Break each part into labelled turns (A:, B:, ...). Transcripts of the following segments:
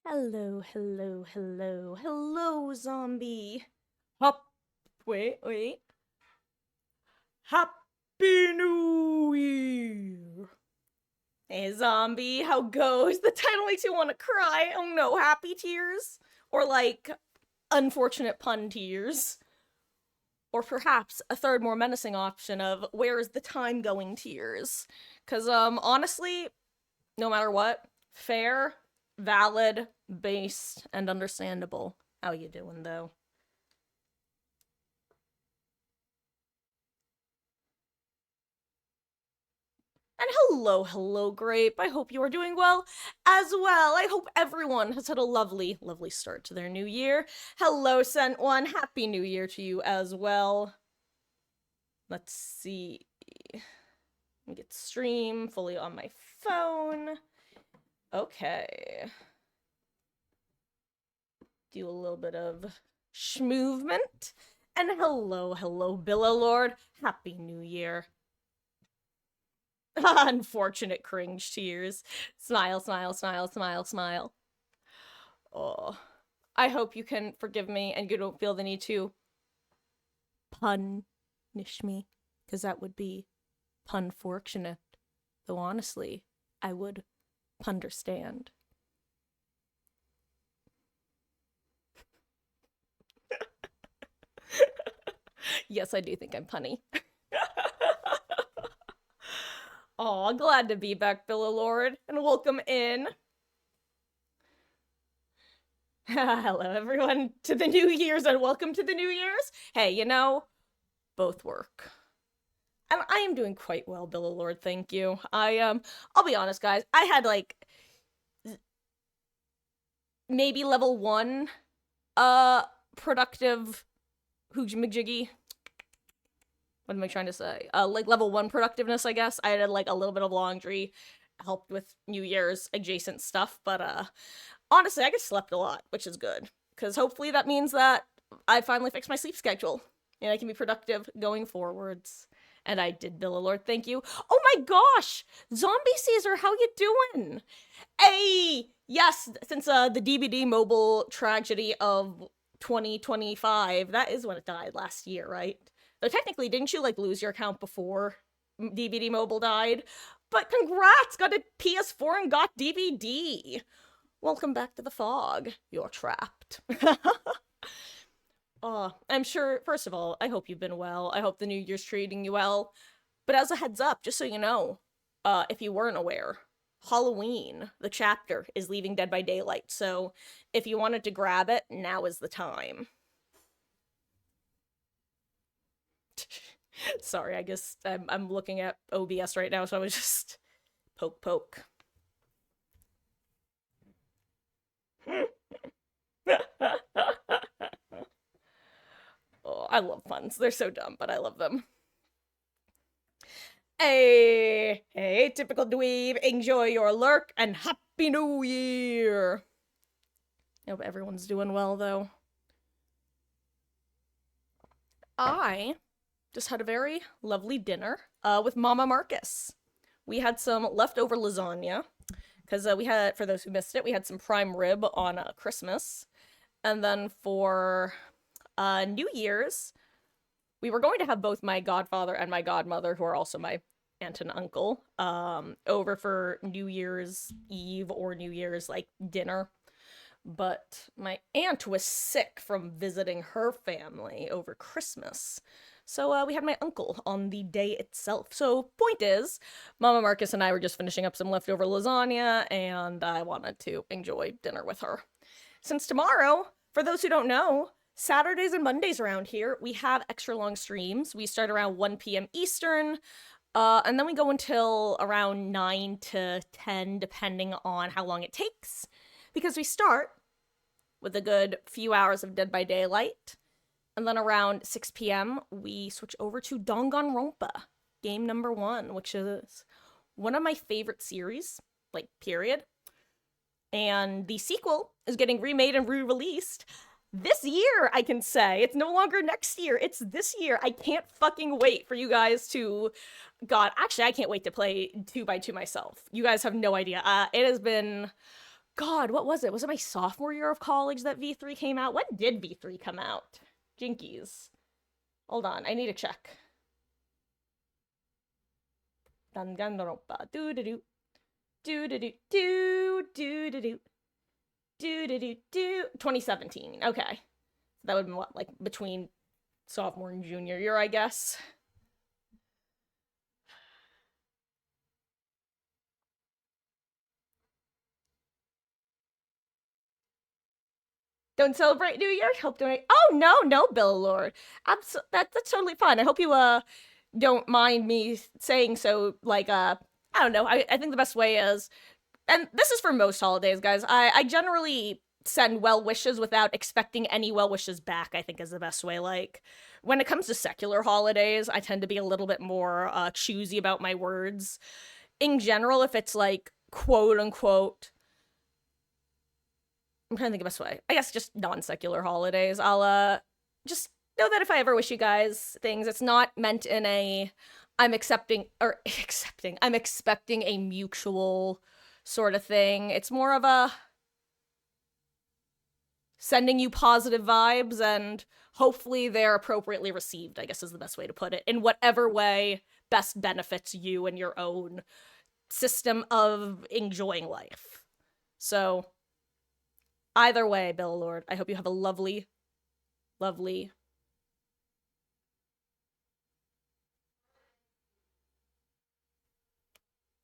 A: Hello, hello, hello, hello, zombie. Hop, wait. Happy New Year. Hey, zombie, how goes? The title makes you want to cry. Oh no, happy tears? Or like, unfortunate pun tears? Or perhaps a third, more menacing option of where is the time going tears? Because, honestly, no matter what, fair, valid, based, and understandable. How you doing, though? And hello, Grape. I hope you are doing well as well. I hope everyone has had a lovely, lovely start to their new year. Hello, Sent One. Happy New Year to you as well. Let's see. Let me get stream fully on my phone. Okay. Do a little bit of schmovement. And hello, Billa Lord. Happy New Year. Unfortunate cringe tears. Smile, smile, smile, smile, smile. Oh. I hope you can forgive me and you don't feel the need to punish me, because that would be pun fortunate. Though honestly, I would understand. Yes, I do think I'm punny. Aw, glad to be back, Billa Lord, and welcome in. Hello, everyone, to the New Year's, and welcome to the New Year's. Hey, both work. And I am doing quite well, Billa Lord, thank you. I'll be honest, guys, I had like maybe level 1 productive hoojimijiggy. What am I trying to say? Like level 1 productiveness, I guess. I had like a little bit of laundry, helped with New Year's adjacent stuff, but honestly, I just slept a lot, which is good. Because hopefully that means that I finally fixed my sleep schedule and I can be productive going forwards. And I did, Billa Lord, thank you. Oh my gosh! Zombie Caesar, how you doing? Hey! Yes, since the DVD mobile tragedy of 2025, that is when it died last year, right? So technically, didn't you like lose your account before DVD mobile died? But congrats, got a PS4 and got DVD. Welcome back to the fog. You're trapped. I'm sure, first of all, I hope you've been well. I hope the new year's treating you well. But as a heads up, just so you know, if you weren't aware, Halloween, the chapter, is leaving Dead by Daylight. So if you wanted to grab it, now is the time. Sorry, I guess I'm looking at OBS right now, so I was just poke. Oh, I love puns. They're so dumb, but I love them. Hey, typical dweeb, enjoy your lurk and Happy New Year! I hope everyone's doing well, though. I just had a very lovely dinner with Mama Marcus. We had some leftover lasagna, because we had, for those who missed it, we had some prime rib on Christmas. And then for New Year's, we were going to have both my godfather and my godmother, who are also my aunt and uncle, over for New Year's Eve or New Year's like dinner. But my aunt was sick from visiting her family over Christmas. So we had my uncle on the day itself. So point is, Mama Marcus and I were just finishing up some leftover lasagna, and I wanted to enjoy dinner with her. Since tomorrow, for those who don't know, Saturdays and Mondays around here, we have extra long streams. We start around 1 p.m. Eastern, and then we go until around 9 to 10, depending on how long it takes. Because we start with a good few hours of Dead by Daylight, and then around 6 p.m., we switch over to Danganronpa, game number 1, which is one of my favorite series, like, period. And the sequel is getting remade and re-released this year, I can say. It's no longer next year, it's this year. I can't fucking wait for you guys to... God, actually, I can't wait to play 2x2 myself. You guys have no idea. It has been God, what was it? Was it my sophomore year of college that V3 came out? When did V3 come out? Jinkies. Hold on, I need to check. Danganronpa. Do-do-do. Do-do-do. Do-do-do. Do-do-do. 2017. Okay. That would have been what, like between sophomore and junior year, I guess. Don't celebrate New Year? Help donate. Oh no, no, Bill Lord. That's totally fine. I hope you don't mind me saying so. Like I don't know. I think the best way is, and this is for most holidays, guys. I generally send well wishes without expecting any well wishes back. I think is the best way. Like when it comes to secular holidays, I tend to be a little bit more choosy about my words. In general, if it's like quote unquote, I'm trying to think of the best way. I guess just non-secular holidays. I'll just know that if I ever wish you guys things, it's not meant in a I'm accepting or accepting. I'm expecting a mutual sort of thing. It's more of a sending you positive vibes and hopefully they're appropriately received, I guess is the best way to put it, in whatever way best benefits you and your own system of enjoying life. So either way, Bill Lord, I hope you have a lovely, lovely.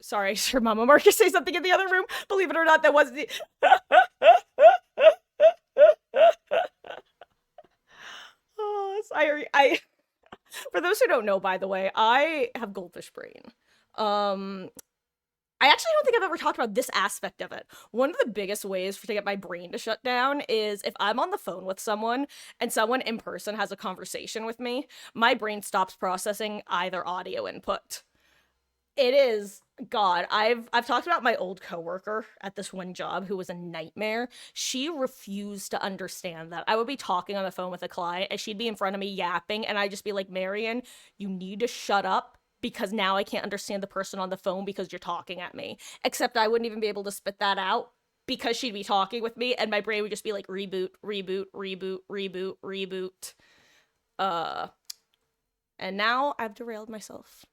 A: Sorry, sure, Mama Marcus say something in the other room. Believe it or not, that was the. Oh, I. For those who don't know, by the way, I have goldfish brain. I actually don't think I've ever talked about this aspect of it. One of the biggest ways to get my brain to shut down is if I'm on the phone with someone and someone in person has a conversation with me, my brain stops processing either audio input. It is God. I've talked about my old coworker at this one job who was a nightmare. She refused to understand that. I would be talking on the phone with a client and she'd be in front of me yapping and I'd just be like, Marion, you need to shut up because now I can't understand the person on the phone because you're talking at me. Except I wouldn't even be able to spit that out because she'd be talking with me and my brain would just be like reboot, reboot, reboot, reboot, reboot. And now I've derailed myself.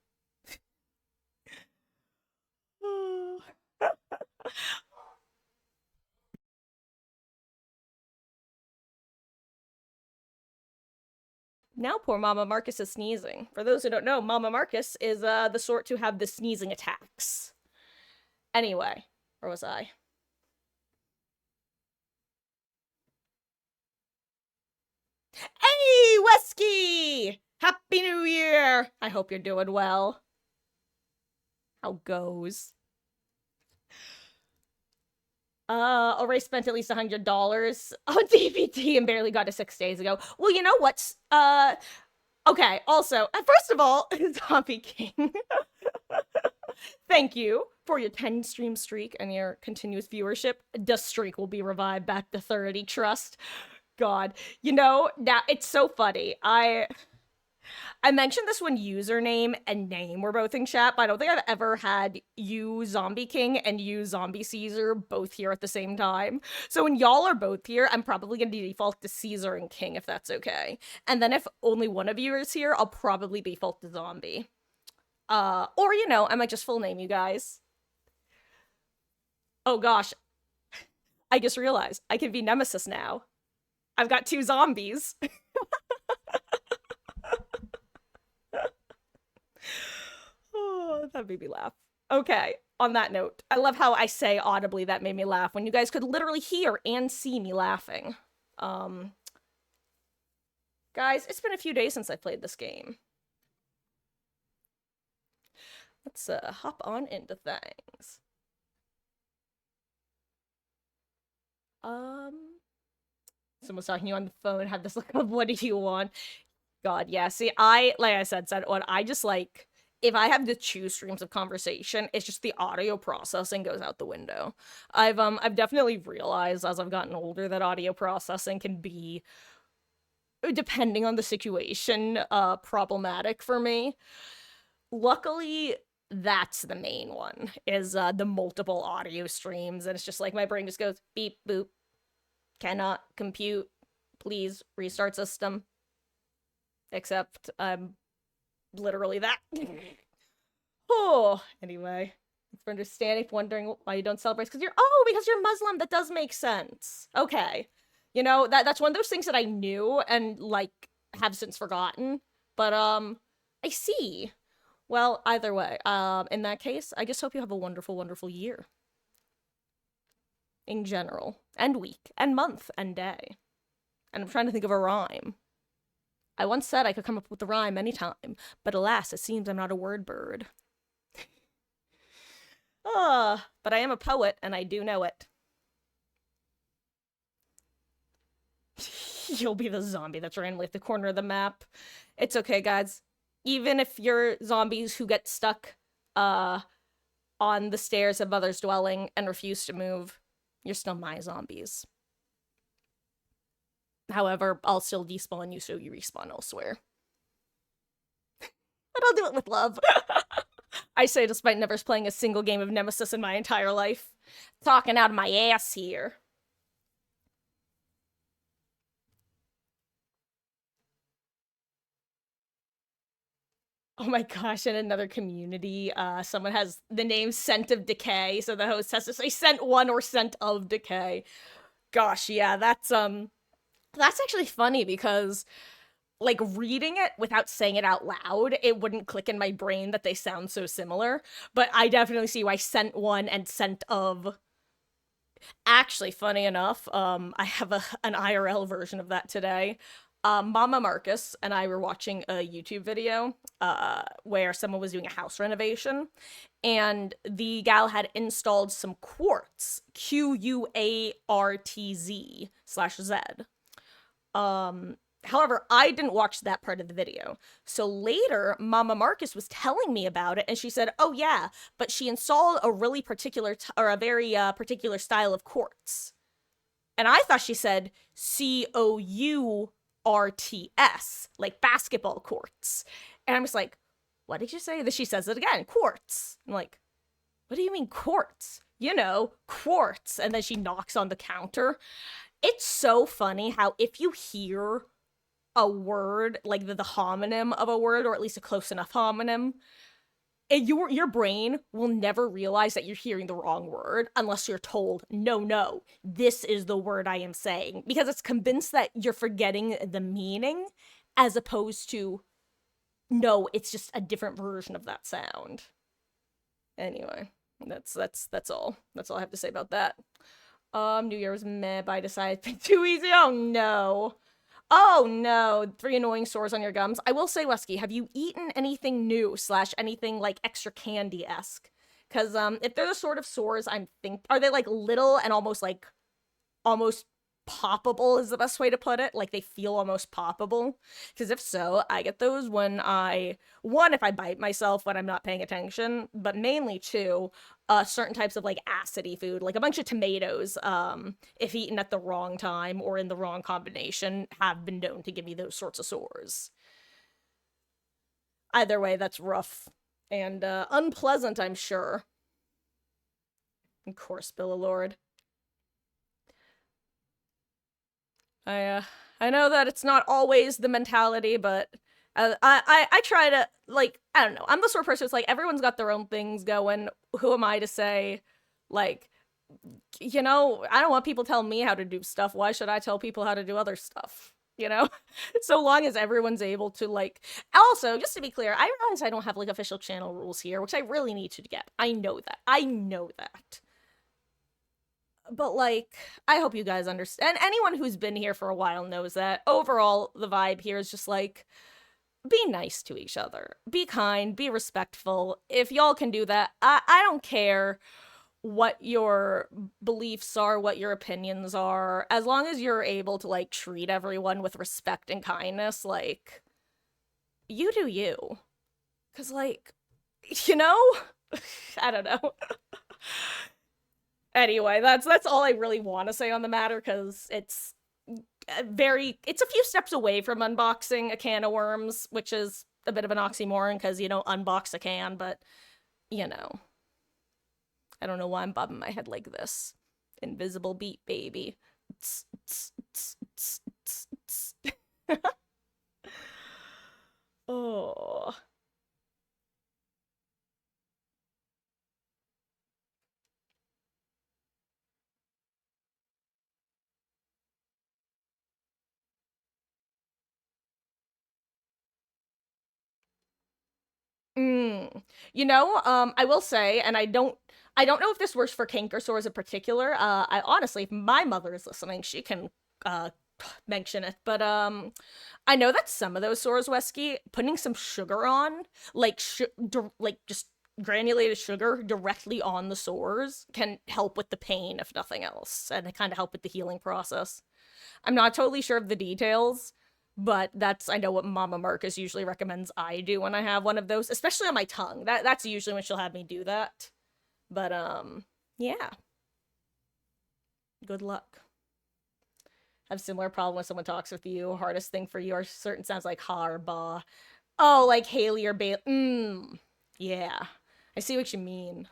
A: Now poor Mama Marcus is sneezing. For those who don't know, Mama Marcus is the sort to have the sneezing attacks. Anyway, where was I? Hey, Wesky! Happy New Year! I hope you're doing well. How goes? Already spent at least $100 on DVT and barely got it 6 days ago. Well, you know what's, okay, also, first of all, Zombie King, thank you for your 10 stream streak and your continuous viewership. The streak will be revived back to 30, trust. God, you know, now, it's so funny. I mentioned this when username and name were both in chat, but I don't think I've ever had you Zombie King and you Zombie Caesar both here at the same time. So when y'all are both here, I'm probably going to default to Caesar and King if that's okay. And then if only one of you is here, I'll probably default to Zombie. Or, you know, I might just full name you guys. Oh gosh. I just realized I can be Nemesis now. I've got 2 zombies. Oh, that made me laugh. Okay, on that note, I love how I say audibly that made me laugh when you guys could literally hear and see me laughing. Guys, it's been a few days since I played this game. Let's hop on into things. Someone's talking to you on the phone, have this look of what do you want? God, yeah. See, like I said what I just like, if I have to choose streams of conversation, it's just the audio processing goes out the window. I've definitely realized as I've gotten older that audio processing can be, depending on the situation, problematic for me. Luckily, That's the main one, is the multiple audio streams. And it's just like my brain just goes beep, boop, cannot compute, please restart system. Except I'm literally that. Oh, anyway. Thanks for understanding, wondering why you don't celebrate. Because you're Muslim. That does make sense. Okay. You know, that's one of those things that I knew and, like, have since forgotten. But, I see. Well, either way, in that case, I just hope you have a wonderful, wonderful year. In general. And week. And month. And day. And I'm trying to think of a rhyme. I once said I could come up with a rhyme anytime, but alas, it seems I'm not a word bird. But I am a poet, and I do know it. You'll be the zombie that's randomly at the corner of the map. It's okay, guys. Even if you're zombies who get stuck, on the stairs of Mother's dwelling and refuse to move, you're still my zombies. However, I'll still despawn you so you respawn elsewhere. But I'll do it with love. I say despite never playing a single game of Nemesis in my entire life. Talking out of my ass here. Oh my gosh, in another community, someone has the name Scent of Decay, so the host has to say Scent 1 or Scent of Decay. Gosh, yeah, that's actually funny because, like, reading it without saying it out loud, it wouldn't click in my brain that they sound so similar. But I definitely see why Scent 1 and Scent of... Actually, funny enough, I have an IRL version of that today. Mama Marcus and I were watching a YouTube video, where someone was doing a house renovation, and the gal had installed some quartz, QUARTZ/Z. However, I didn't watch that part of the video. So later, Mama Marcus was telling me about it, and she said, oh yeah, but she installed a really particular, or a very particular style of quartz. And I thought she said COURTS, like basketball courts. And I'm just like, what did you say? Then she says it again, quartz. I'm like, what do you mean quartz? You know, quartz. And then she knocks on the counter. It's so funny how if you hear a word, like the homonym of a word, or at least a close enough homonym, your brain will never realize that you're hearing the wrong word unless you're told, no, this is the word I am saying. Because it's convinced that you're forgetting the meaning, as opposed to, no, it's just a different version of that sound. Anyway, that's all. That's all I have to say about that. New Year was meh, but I decided to be too easy. Oh no. Oh no, 3 annoying sores on your gums. I will say, Wesky, have you eaten anything new / anything like extra candy-esque? Because if they're the sort of sores are they like little and almost poppable is the best way to put it? Like they feel almost poppable? Because if so, I get those when if I bite myself when I'm not paying attention, but mainly two, certain types of like acidy food, like a bunch of tomatoes, if eaten at the wrong time or in the wrong combination, have been known to give me those sorts of sores. Either way, that's rough and unpleasant, I'm sure. Of course, Billalord. I know that it's not always the mentality, but I try to, like, I don't know. I'm the sort of person who's like, everyone's got their own things going. Who am I to say, like, you know, I don't want people telling me how to do stuff. Why should I tell people how to do other stuff? You know? So long as everyone's able to, like... Also, just to be clear, I realize I don't have, like, official channel rules here, which I really need to get. I know that. But, like, I hope you guys understand. Anyone who's been here for a while knows that. Overall, the vibe here is just, like, be nice to each other. Be kind, be respectful. If y'all can do that, I don't care what your beliefs are, what your opinions are. As long as you're able to, like, treat everyone with respect and kindness, like, you do you. 'Cause, like, you know? I don't know. Anyway, that's all I really want to say on the matter, because it's a few steps away from unboxing a can of worms, which is a bit of an oxymoron, because you don't unbox a can, but you know, I don't know why I'm bobbing my head like this. Invisible beat, baby. Tss, tss, tss, tss, tss, tss. Oh. Mm. I will say, and I don't know if this works for kink or sores in particular. I honestly, if my mother is listening, she can uh mention it. But I know that some of those sores, Wesky, putting some sugar on, like just granulated sugar directly on the sores can help with the pain, if nothing else, and it kind of help with the healing process. I'm not totally sure of the details, but I know what Mama Marcus usually recommends I do when I have one of those, especially on my tongue. That's usually when she'll have me do that. But yeah, good luck. Have similar problem when someone talks with you. Hardest thing for you are certain sounds like ha or ba. Oh, like Haley or Bailey. Yeah, I see what you mean.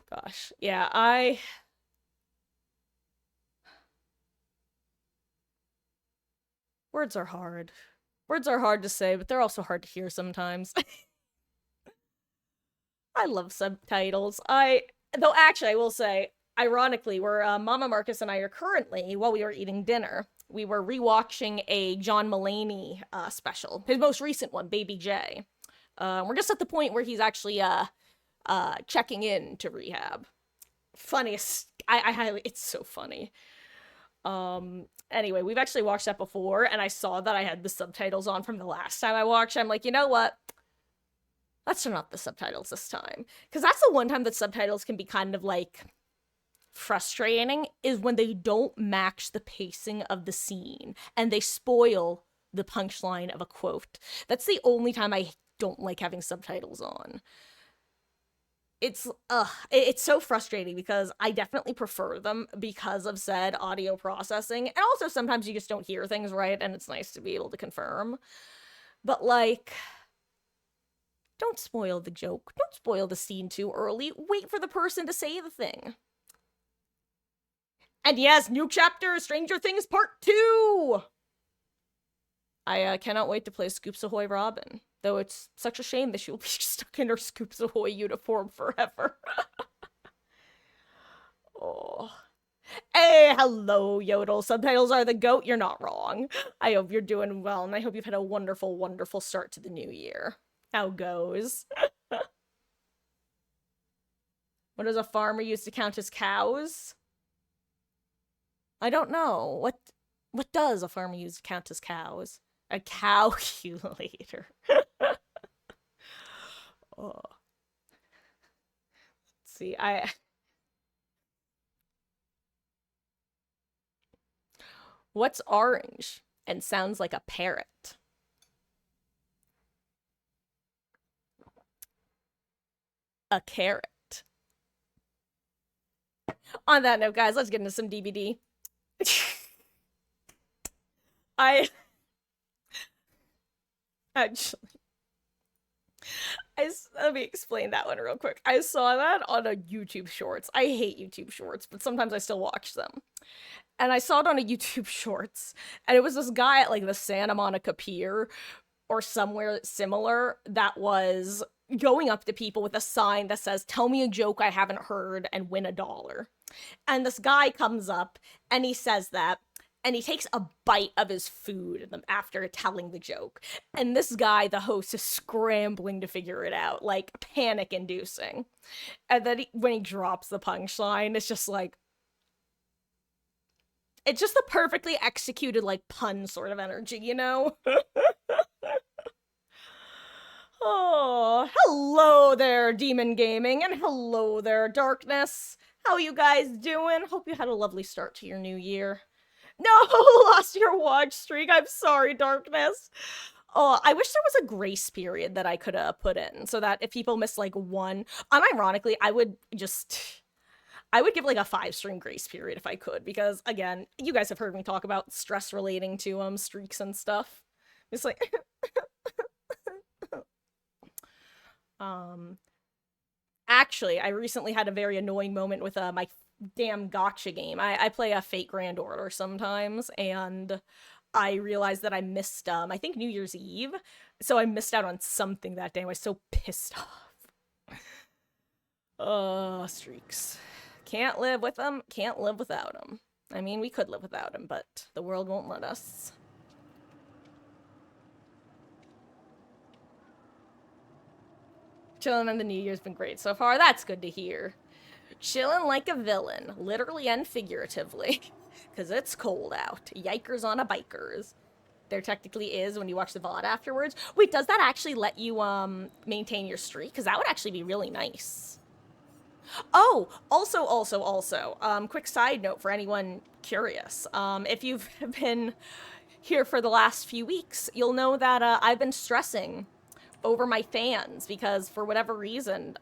A: Gosh, yeah, words are hard. Words are hard to say, but they're also hard to hear sometimes. I love subtitles. Though actually, I will say, ironically, where Mama Marcus and I are currently, while we were eating dinner, we were rewatching a John Mulaney special, his most recent one, Baby J. We're just at the point where he's actually checking in to rehab. Funniest, I highly, it's so funny. Anyway, we've actually watched that before, and I saw that I had the subtitles on from the last time I watched. I'm like, you know what? Let's turn off the subtitles this time. Because that's the one time that subtitles can be kind of like frustrating, is when they don't match the pacing of the scene and they spoil the punchline of a quote. That's the only time I don't like having subtitles on. It's so frustrating because I definitely prefer them because of said audio processing, and also sometimes you just don't hear things right and it's nice to be able to confirm. But like, don't spoil the joke. Don't spoil the scene too early. Wait for the person to say the thing. And yes, new chapter, Stranger Things Part 2! I cannot wait to play Scoops Ahoy Robin, though it's such a shame that she will be stuck in her Scoops Ahoy uniform forever. Oh. Hey, hello, Yodel. Subtitles are the goat. You're not wrong. I hope you're doing well, and I hope you've had a wonderful, wonderful start to the new year. How goes? What does a farmer use to count his cows? I don't know. What does a farmer use to count his cows? A calculator. Oh. Let's see. What's orange and sounds like a parrot? A carrot. On that note, guys, let's get into some DBD. I actually, let me explain that one real quick. I saw that on a YouTube Shorts. I hate YouTube Shorts, but sometimes I still watch them. And I saw it on a YouTube Shorts, and it was this guy at like the Santa Monica Pier or somewhere similar that was going up to people with a sign that says, "Tell me a joke I haven't heard and win $1." And this guy comes up and he says that, and he takes a bite of his food after telling the joke. And this guy, the host, is scrambling to figure it out, like panic inducing. And then when he drops the punchline, it's just the perfectly executed, like, pun sort of energy, you know? Oh, hello there, Demon Gaming, and hello there, Darkness. How you guys doing? Hope you had a lovely start to your new year. No, lost your watch streak. I'm sorry, Darkness. Oh, I wish there was a grace period that I could have put in so that if people miss like one, unironically, I would give like a 5 stream grace period if I could, because again, you guys have heard me talk about stress relating to streaks and stuff. It's like Um, Actually, I recently had a very annoying moment with my damn gotcha game. I play a Fate Grand Order sometimes, and I realized that I missed, I think New Year's Eve, so I missed out on something that day. I was so pissed off. Streaks. Can't live with them, can't live without them. I mean, we could live without them, but the world won't let us. Chilling on the New Year's been great so far. That's good to hear. Chilling like a villain, literally and figuratively. Because it's cold out. Yikers on a bikers. There technically is when you watch the VOD afterwards. Wait, does that actually let you maintain your streak? Because that would actually be really nice. Oh, also, quick side note for anyone curious. If you've been here for the last few weeks, you'll know that I've been stressing over my fans because for whatever reason,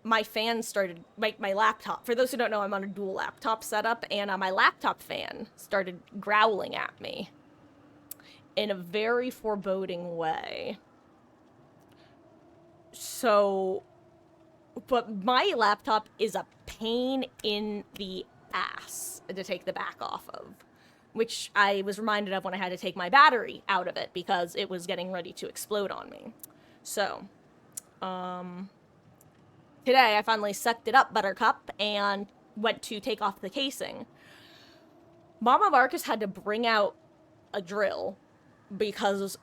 A: my fan started, my laptop, for those who don't know, I'm on a dual laptop setup, and my laptop fan started growling at me in a very foreboding way. So, but my laptop is a pain in the ass to take the back off of, which I was reminded of when I had to take my battery out of it because it was getting ready to explode on me. So, today I finally sucked it up, Buttercup, and went to take off the casing. Mama Marcus had to bring out a drill because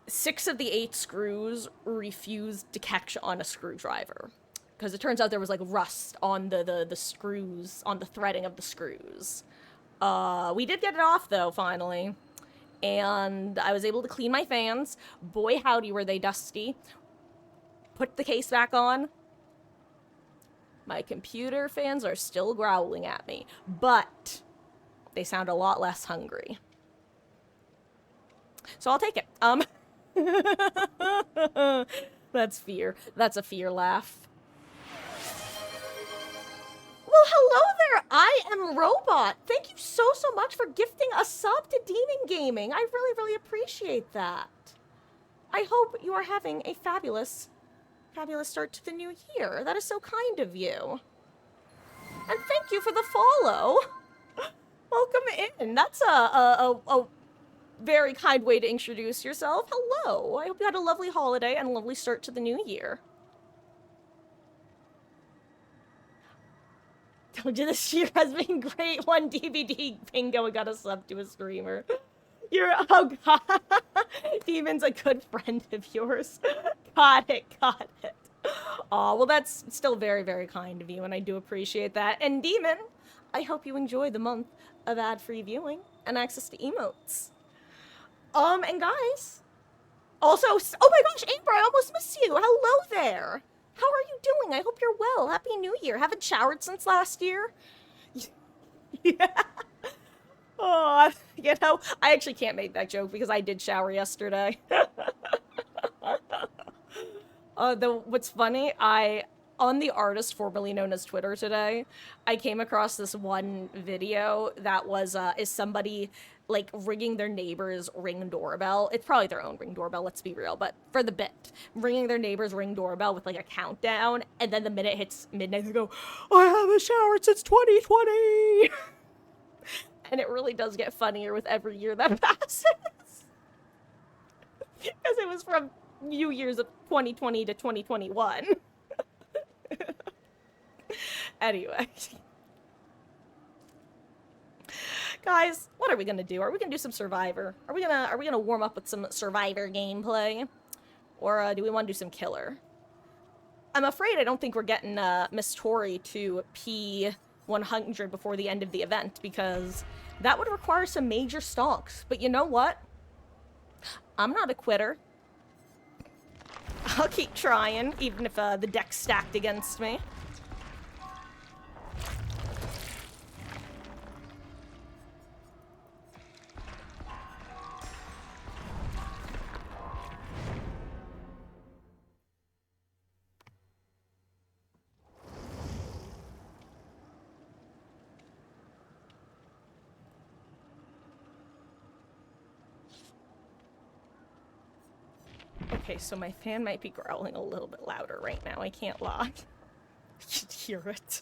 A: 6 of the 8 screws refused to catch on a screwdriver. Because it turns out there was like rust on the screws, on the threading of the screws. We did get it off though, finally. And I was able to clean my fans. Boy howdy were they dusty. Put the case back on. My computer fans are still growling at me, but they sound a lot less hungry. So I'll take it. That's fear. That's a fear laugh. Well, hello there. I am Robot. Thank you so much for gifting a sub to Demon Gaming. I really appreciate that. I hope you are having a fabulous start to the new year. That is so kind of you. And thank you for the follow. Welcome in. That's a very kind way to introduce yourself. Hello. I hope you had a lovely holiday and a lovely start to the new year. Told you this year has been great. One DVD bingo and got a sub to a streamer. You're, oh god. Demon's a good friend of yours. Got it. Aw, well that's still very kind of you, and I do appreciate that. And Demon, I hope you enjoy the month of ad-free viewing and access to emotes. And guys, also, oh my gosh, Amber, I almost missed you. Hello there. How are you doing? I hope you're well. Happy New Year. Haven't showered since last year? Yeah. Oh, you know, I actually can't make that joke because I did shower yesterday. What's funny, on the artist formerly known as Twitter today, I came across this one video that was, is somebody, like, ringing their neighbor's Ring doorbell. It's probably their own Ring doorbell, let's be real, but for the bit. Ringing their neighbor's Ring doorbell with, like, a countdown, and then the minute hits midnight, they go, I haven't showered since 2020! And it really does get funnier with every year that passes. Because it was from New Year's of 2020 to 2021. Anyway. Guys, what are we gonna do? Are we gonna do some Survivor? Are we gonna warm up with some Survivor gameplay? Or do we want to do some Killer? I'm afraid I don't think we're getting Miss Tori to P100 before the end of the event, because that would require some major stonks. But you know what? I'm not a quitter. I'll keep trying, even if the deck's stacked against me. Okay, so my fan might be growling a little bit louder right now. I can't lie. I can hear it.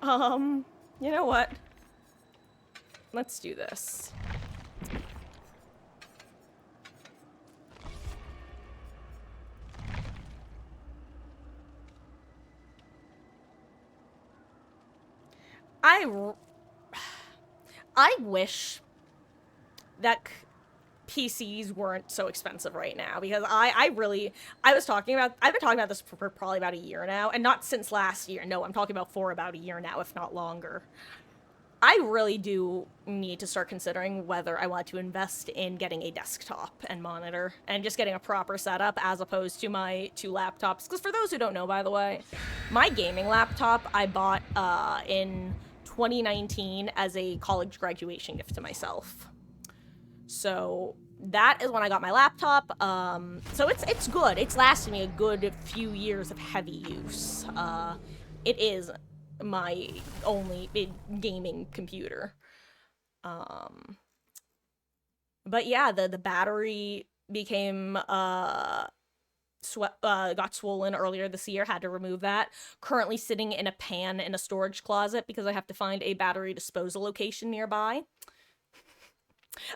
A: You know what? Let's do this. I wish that PCs weren't so expensive right now, because I've been talking about this for probably about a year now, and not since last year. No, I'm talking about for about a year now, if not longer. I really do need to start considering whether I want to invest in getting a desktop and monitor and just getting a proper setup as opposed to my 2 laptops. Because for those who don't know, by the way, my gaming laptop I bought in 2019 as a college graduation gift to myself. So that is when I got my laptop. So it's good. It's lasted me a good few years of heavy use. It is my only gaming computer. But yeah, the battery became got swollen earlier this year. Had to remove that. Currently sitting in a pan in a storage closet because I have to find a battery disposal location nearby.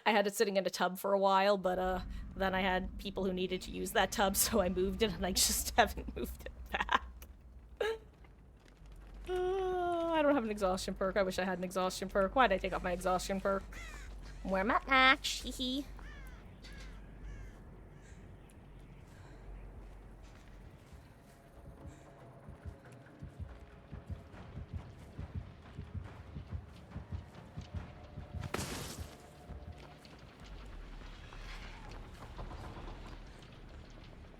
A: I had it sitting in a tub for a while, but then I had people who needed to use that tub, so I moved it, and I just haven't moved it back. I don't have an exhaustion perk. I wish I had an exhaustion perk. Why did I take off my exhaustion perk? Where my axe? Hee.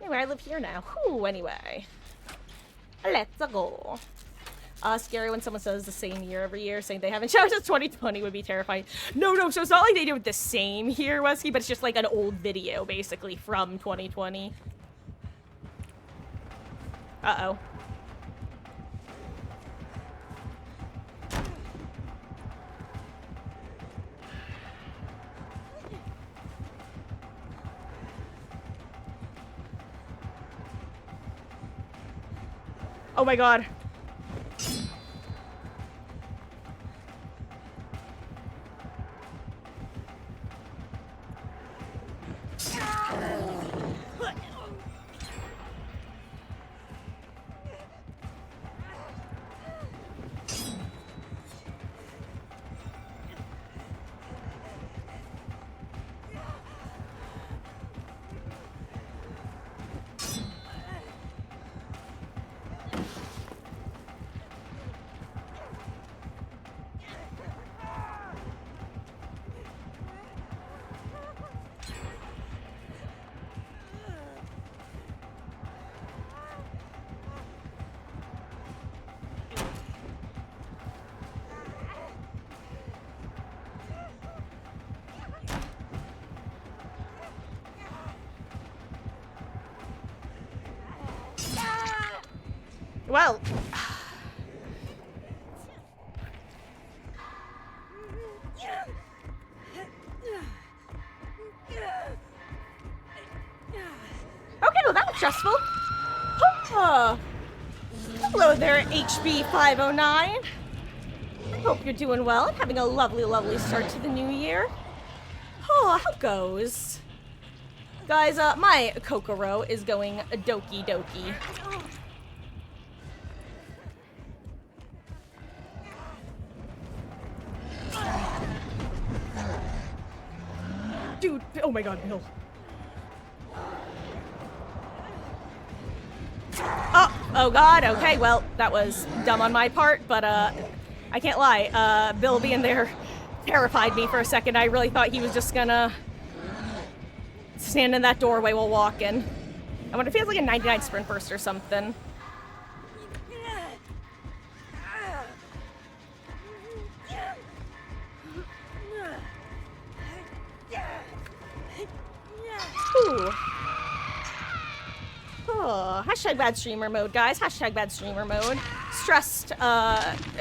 A: Anyway, I live here now. Whew, anyway. Let's go. Scary when someone says the same year every year, saying they haven't showered since 2020 would be terrifying. No, so it's not like they do it the same year, Wesky, but it's just like an old video, basically, from 2020. Uh-oh. Oh my god. Well. Okay, well that was stressful. Hello there, HB509. I hope you're doing well and having a lovely, lovely start to the new year. Oh, how goes? Guys, my Kokoro is going doki doki. Dude, oh my god, Bill. Oh god, okay, well, that was dumb on my part, but, I can't lie, Bill being there terrified me for a second. I really thought he was just gonna stand in that doorway while walking. I wonder if he has like a 99 sprint burst or something. Ooh. Oh, hashtag bad streamer mode, guys. Hashtag bad streamer mode. Stressed,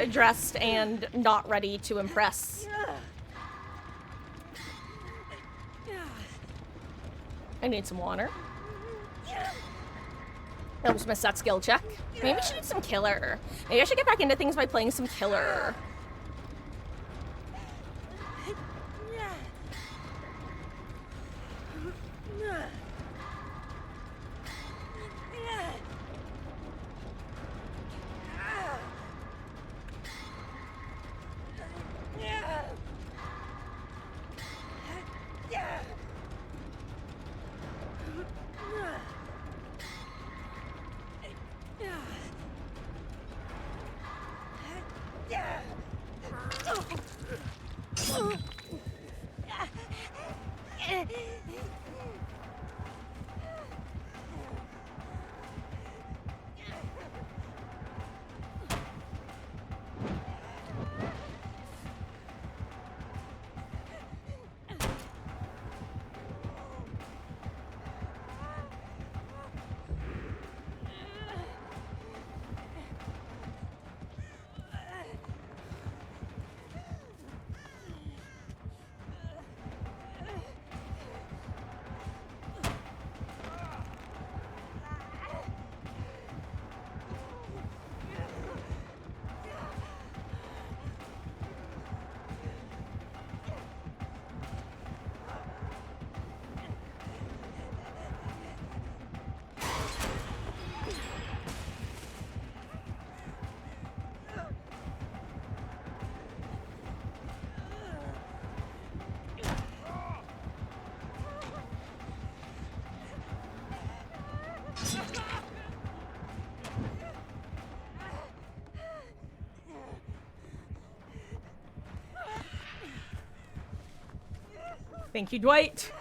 A: dressed, and not ready to impress. I need some water. I almost missed that skill check. Maybe we should do some killer. Maybe I should get back into things by playing some killer. Thank you, Dwight.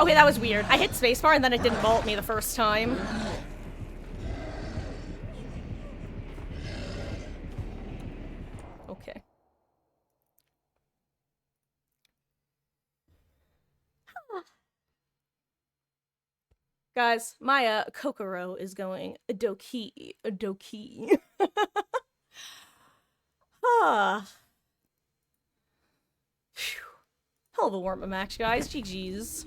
A: Okay, that was weird. I hit spacebar and then it didn't bolt me the first time. Okay. Guys, my Kokoro is going a doki. Ah. Phew. Hell of a warm-up match, guys. GG's.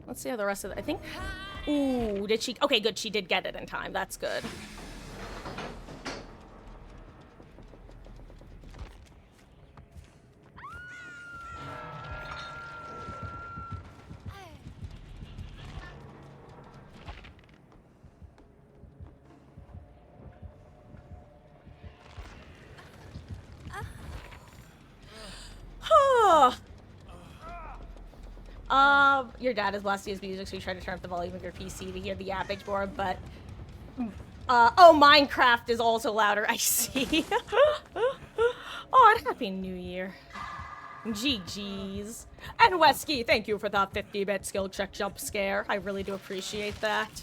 A: Let's see how the rest of it. I think. Ooh, did she? Okay, good. She did get it in time. That's good. Your dad is blasting his music, so you try to turn up the volume of your PC to hear the yappage more, but... oh, Minecraft is also louder, I see. Oh, and Happy New Year. GG's. And Wesky, thank you for that 50-bit skill check jump scare. I really do appreciate that.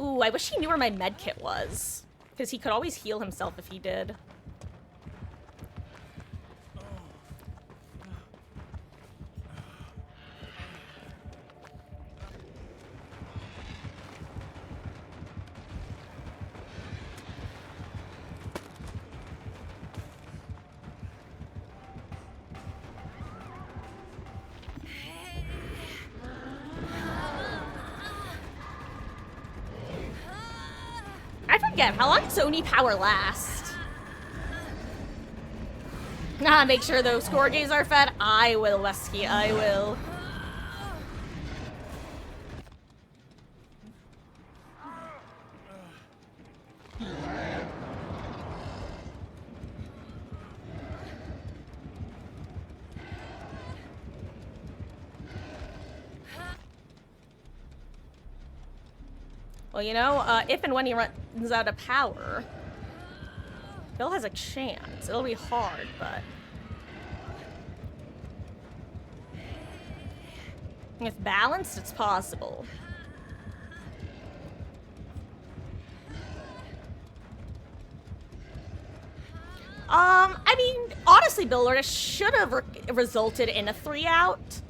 A: Ooh, I wish he knew where my med kit was. Because he could always heal himself if he did. How long does Oni power last? Make sure those Scourges are fed. I will, Wesky, I will. Well, you know, if and when he runs out of power, Bill has a chance. It'll be hard, but... if balanced, it's possible. I mean, honestly, Bill Lord, it should have resulted in a 3-out.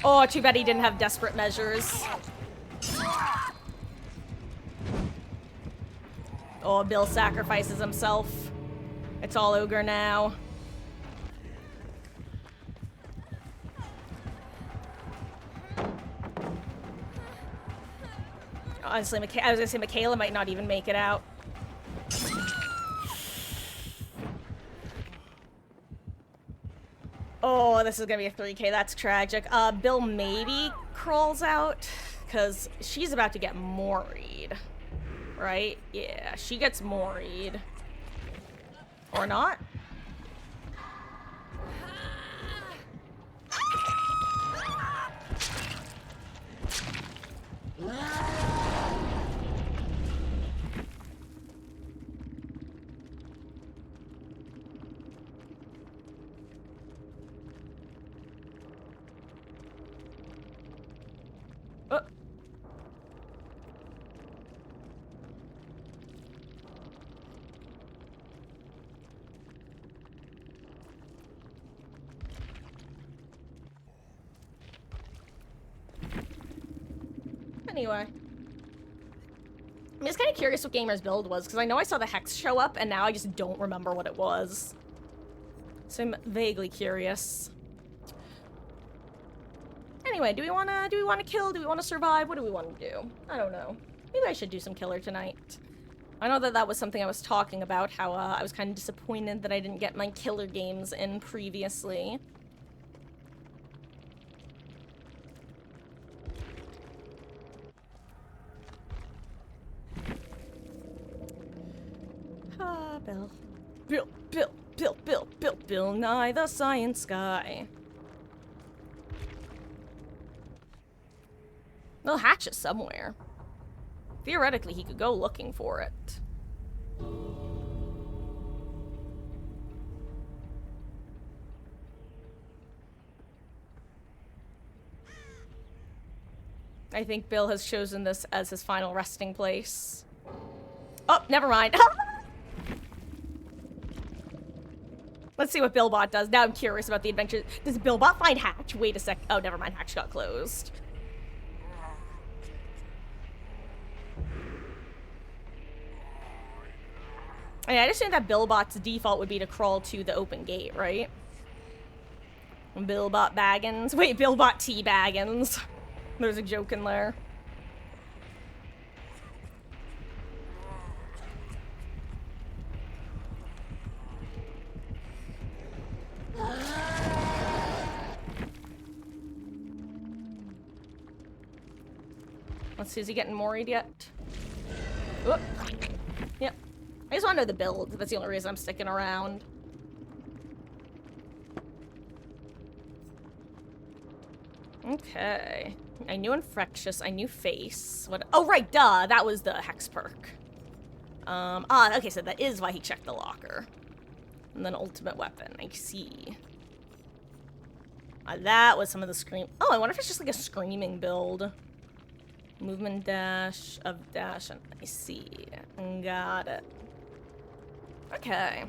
A: Oh, too bad he didn't have desperate measures. Oh, Bill sacrifices himself. It's all ogre now. Honestly, I was gonna say Michaela might not even make it out. Oh, this is gonna be a 3K. That's tragic. Bill maybe crawls out, because she's about to get moried. Right? Yeah, she gets moried. Or not? Anyway. I'm just kind of curious what Gamer's build was, because I know I saw the Hex show up, and now I just don't remember what it was. So I'm vaguely curious. Anyway, do we want to kill? Do we want to survive? What do we want to do? I don't know. Maybe I should do some killer tonight. I know that that was something I was talking about, how I was kind of disappointed that I didn't get my killer games in previously. Bill Nye the Science Guy. Well, Hatch is somewhere. Theoretically, he could go looking for it. I think Bill has chosen this as his final resting place. Oh, never mind. Let's see what Billbot does. Now I'm curious about the adventure. Does Billbot find Hatch? Wait a sec. Oh, never mind. Hatch got closed. I mean, I just think that Billbot's default would be to crawl to the open gate, right? Billbot Baggins. Wait, Billbot T Baggins. There's a joke in there. Let's see, is he getting moried yet? Oop. Yep. I just want to know the build. That's the only reason I'm sticking around. Okay. I knew Infectious. I knew Face. What? Oh, right, duh. That was the Hex perk. Okay, so that is why he checked the locker. And then Ultimate Weapon. I see. That was some of the scream. Oh, I wonder if it's just like a screaming build. Movement dash of dash, and I see. Got it. Okay.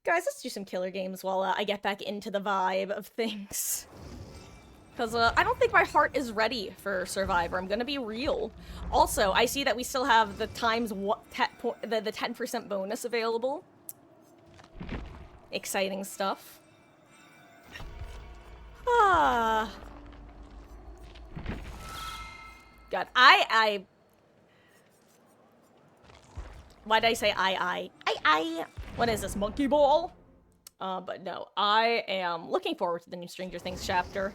A: Guys, let's do some killer games while I get back into the vibe of things. Because I don't think my heart is ready for Survivor. I'm gonna be real. Also, I see that we still have the times the 10% bonus available. Exciting stuff. Ah. God, why did I say I? What is this, Monkey Ball? But no, I am looking forward to the new Stranger Things chapter.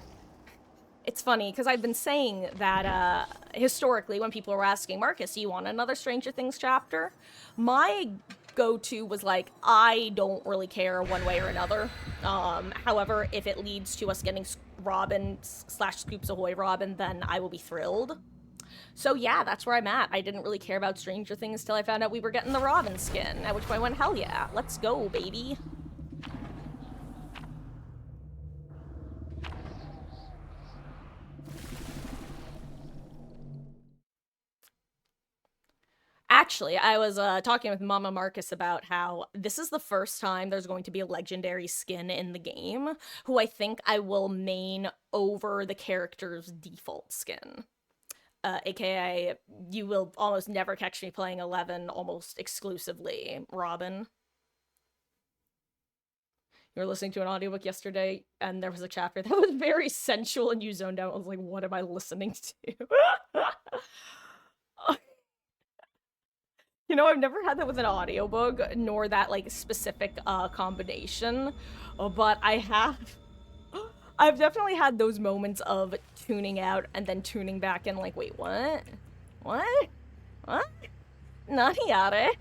A: It's funny, because I've been saying that, historically, when people were asking, Marcus, do you want another Stranger Things chapter? My go-to was like, I don't really care one way or another. However, if it leads to us getting Robin / Scoops Ahoy Robin, then I will be thrilled. So yeah, that's where I'm at. I didn't really care about Stranger Things till I found out we were getting the Robin skin, at which point I went, hell yeah, let's go, baby. Actually, I was talking with Mama Marcus about how this is the first time there's going to be a legendary skin in the game, who I think I will main over the character's default skin. AKA, you will almost never catch me playing 11 almost exclusively Robin. You were listening to an audiobook yesterday, and there was a chapter that was very sensual, and you zoned out. I was like, what am I listening to? You know, I've never had that with an audiobook, nor that, like, specific, combination, but I've definitely had those moments of tuning out and then tuning back in, like, wait, what? What? What? Nani are?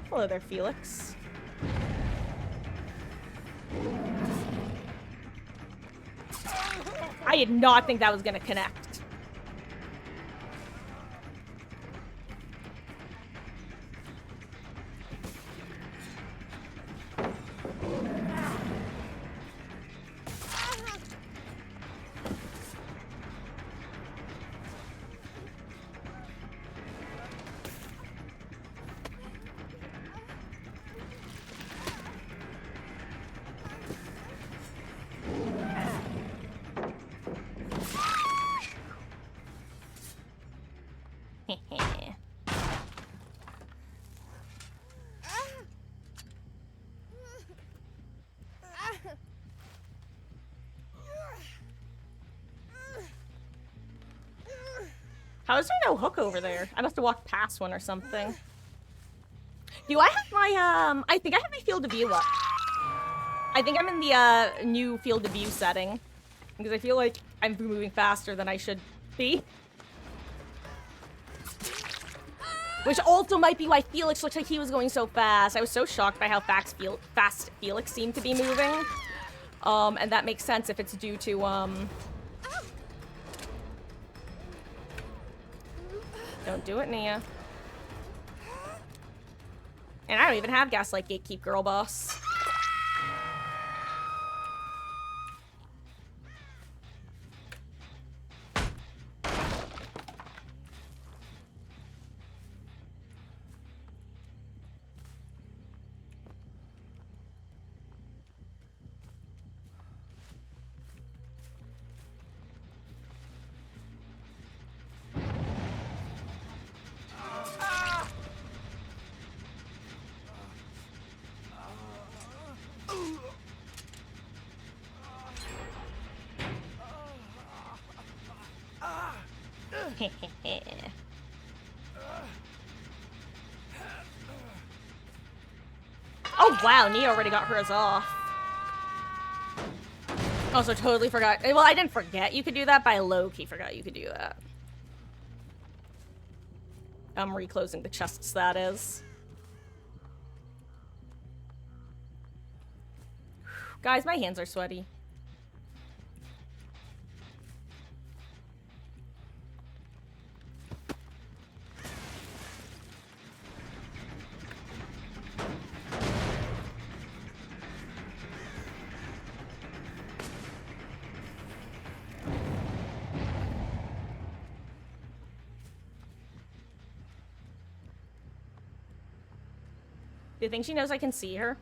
A: Hello there, Felix. I did not think that was gonna connect. How is there no hook over there? I must have walked past one or something. Do I have my, I think I have my field of view up. I think I'm in the, new field of view setting. Because I feel like I'm moving faster than I should be. Which also might be why Felix looked like he was going so fast. I was so shocked by how fast Felix seemed to be moving. And that makes sense if it's due to, Don't do it, Nia. And I don't even have Gaslight Gatekeep, girl boss. Oh wow, Nia already got hers off. Also totally forgot. Well, I didn't forget you could do that, but I low-key forgot you could do that. I'm reclosing the chests, that is. Guys, my hands are sweaty. Do you think she knows I can see her?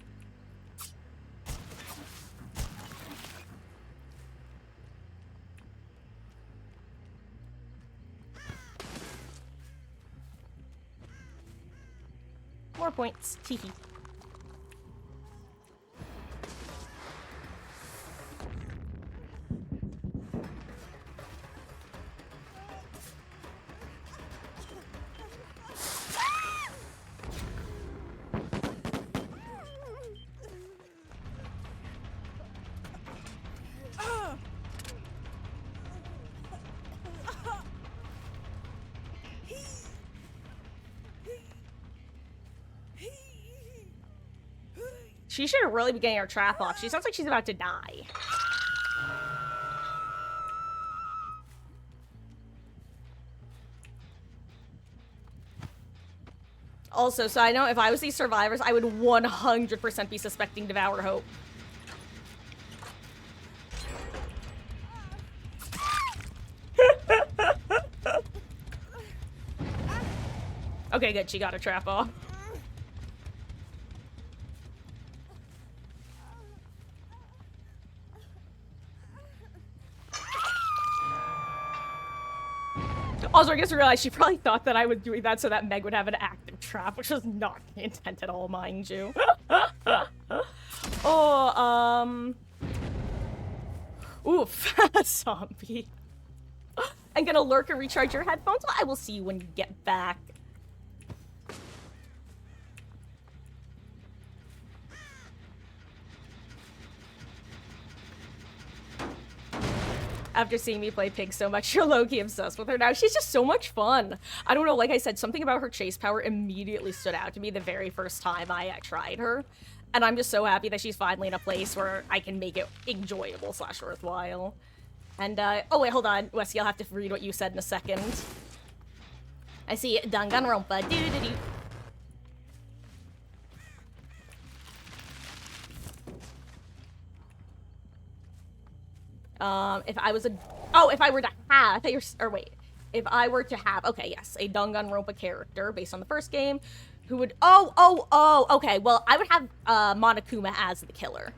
A: More points. Teehee. She should really be getting her trap off. She sounds like she's about to die. Also, so I know if I was these survivors, I would 100% be suspecting Devour Hope. Okay, good. She got her trap off. Also, I guess I realized she probably thought that I was doing that so that Meg would have an active trap, which was not the intent at all, mind you. Oh, oof, zombie. I'm gonna lurk and recharge your headphones. I will see you when you get back. After seeing me play Pig so much, you're low-key obsessed with her now. She's just so much fun. I don't know, like I said, something about her chase power immediately stood out to me the very first time I tried her. And I'm just so happy that she's finally in a place where I can make it enjoyable / worthwhile. And, oh wait, hold on, Wesley, I'll have to read what you said in a second. I see Danganronpa, doo-doo-doo. If I was if I were to have, I thought you're, or wait, if I were to have, okay, yes, a Danganronpa character based on the first game, who would, okay, well, I would have, Monokuma as the killer.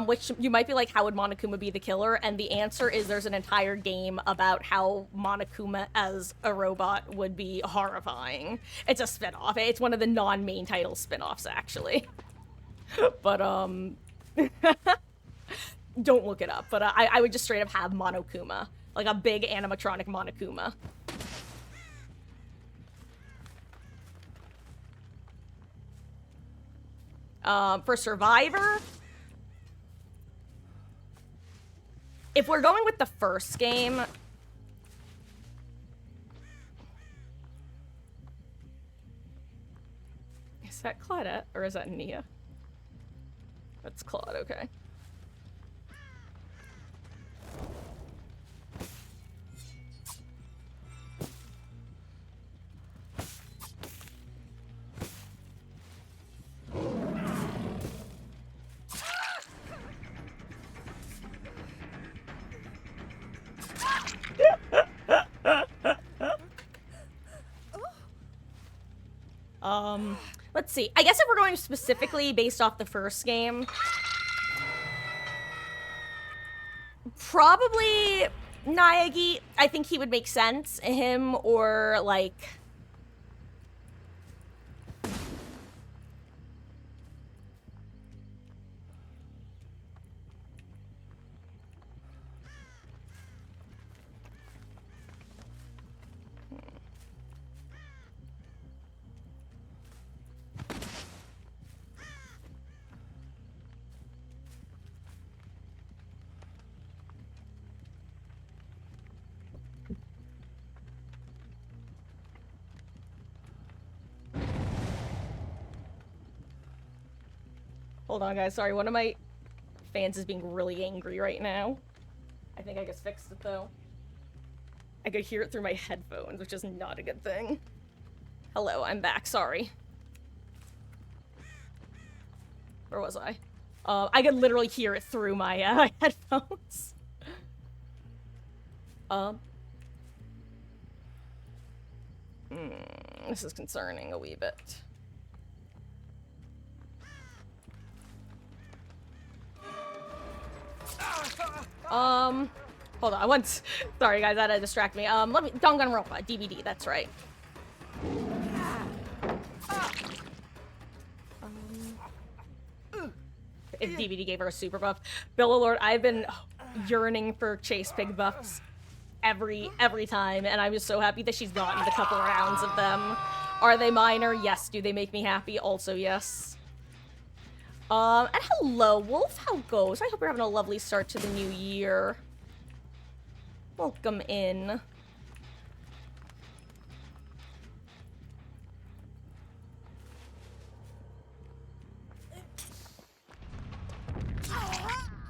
A: Which you might be like, how would Monokuma be the killer? And the answer is there's an entire game about how Monokuma as a robot would be horrifying. It's a spin-off. It's one of the non-main title spin-offs, actually. But, don't look it up, but I would just straight up have Monokuma. Like a big animatronic Monokuma. For Survivor, if we're going with the first game, is that Claudette or is that Nia? That's Claude, okay. Let's see. I guess if we're going specifically based off the first game, probably Naegi. I think he would make sense. Him or, like... Hold on, guys. Sorry, one of my fans is being really angry right now. I think I just fixed it, though. I could hear it through my headphones, which is not a good thing. Hello, I'm back. Sorry. Where was I? I could literally hear it through my headphones. This is concerning a wee bit. Hold on, once. Sorry guys, that distract me. Let me, Danganronpa, DVD, that's right. If DVD gave her a super buff. Billa Lord, I've been yearning for Chase Pig buffs every time, and I'm just so happy that she's gotten a couple rounds of them. Are they minor? Yes. Do they make me happy? Also, yes. And hello, Wolf. How goes? I hope you're having a lovely start to the new year. Welcome in.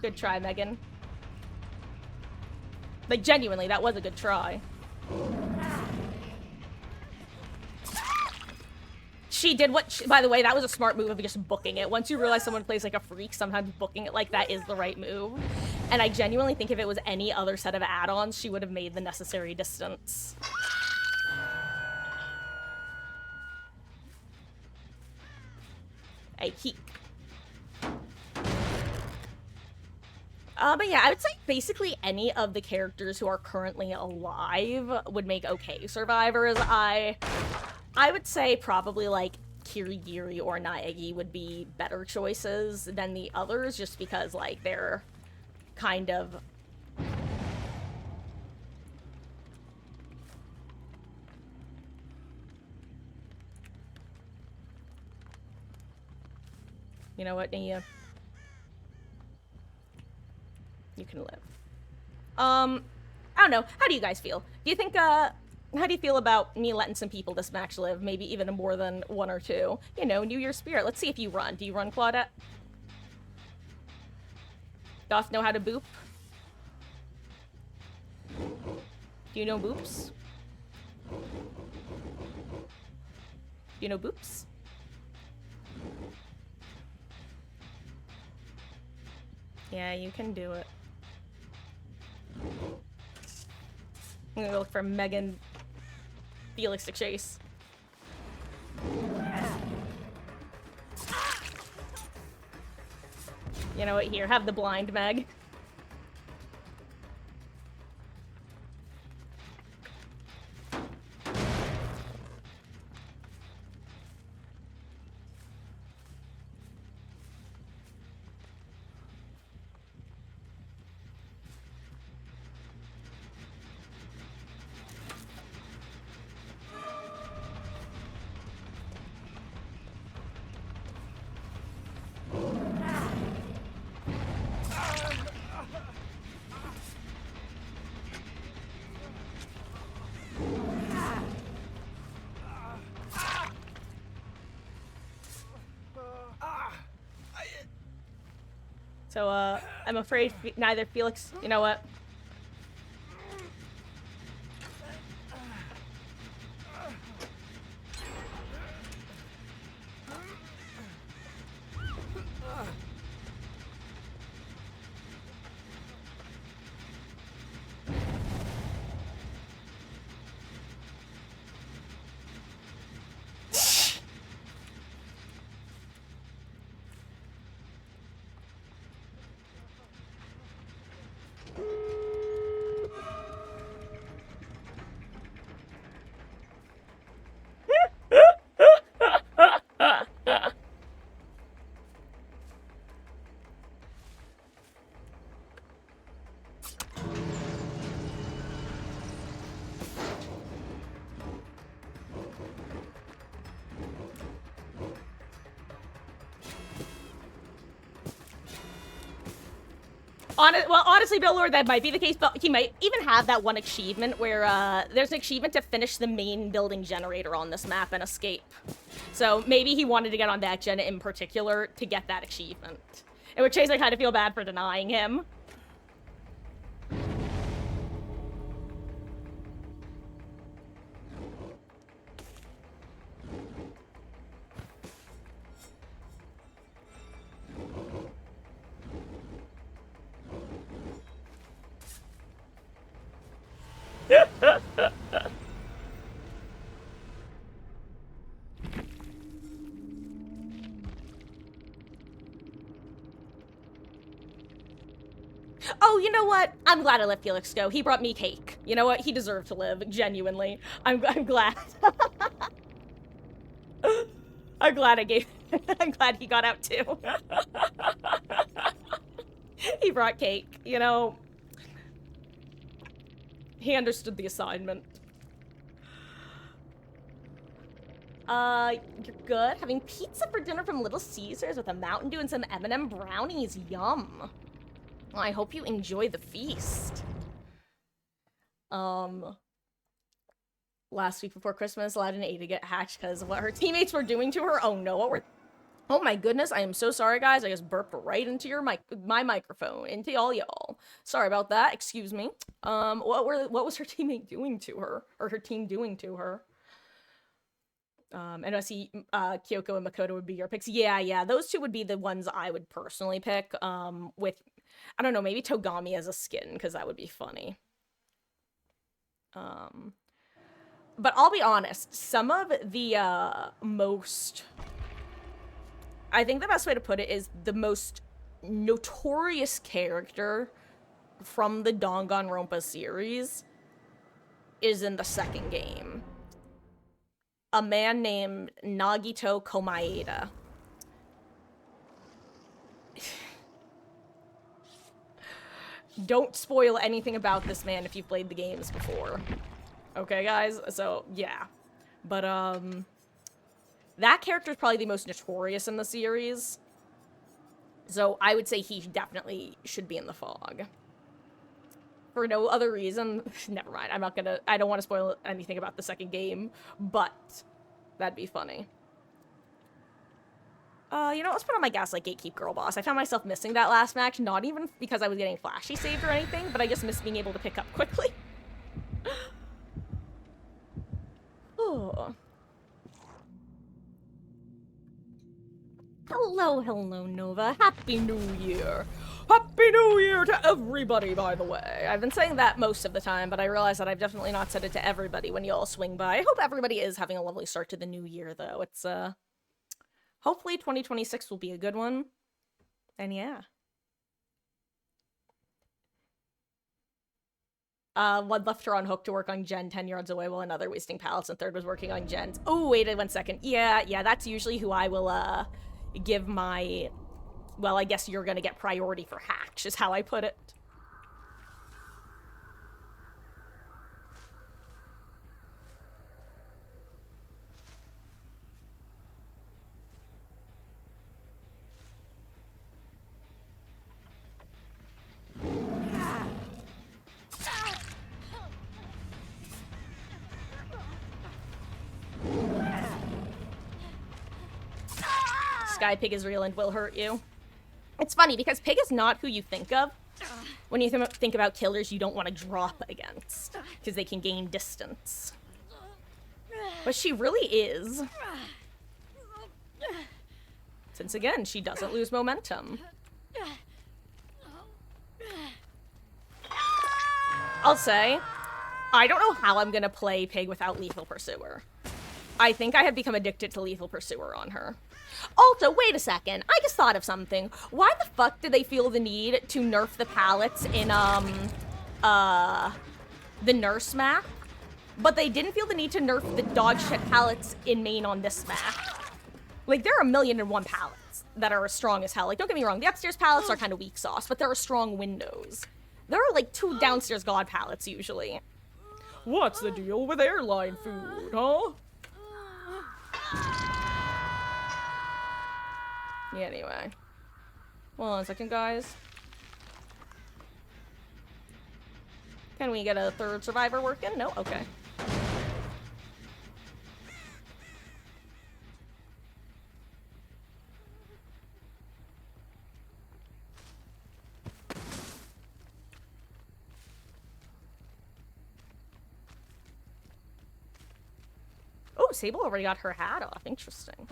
A: Good try, Megan. Like, genuinely, that was a good try. She did what, by the way, that was a smart move of just booking it. Once you realize someone plays like a freak, sometimes booking it like that is the right move. And I genuinely think if it was any other set of add-ons, she would have made the necessary distance. Hey, keep. But yeah, I would say basically any of the characters who are currently alive would make okay survivors. I would say probably like Kirigiri or Naegi would be better choices than the others, just because like they're kind of... You know what, Nia? You can live. I don't know. How do you guys feel? Do you think, how do you feel about me letting some people this match live? Maybe even more than one or two. You know, New Year's spirit. Let's see if you run. Do you run, Claudette? Doth know how to boop? Do you know boops? Do you know boops? Yeah, you can do it. I'm gonna look for Megan Felix to chase. You know what? Here, have the blind, Meg. So, I'm afraid neither Felix... You know what? Well, honestly, Bill Lord, that might be the case, but he might even have that one achievement where there's an achievement to finish the main building generator on this map and escape. So maybe he wanted to get on that gen in particular to get that achievement. In which case, I kind of feel bad for denying him. Oh, you know what? I'm glad I let Felix go. He brought me cake. You know what? He deserved to live. Genuinely. I'm glad. I'm glad I gave... I'm glad he got out too. He brought cake, you know. He understood the assignment. You're good? Having pizza for dinner from Little Caesars with a Mountain Dew and some M&M brownies. Yum. Well, I hope you enjoy the feast. Last week before Christmas, allowed an A to get hatched because of what her teammates were doing to her. Oh no, what were... Oh my goodness, I am so sorry, guys. I just burped right into my microphone, into all y'all. Sorry about that. Excuse me. What was her teammate doing to her, or her team doing to her? And I see Kyoko and Makoto would be your picks. Yeah, those two would be the ones I would personally pick. With I don't know, maybe Togami as a skin, because that would be funny. But I'll be honest, some of the most, I think the best way to put it is the most notorious character from the Danganronpa series is in the second game. A man named Nagito Komaeda. Don't spoil anything about this man if you've played the games before. Okay, guys? So, yeah. But, that character is probably the most notorious in the series. So, I would say he definitely should be in the fog. For no other reason. Never mind. I don't want to spoil anything about the second game, but that'd be funny. You know, let's put on my Gaslight Gatekeep Girl Boss. I found myself missing that last match, not even because I was getting flashy saved or anything, but I just missed being able to pick up quickly. Oh. Hello, Nova. Happy New Year. Happy New Year to everybody, by the way. I've been saying that most of the time, but I realize that I've definitely not said it to everybody when y'all swing by. I hope everybody is having a lovely start to the new year, though. It's, hopefully 2026 will be a good one. And yeah. One left her on hook to work on Gen 10 yards away while another wasting pallets and third was working on Gen's. Oh, wait 1 second. Yeah, that's usually who I will, give my... Well, I guess you're gonna get priority for hacks, is how I put it. Sky Pig is real and will hurt you. It's funny, because Pig is not who you think of when you think about killers you don't want to drop against, because they can gain distance. But she really is. Since again, she doesn't lose momentum. I'll say, I don't know how I'm gonna play Pig without Lethal Pursuer. I think I have become addicted to Lethal Pursuer on her. Also, wait a second. I just thought of something. Why the fuck did they feel the need to nerf the pallets in, the nurse map? But they didn't feel the need to nerf the dog shit pallets in main on this map. Like, there are 1,000,001 pallets that are as strong as hell. Like, don't get me wrong, the upstairs pallets are kind of weak sauce, but there are strong windows. There are, like, 2 downstairs god pallets, usually. What's the deal with airline food, huh? Yeah, anyway. Hold on a second, guys. Can we get a third survivor working? No? Okay. Oh, Sable already got her hat off. Interesting.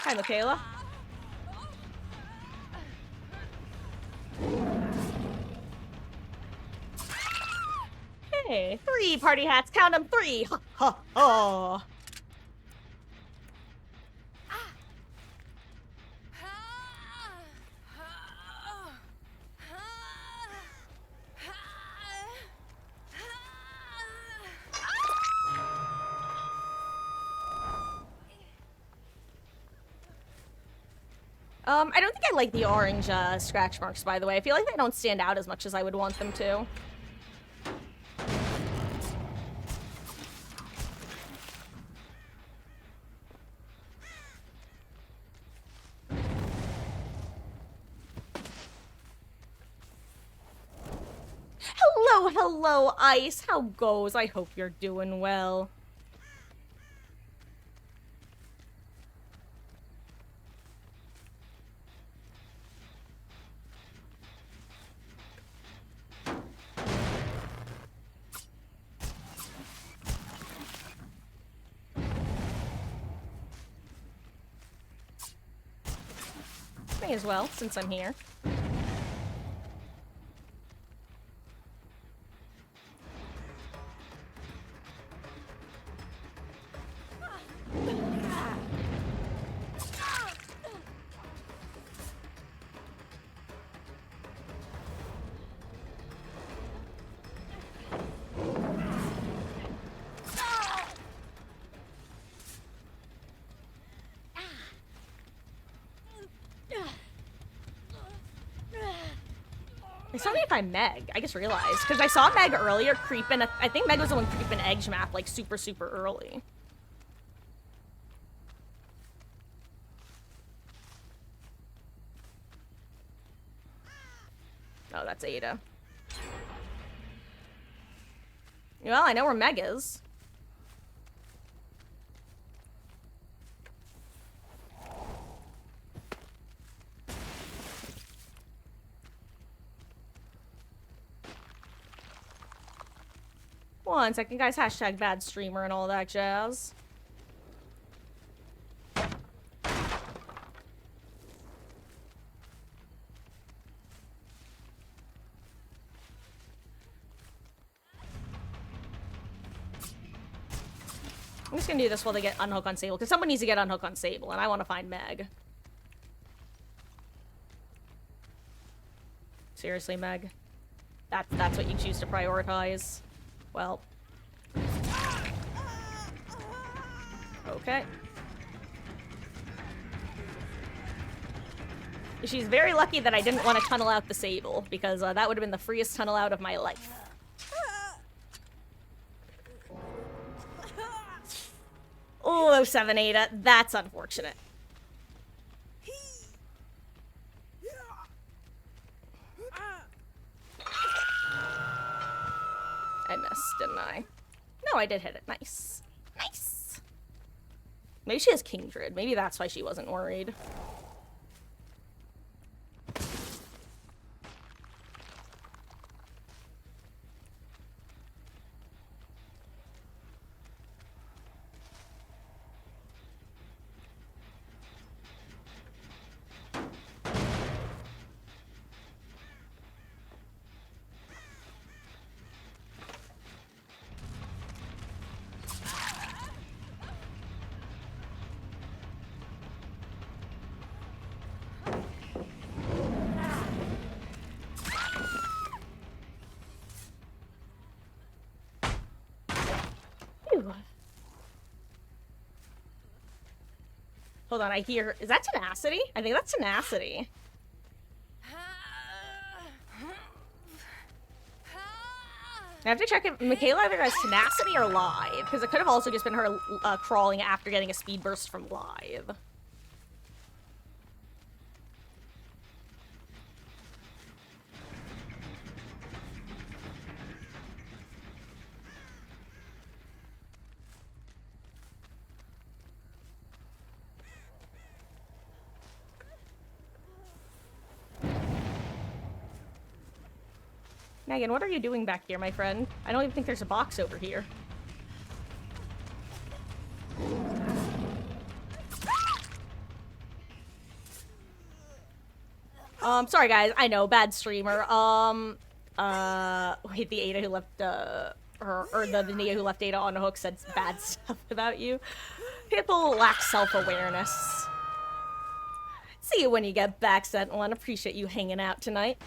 A: Hi, Michaela. Hey, 3 party hats. Count them 3. Ha ha ha. I don't think I like the orange scratch marks, by the way. I feel like they don't stand out as much as I would want them to. hello, Ice. How goes? I hope you're doing well. May as well, since I'm here. Tell me if I'm Meg. I just realized. Because I saw Meg earlier creeping. I think Meg was the one creeping Edge map, like, super, super early. Oh, that's Ada. Well, I know where Meg is. One second, guys. Hashtag bad streamer and all that jazz. I'm just gonna do this while they get Unhook on Sable, because someone needs to get Unhook on Sable, and I want to find Meg. Seriously, Meg? That's what you choose to prioritize? Well. Okay. She's very lucky that I didn't want to tunnel out the Sable, because that would have been the freest tunnel out of my life. Oh, 07 Ada. That's unfortunate. I missed, didn't I? No, I did hit it. Nice. Nice. Maybe she has Kindred. Maybe that's why she wasn't worried. Hold on, I hear... Is that Tenacity? I think that's Tenacity. I have to check if Michaela either has Tenacity or Live, because it could have also just been her crawling after getting a speed burst from Live. Megan, what are you doing back here, my friend? I don't even think there's a box over here. Sorry guys, I know, bad streamer. Wait, the Ada who left, or the Nia who left Ada on a hook said bad stuff about you. People lack self-awareness. See you when you get back, Sentinel, and appreciate you hanging out tonight.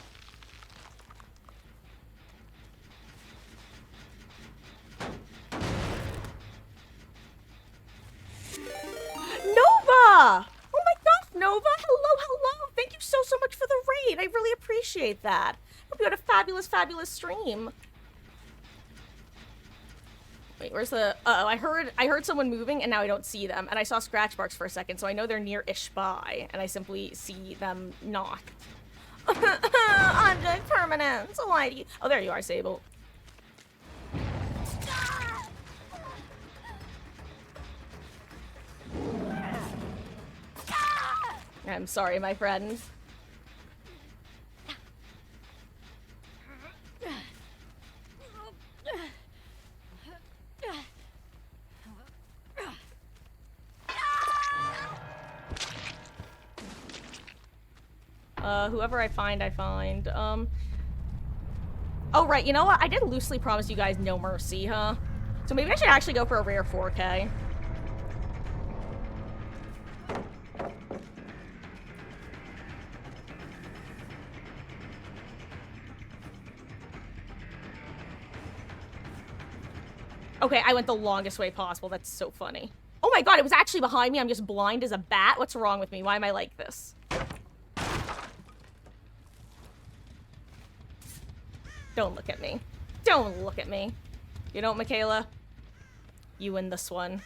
A: Nova! Oh my gosh, Nova! Hello, hello! Thank you so much for the raid. I really appreciate that. Hope you had a fabulous, fabulous stream. Wait, where's the... Uh-oh, I heard someone moving, and now I don't see them. And I saw scratch marks for a second, so I know they're near-ish by, and I simply see them not. Object permanence! Why do you... Oh, there you are, Sable. I'm sorry, my friend. Whoever I find, I find. Oh, right, you know what? I did loosely promise you guys no mercy, huh? So maybe I should actually go for a rare 4K. Okay, I went the longest way possible. That's so funny. Oh my god, it was actually behind me. I'm just blind as a bat. What's wrong with me? Why am I like this? Don't look at me. Don't look at me. You know what, Michaela? You win this one.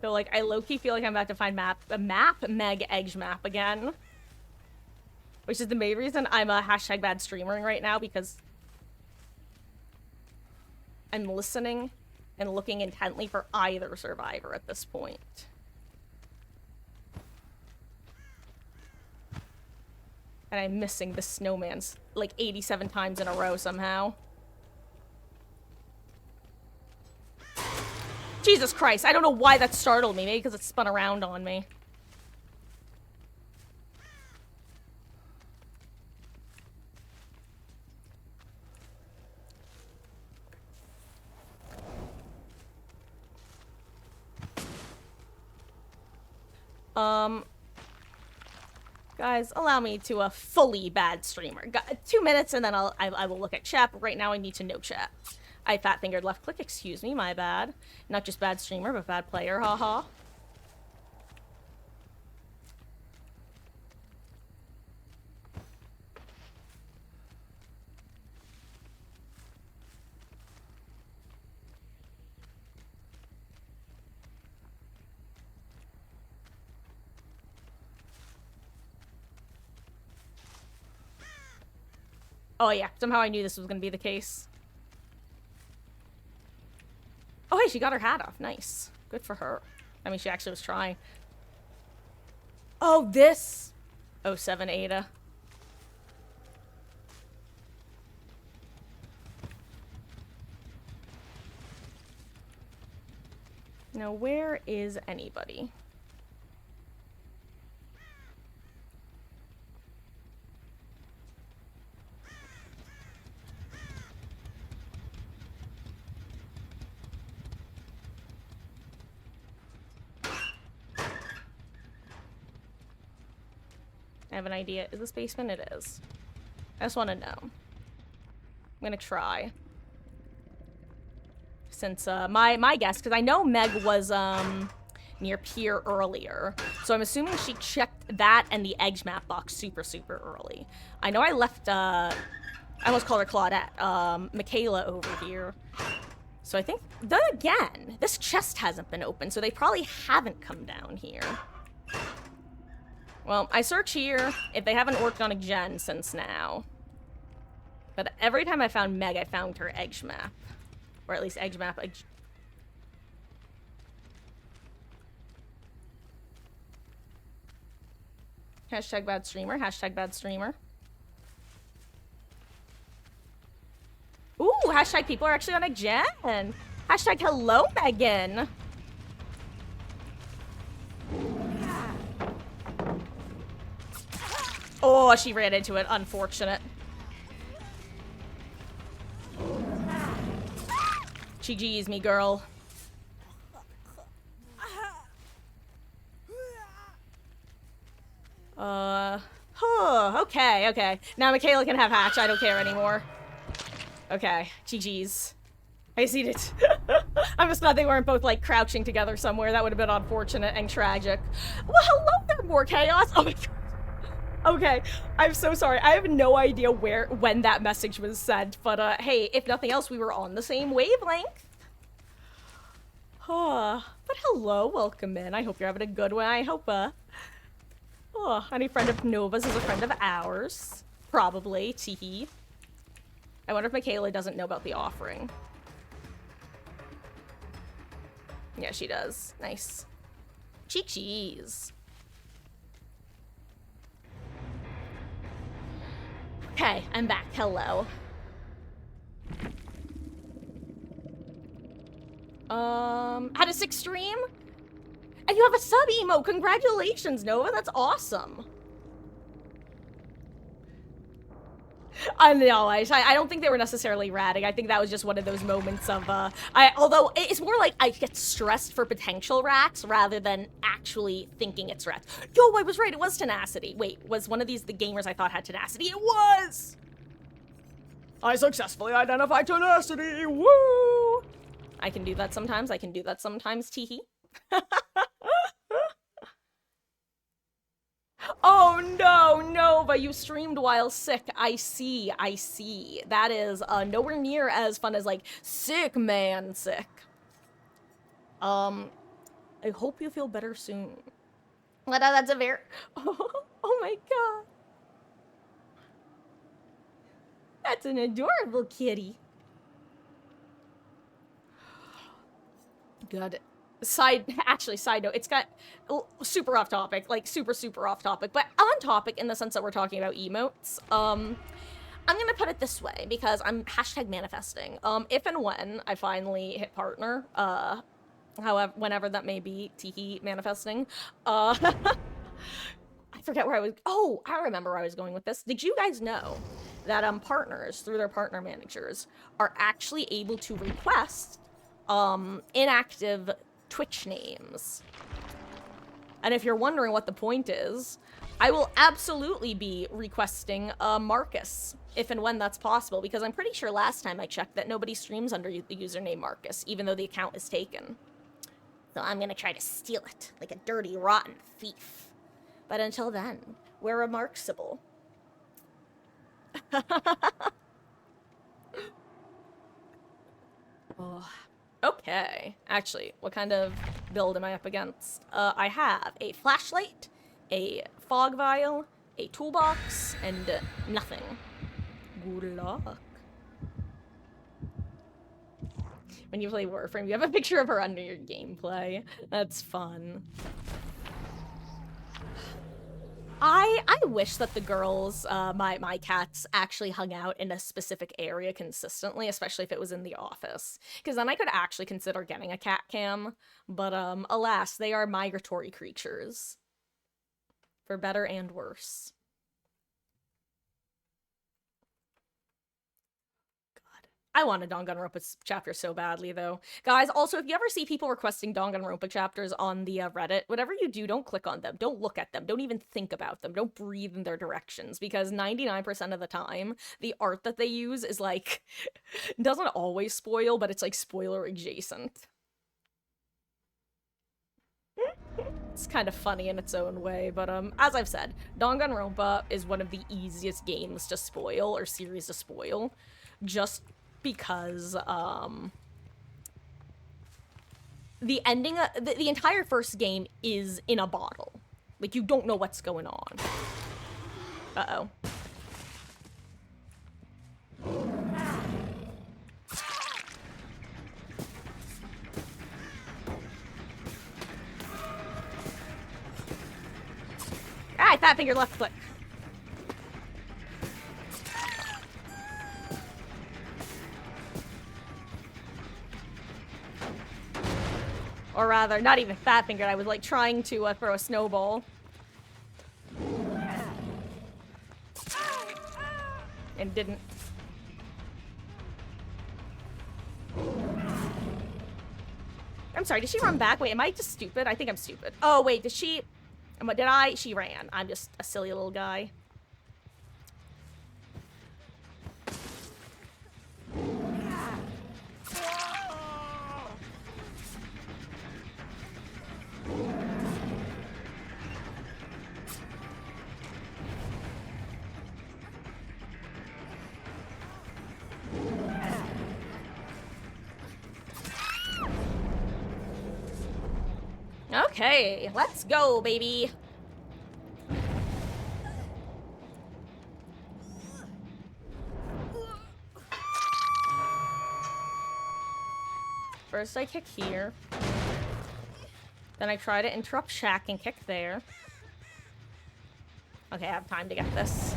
A: So, like, I low-key feel like I'm about to find a Meg Edge map again. Which is the main reason I'm a hashtag bad streamering right now, because I'm listening and looking intently for either survivor at this point. And I'm missing the snowman's like 87 times in a row somehow. Jesus Christ, I don't know why that startled me. Maybe because it spun around on me. Guys, allow me to a fully bad streamer. 2 minutes and then I will look at chat, but right now I need to know chat. I fat-fingered left click, excuse me, my bad. Not just bad streamer, but bad player, haha. Oh yeah, somehow I knew this was gonna be the case. Oh hey, she got her hat off. Nice. Good for her. I mean, she actually was trying. Oh, this! 07 Ada. Now, where is anybody? I have an idea. Is this basement? It is. I just want to know. I'm gonna try. Since, my guess, because I know Meg was, near Pier earlier. So I'm assuming she checked that and the Edge map box super, super early. I know I left, I almost called her Claudette, Michaela over here. So I think, then again, this chest hasn't been opened, so they probably haven't come down here. Well, I search here if they haven't worked on a gen since now. But every time I found Meg, I found her Edge map. Or at least Edge map. Hashtag bad streamer. Hashtag bad streamer. Ooh, hashtag people are actually on a gen. Hashtag hello, Megan. Oh, she ran into it. Unfortunate. GG's me, girl. Okay, okay. Now Michaela can have Hatch. I don't care anymore. Okay, GG's. I see it. I'm just glad they weren't both, like, crouching together somewhere. That would have been unfortunate and tragic. Well, hello there, more chaos. Oh my god. Okay, I'm so sorry. I have no idea when that message was sent, but, hey, if nothing else, we were on the same wavelength. But hello, welcome in. I hope you're having a good one. I hope, any friend of Nova's is a friend of ours. Probably, teehee. I wonder if Michaela doesn't know about the offering. Yeah, she does. Nice. Cheese. Okay, I'm back. Hello. Had a 6 stream? And you have a sub emo! Congratulations, Nova! That's awesome! I know, I don't think they were necessarily ratting. I think that was just one of those moments of, although it's more like I get stressed for potential rats rather than actually thinking it's rats. Yo, I was right, it was Tenacity. Wait, was one of these the gamers I thought had Tenacity? It was! I successfully identified Tenacity, woo! I can do that sometimes, teehee. Oh no, Nova, you streamed while sick. I see. That is nowhere near as fun as like sick man sick. I hope you feel better soon. That's a very oh my god. That's an adorable kitty. Good. Side note, it's got super off topic, like super off topic, but on topic in the sense that we're talking about emotes. I'm gonna put it this way because I'm #manifesting. If and when I finally hit partner, however, whenever that may be, teehee manifesting, I forget where I was. Oh, I remember where I was going with this. Did you guys know that partners, through their partner managers, are actually able to request inactive Twitch names? And if you're wondering what the point is, I will absolutely be requesting Marcus if and when that's possible, because I'm pretty sure last time I checked that nobody streams under the username Marcus, even though the account is taken. So I'm gonna try to steal it like a dirty, rotten thief. But until then, we're remarkable. Oh. Okay, actually, what kind of build am I up against? I have a flashlight, a fog vial, a toolbox, and nothing. Good luck. When you play Warframe, you have a picture of her under your gameplay. That's fun. I wish that the girls, my cats, actually hung out in a specific area consistently, especially if it was in the office. Because then I could actually consider getting a cat cam. But, alas, they are migratory creatures. For better and worse. I want a Danganronpa chapter so badly, though. Guys, also, if you ever see people requesting Danganronpa chapters on the Reddit, whatever you do, don't click on them. Don't look at them. Don't even think about them. Don't breathe in their directions, because 99% of the time, the art that they use is, like, doesn't always spoil, but it's, like, spoiler adjacent. It's kind of funny in its own way, but, as I've said, Danganronpa is one of the easiest games to spoil, or series to spoil, just because, the ending, the entire first game is in a bottle. Like, you don't know what's going on. Uh-oh. Alright, fat finger left click. Or rather, not even fat-fingered, I was, like, trying to throw a snowball. And didn't. I'm sorry, did she run back? Wait, am I just stupid? I think I'm stupid. Oh, wait, did she... Did I? She ran. I'm just a silly little guy. Okay, let's go, baby. First I kick here. Then I try to interrupt Shaq and kick there. Okay, I have time to get this.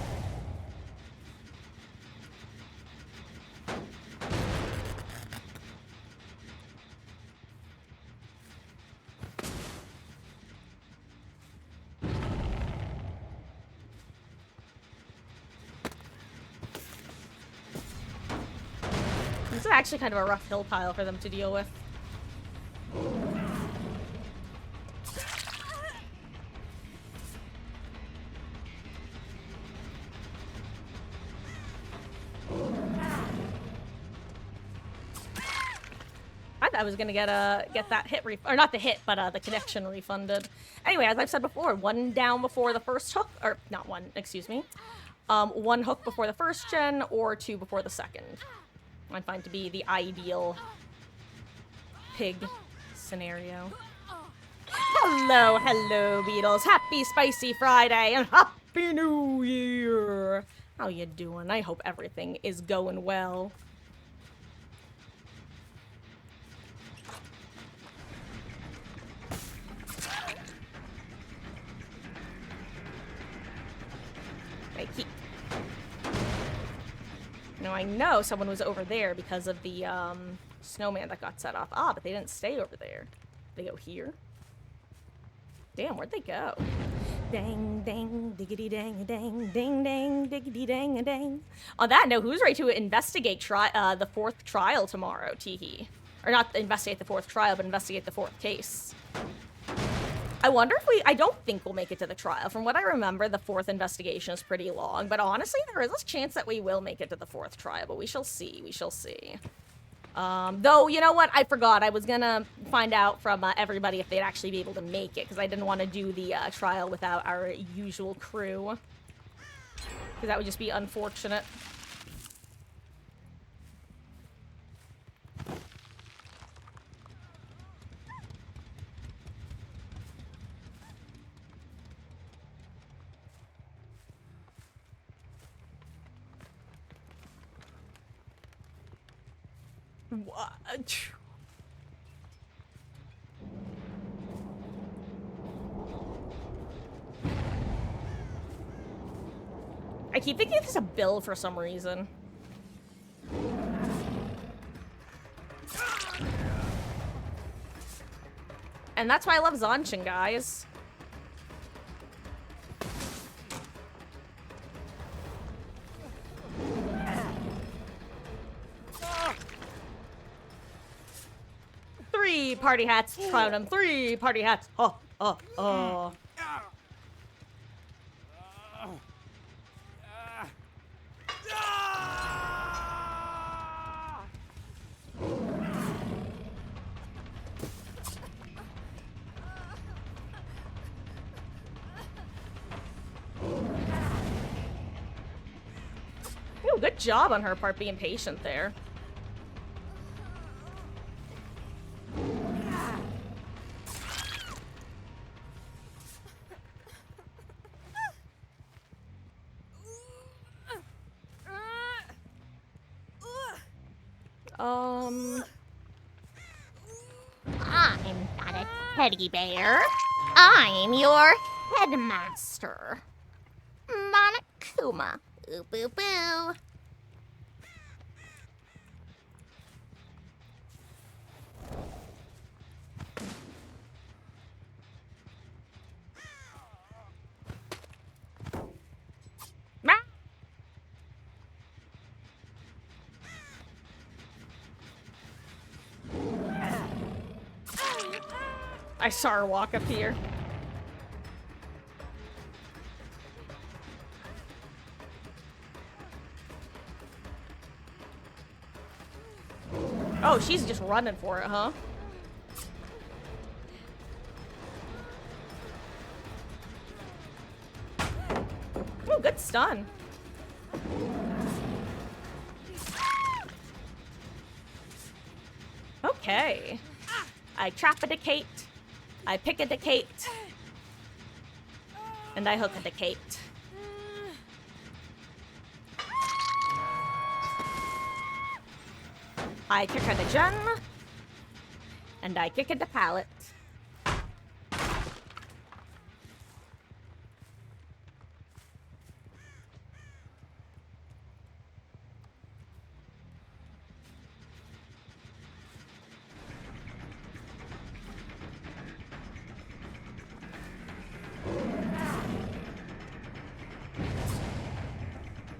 A: This is actually kind of a rough hill pile for them to deal with. I was gonna get that hit or not the hit, but the connection refunded. Anyway, as I've said before, one down before the first hook, or not one, excuse me. One hook before the first gen, or two before the second. I find to be the ideal pig scenario. Hello, Beatles. Happy Spicy Friday and Happy New Year. How you doing? I hope everything is going well. Now I know someone was over there because of the snowman that got set off. Ah, but they didn't stay over there. They go here. Damn, where'd they go? Dang, dang, diggity dang, dang, ding, dang, diggity dang, dang. On that note, who's ready to investigate the fourth trial tomorrow, Teehee? Or not investigate the fourth trial, but investigate the fourth case. I wonder if I don't think we'll make it to the trial. From what I remember, the fourth investigation is pretty long, but honestly, there is a chance that we will make it to the fourth trial, but we shall see, we shall see. Though, you know what? I forgot. I was gonna find out from everybody if they'd actually be able to make it, because I didn't want to do the trial without our usual crew. Because that would just be unfortunate. What? I keep thinking there's a bill for some reason. And that's why I love Zanshin, guys. Three party hats, crown him. 3 party hats. Oh, oh, oh. Ooh, good job on her part being patient there.
B: I'm not a teddy bear. I'm your headmaster. Monokuma. Boo boo boo.
A: I saw her walk up here. Oh, she's just running for it, huh? Oh, good stun. Okay. I trapidicate. I pick-a-decate. And I hook-a-decate. I kick at the gen. And I kick at the pallet.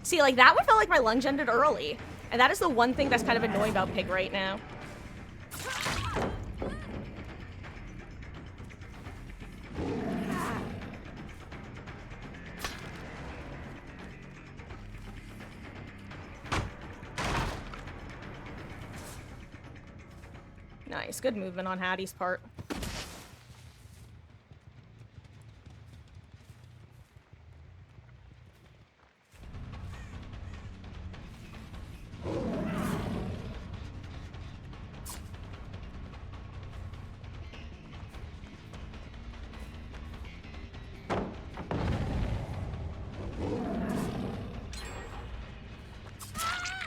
A: See, like, that one felt like my lunge ended early. And that is the one thing that's kind of annoying about Pig right now. Nice, good movement on Hattie's part.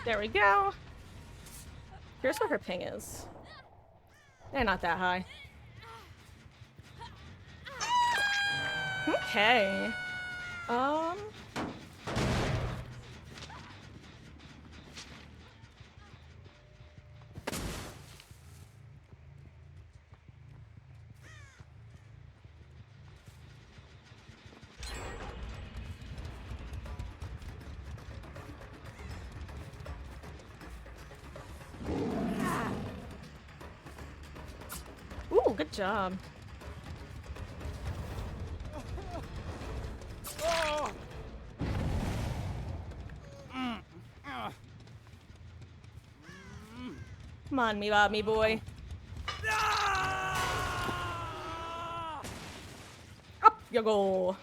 A: There we go. Here's what her ping is. They're not that high. Okay. Ooh, good job. Come on, me Bob, me boy. Up you go.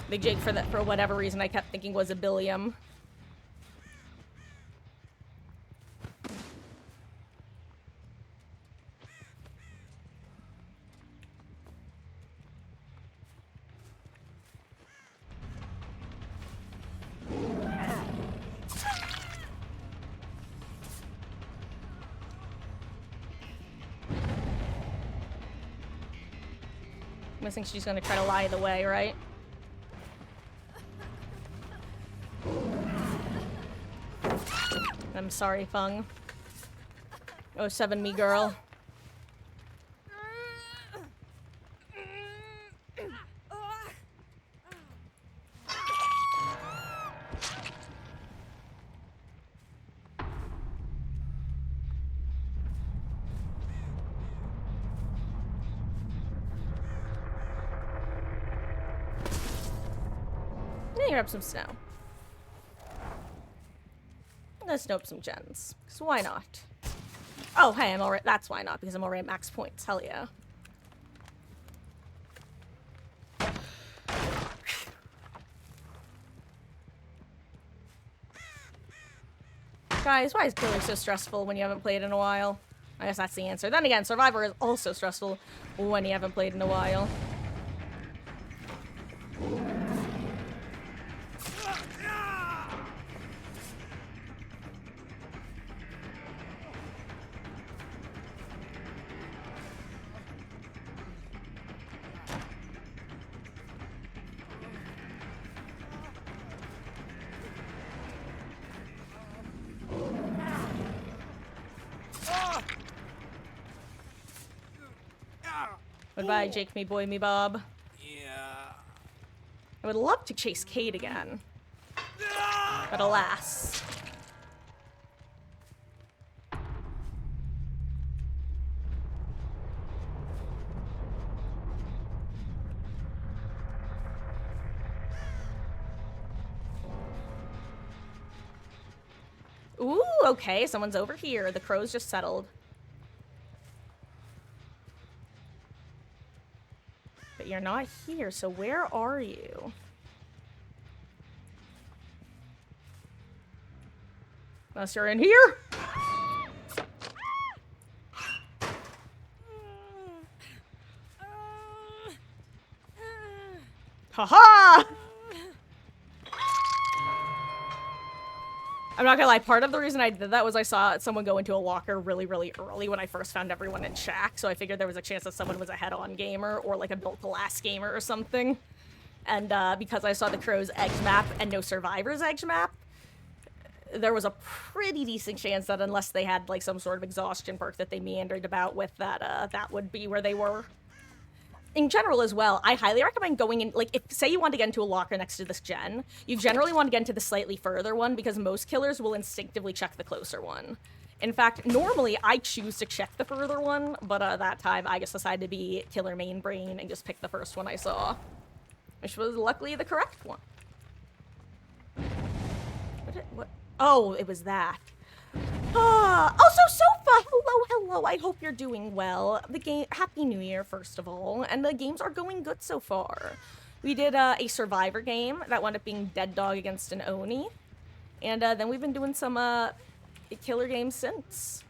A: Big Jake, for whatever reason, I kept thinking was a Billiam. I think she's gonna try to lie the way, right? I'm sorry, Fung. Oh, 7 me girl. Grab some snow. Let's snope some gens. Because why not? Oh, hey, I'm already. That's why not, because I'm already at max points. Hell yeah. Guys, why is killing so stressful when you haven't played in a while? I guess that's the answer. Then again, Survivor is also stressful when you haven't played in a while. Goodbye, Jake, me boy, me Bob.
C: Yeah.
A: I would love to chase Kate again. But alas. Ooh, okay, someone's over here. The crows just settled. But you're not here, so where are you? Unless you're in here? Haha! I'm not gonna lie, part of the reason I did that was I saw someone go into a locker really, really early when I first found everyone in Shack, so I figured there was a chance that someone was a head-on gamer or like a built-to-last gamer or something. And because I saw the Crow's Eggs map and no Survivor's Eggs map, there was a pretty decent chance that unless they had like some sort of exhaustion perk that they meandered about with, that would be where they were. In general as well, I highly recommend going in, like, if, say you want to get into a locker next to this gen, you generally want to get into the slightly further one because most killers will instinctively check the closer one. In fact, normally I choose to check the further one, but that time I just decided to be killer main brain and just pick the first one I saw. Which was luckily the correct one. What? Oh, it was that. Also, Sofa, hello. I hope you're doing well. Happy New Year, first of all. And the games are going good so far. We did a Survivor game that wound up being Dead Dog against an Oni. And then we've been doing some killer games since.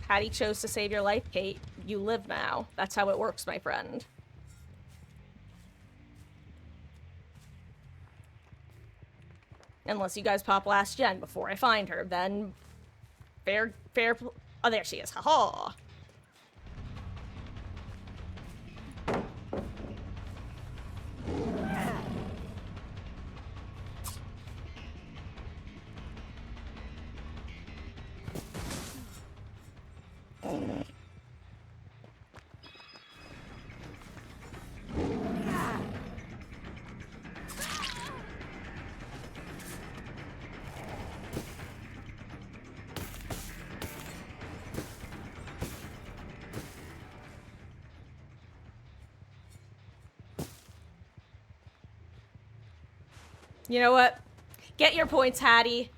A: Patty chose to save your life, Kate. You live now. That's how it works, my friend. Unless you guys pop last gen before I find her, then fair. Oh, there she is. Haha. You know what? Get your points, Hattie.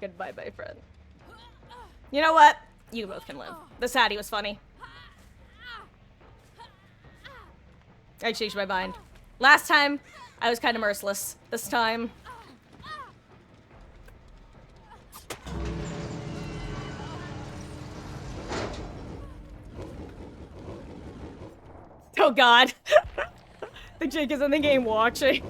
A: Goodbye, my friend. You know what? You both can live. The Hattie was funny. I changed my mind. Last time, I was kind of merciless. This time... Oh god. The Jake is in the game watching.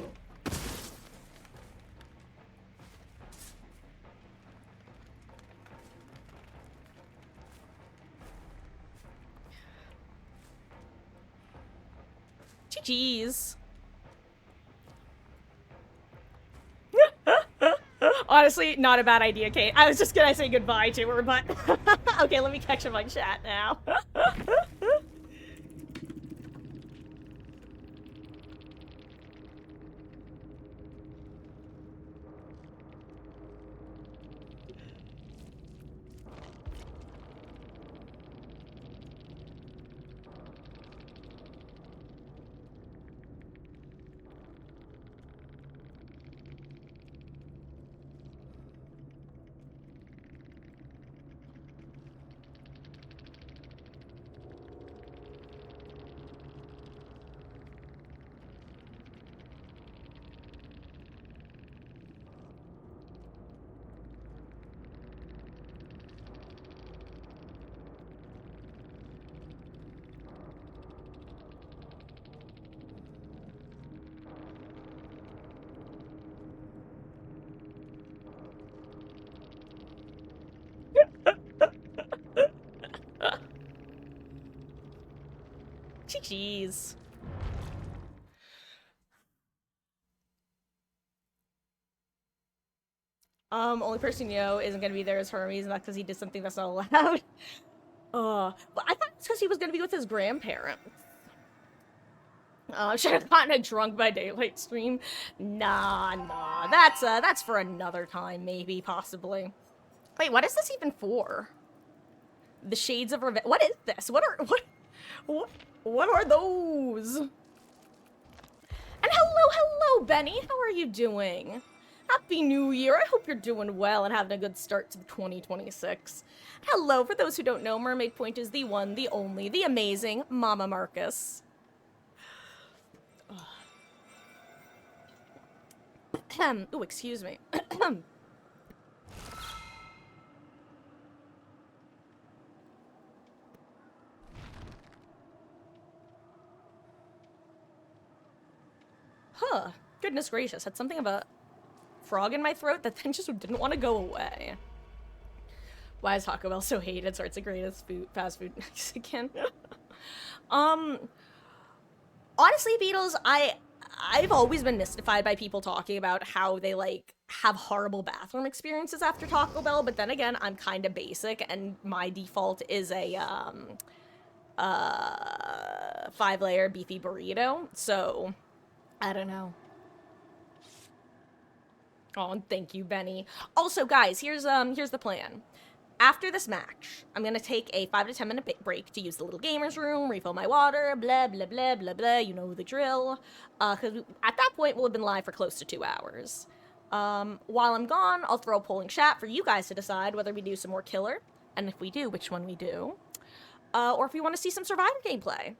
A: GG's. Honestly, not a bad idea, Kate. I was just gonna say goodbye to her, but... Okay, let me catch up on chat now. GG's. Only person you know isn't gonna be there is Hermes, and that's because he did something that's not allowed. Well, I thought it's because he was gonna be with his grandparents. Should have gotten a drunk by daylight stream. Nah. That's for another time, maybe, possibly. Wait, what is this even for? The Shades of Revenge. What is this? What are those? And hello, Benny. How are you doing? Happy New Year. I hope you're doing well and having a good start to 2026. Hello, for those who don't know, Mermaid Point is the one, the only, the amazing Mama Marcus. Oh, excuse me. Huh. Goodness gracious. Had something of a frog in my throat that then just didn't want to go away. Why is Taco Bell so hated? Sorry, it's the greatest fast food Mexican. Honestly, Beatles, I've always been mystified by people talking about how they, like, have horrible bathroom experiences after Taco Bell, but then again, I'm kind of basic, and my default is a, 5-layer beefy burrito, so, I don't know. Oh, and thank you, Benny. Also, guys, here's the plan. After this match, I'm gonna take a 5 to 10 minute break to use the little gamer's room, refill my water, blah, blah, blah, blah, blah, you know the drill. Because at that point, we'll have been live for close to 2 hours. While I'm gone, I'll throw a polling chat for you guys to decide whether we do some more killer, and if we do, which one we do. Or if you want to see some Survivor gameplay.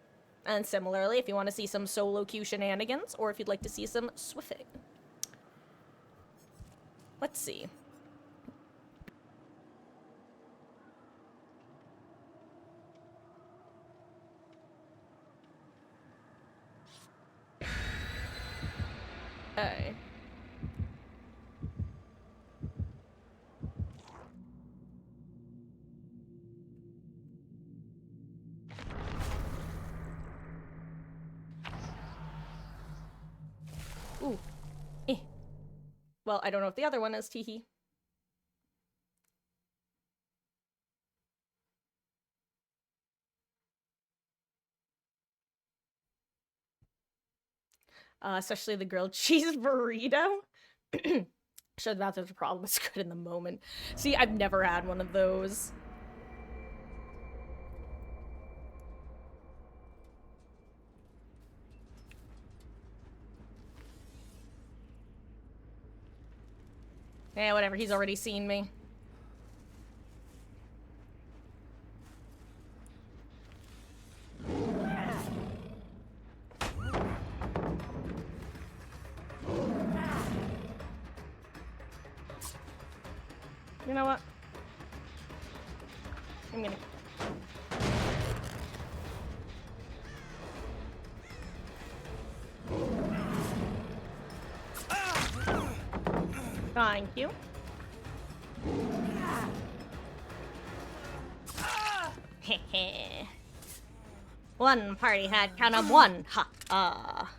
A: And similarly, if you want to see some solo queue shenanigans, or if you'd like to see some swiffing. Let's see. Okay. Ooh. Eh. Well, I don't know if the other one is, teehee. Especially the grilled cheese burrito. Sure, that's a problem. It's good in the moment. See, I've never had one of those. Yeah, whatever. He's already seen me. You know what? I'm gonna... Thank you. Hehe. One party had count of one. Ha.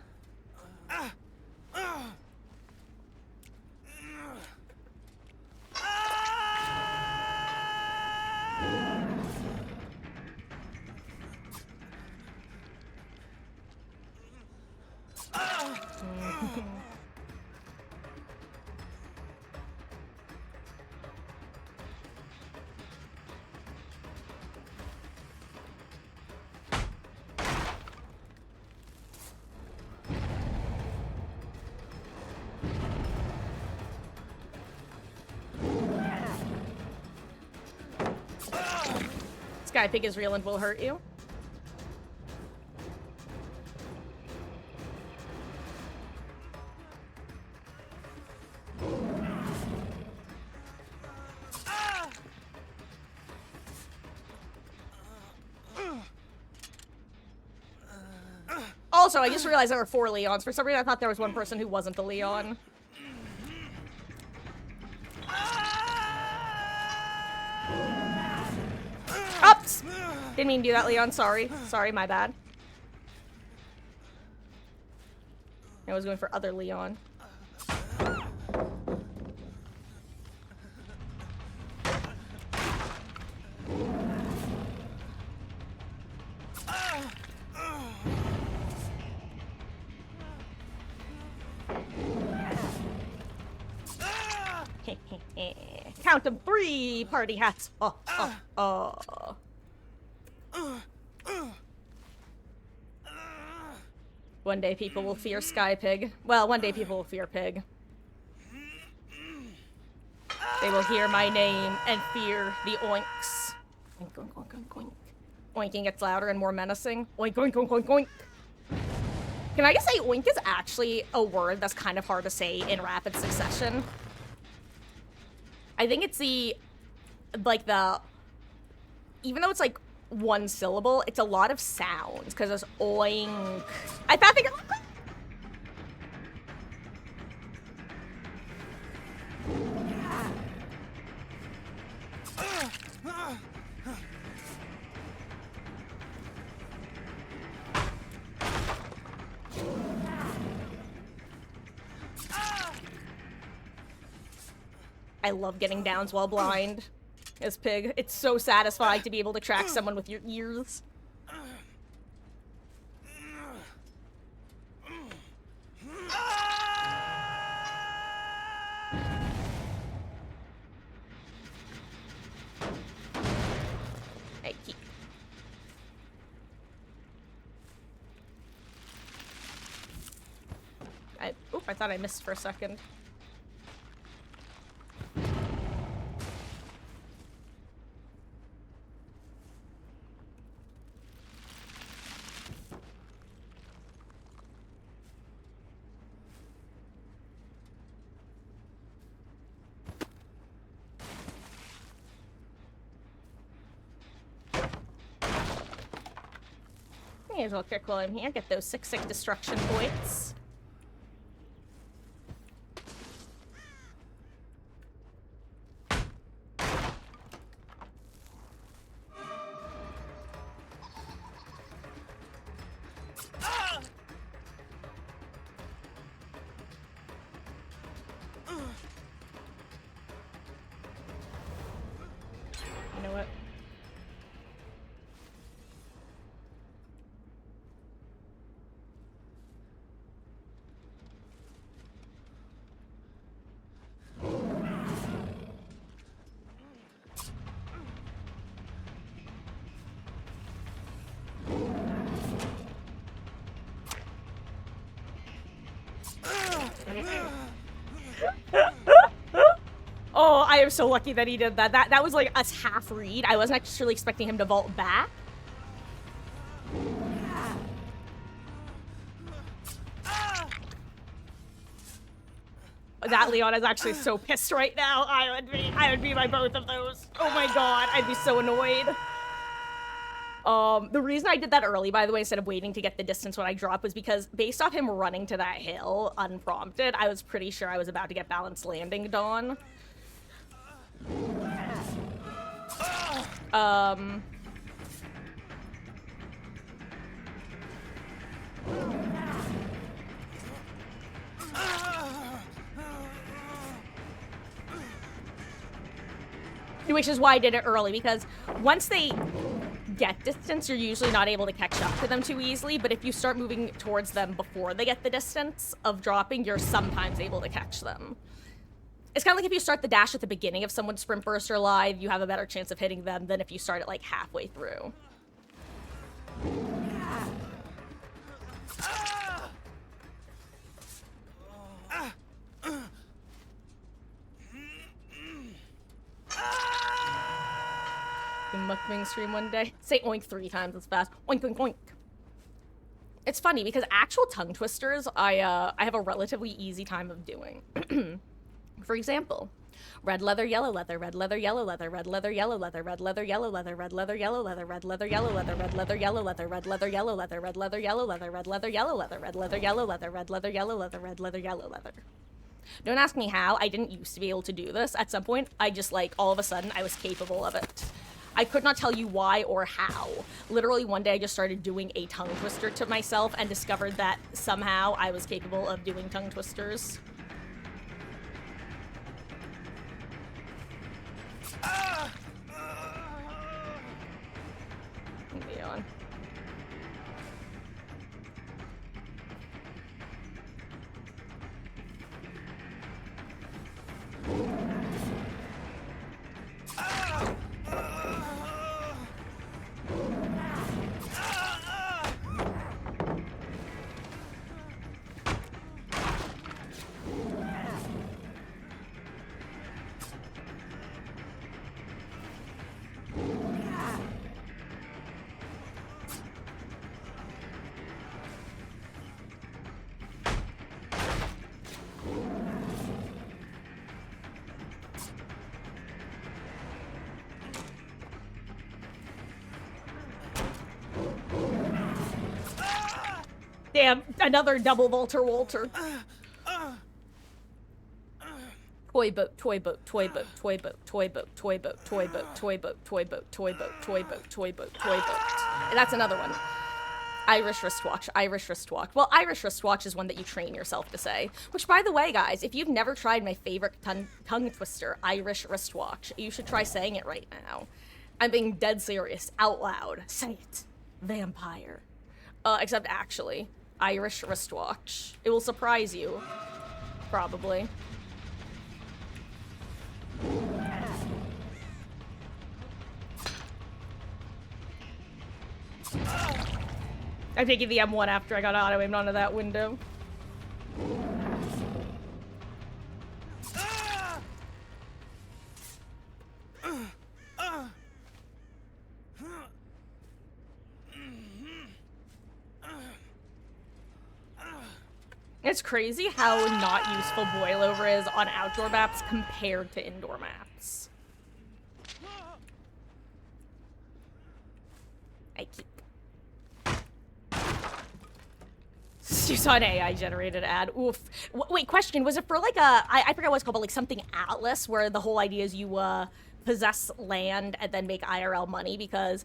A: Sky Pig is real and will hurt you. Also, I just realized there were 4 Leons. For some reason, I thought there was one person who wasn't the Leon. Oops! Didn't mean to do that, Leon. Sorry. Sorry, my bad. I was going for other Leon. Count them 3 party hats. Oh. One day people will fear Sky Pig. Well, one day people will fear Pig. They will hear my name and fear the oinks. Oink, oink, oink, oink, oink. Oinking gets louder and more menacing. Oink, oink, oink, oink, oink. Can I just say oink is actually a word that's kind of hard to say in rapid succession? I think it's even though it's like one syllable, it's a lot of sounds, because there's oink. I thought they I love getting downs while blind as Pig. It's so satisfying to be able to track someone with your ears. Hey, keep. I thought I missed for a second. May as well kick while I'm here. Get those 6/6 destruction points. You know what? Oh, I am so lucky that he did that. That was like a half read. I wasn't actually expecting him to vault back. That Leon is actually so pissed right now. I would be by both of those. Oh my god, I'd be so annoyed. The reason I did that early, by the way, instead of waiting to get the distance when I dropped, was because based off him running to that hill unprompted, I was pretty sure I was about to get balanced landing on. Which is why I did it early, because once they get distance, you're usually not able to catch up to them too easily, but if you start moving towards them before they get the distance of dropping, you're sometimes able to catch them. It's kind of like if you start the dash at the beginning of someone's sprint burst or live, you have a better chance of hitting them than if you start it like halfway through. Mukbang stream one day. Say oink 3 times as fast. Oink, oink, oink. It's funny because actual tongue twisters, I have a relatively easy time of doing. For example, red leather, yellow leather, red leather, yellow leather, red leather, yellow leather, red leather, yellow leather, red leather, yellow leather, red leather, yellow leather, red leather, yellow leather, red leather, yellow leather, red leather, yellow leather, red leather, yellow leather, red leather, yellow leather, red leather, yellow leather, red leather, yellow leather. Don't ask me how. I didn't used to be able to do this. At some point, I just like all of a sudden I was capable of it. I could not tell you why or how. Literally one day I just started doing a tongue twister to myself and discovered that somehow I was capable of doing tongue twisters. Leon. Damn, another double Walter Walter. Toy boat, toy boat, toy boat, toy boat, toy boat, toy boat, toy boat, toy boat, toy boat, toy boat, toy boat, toy boat, toy boat. And that's another one. Irish wristwatch, Irish wristwatch. Well, Irish wristwatch is one that you train yourself to say. Which, by the way, guys, if you've never tried my favorite tongue twister, Irish wristwatch, you should try saying it right now. I'm being dead serious, out loud. Say it. Vampire. Except actually, Irish wristwatch. It will surprise you. Probably. I'm taking the M1 after I got auto-aimed onto that window. It's crazy how not useful boilover is on outdoor maps compared to indoor maps. I keep. You saw an AI generated ad. Oof. Wait, question. Was it for like a, I forget what it's called, but like something Atlas, where the whole idea is you possess land and then make IRL money? Because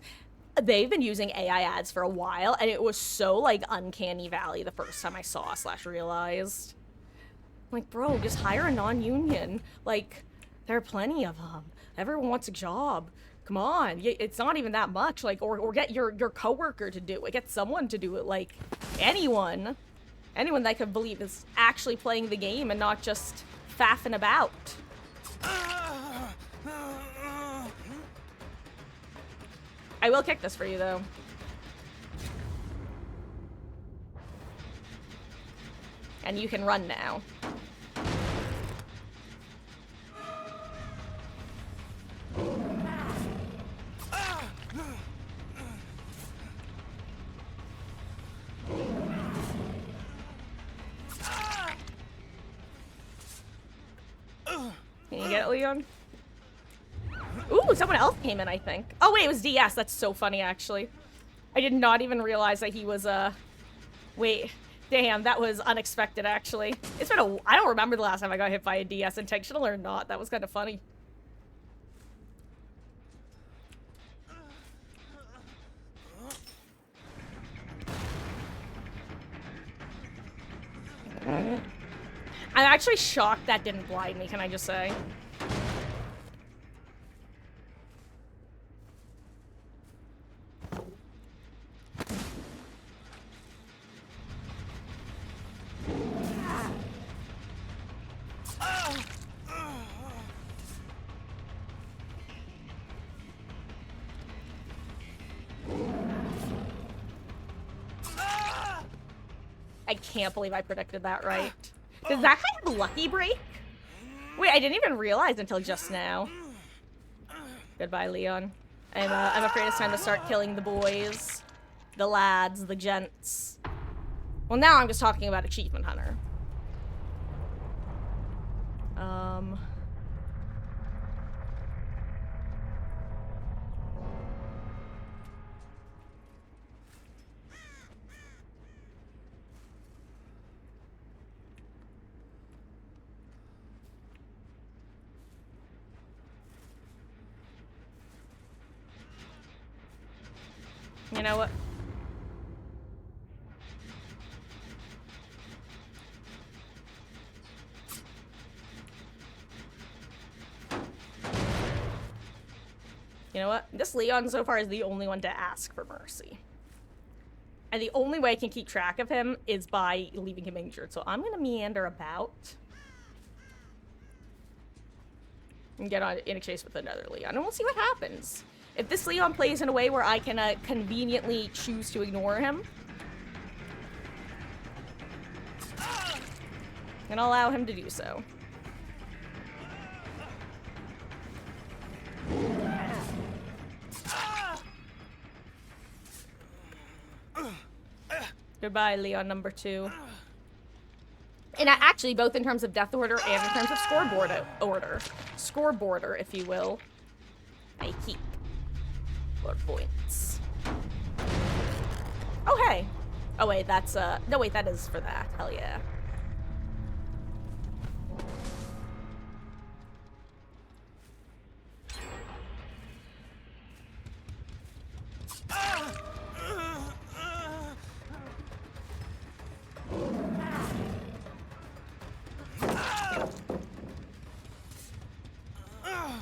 A: they've been using AI ads for a while, and it was so like uncanny valley the first time I saw / realized. I'm like, bro, just hire a non-union. Like, there are plenty of them. Everyone wants a job. Come on, it's not even that much. Like, or get your coworker to do it. Get someone to do it. Like, anyone that I could believe is actually playing the game and not just faffing about. I will kick this for you, though. And you can run now. Can you get it, Leon? Ooh, someone else came in, I think. Oh, wait, it was DS. That's so funny, actually. I did not even realize that he was, Wait. Damn, that was unexpected, actually. It's been I don't remember the last time I got hit by a DS, intentional or not. That was kind of funny. I'm actually shocked that didn't blind me, can I just say? I can't believe I predicted that right. Does that guy have a lucky break? Wait, I didn't even realize until just now. Goodbye, Leon. I'm afraid it's time to start killing the boys. The lads, the gents. Well, now I'm just talking about Achievement Hunter. You know what? You know what? This Leon so far is the only one to ask for mercy. And the only way I can keep track of him is by leaving him injured. So I'm gonna meander about and get on in a chase with another Leon, and we'll see what happens. If this Leon plays in a way where I can conveniently choose to ignore him, and I'll allow him to do so. Goodbye, Leon number 2. And actually, both in terms of death order and in terms of scoreboarder, if you will, I keep 4 points. Oh, hey. Oh wait, that's no wait, that is for that. Hell yeah.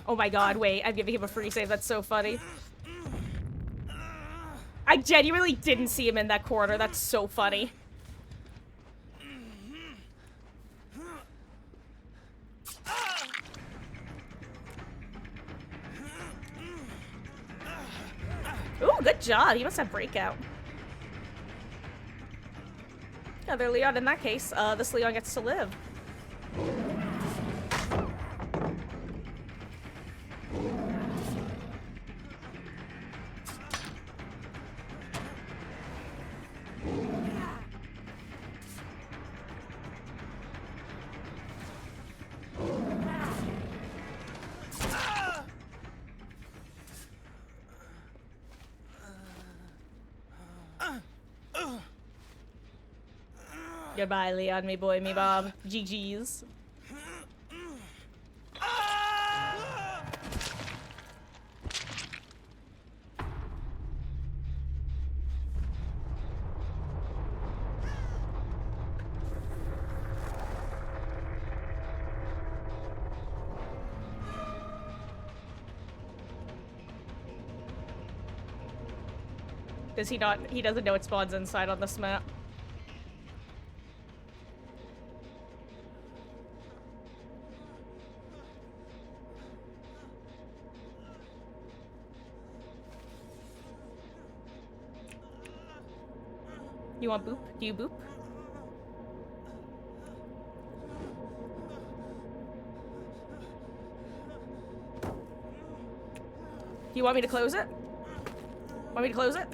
A: Oh my god, wait, I'm giving him a free save, that's so funny. I genuinely didn't see him in that corner, that's so funny. Ooh, good job, he must have breakout. Other Leon in that case, this Leon gets to live. Goodbye, Leon, me boy, me Bob. GG's. Does he not? He doesn't know it spawns inside on this map. You want boop? Do you boop? Do you want me to close it? Want me to close it?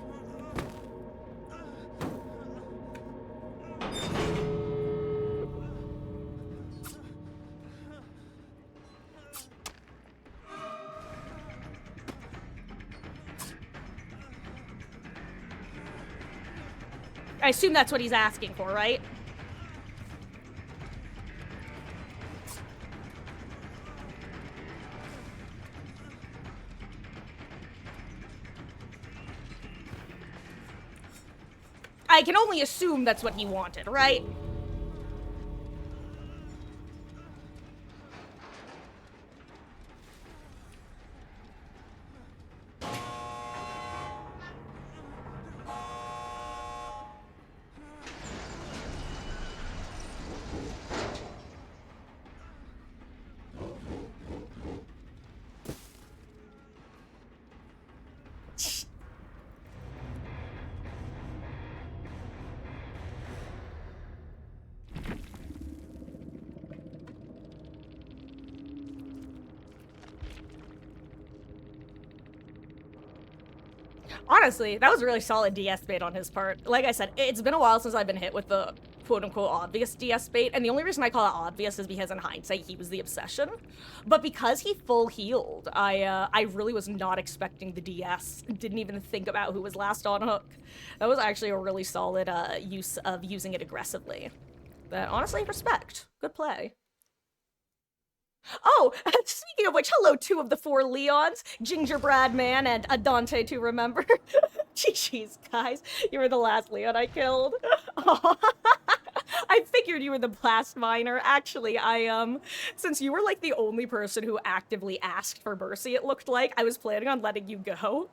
A: I assume that's what he's asking for, right? I can only assume that's what he wanted, right? Honestly, that was a really solid DS bait on his part. Like I said, it's been a while since I've been hit with the quote-unquote obvious DS bait, and the only reason I call it obvious is because in hindsight he was the obsession. But because he full healed, I really was not expecting the DS. Didn't even think about who was last on hook. That was actually a really solid use of using it aggressively. But honestly, respect. Good play. Oh, speaking of which, hello, 2 of the 4 Leons, Gingerbread Man and a Dante to remember. GG's, guys. You were the last Leon I killed. Oh. I figured you were the blast miner. Actually, since you were like the only person who actively asked for mercy, it looked like, I was planning on letting you go.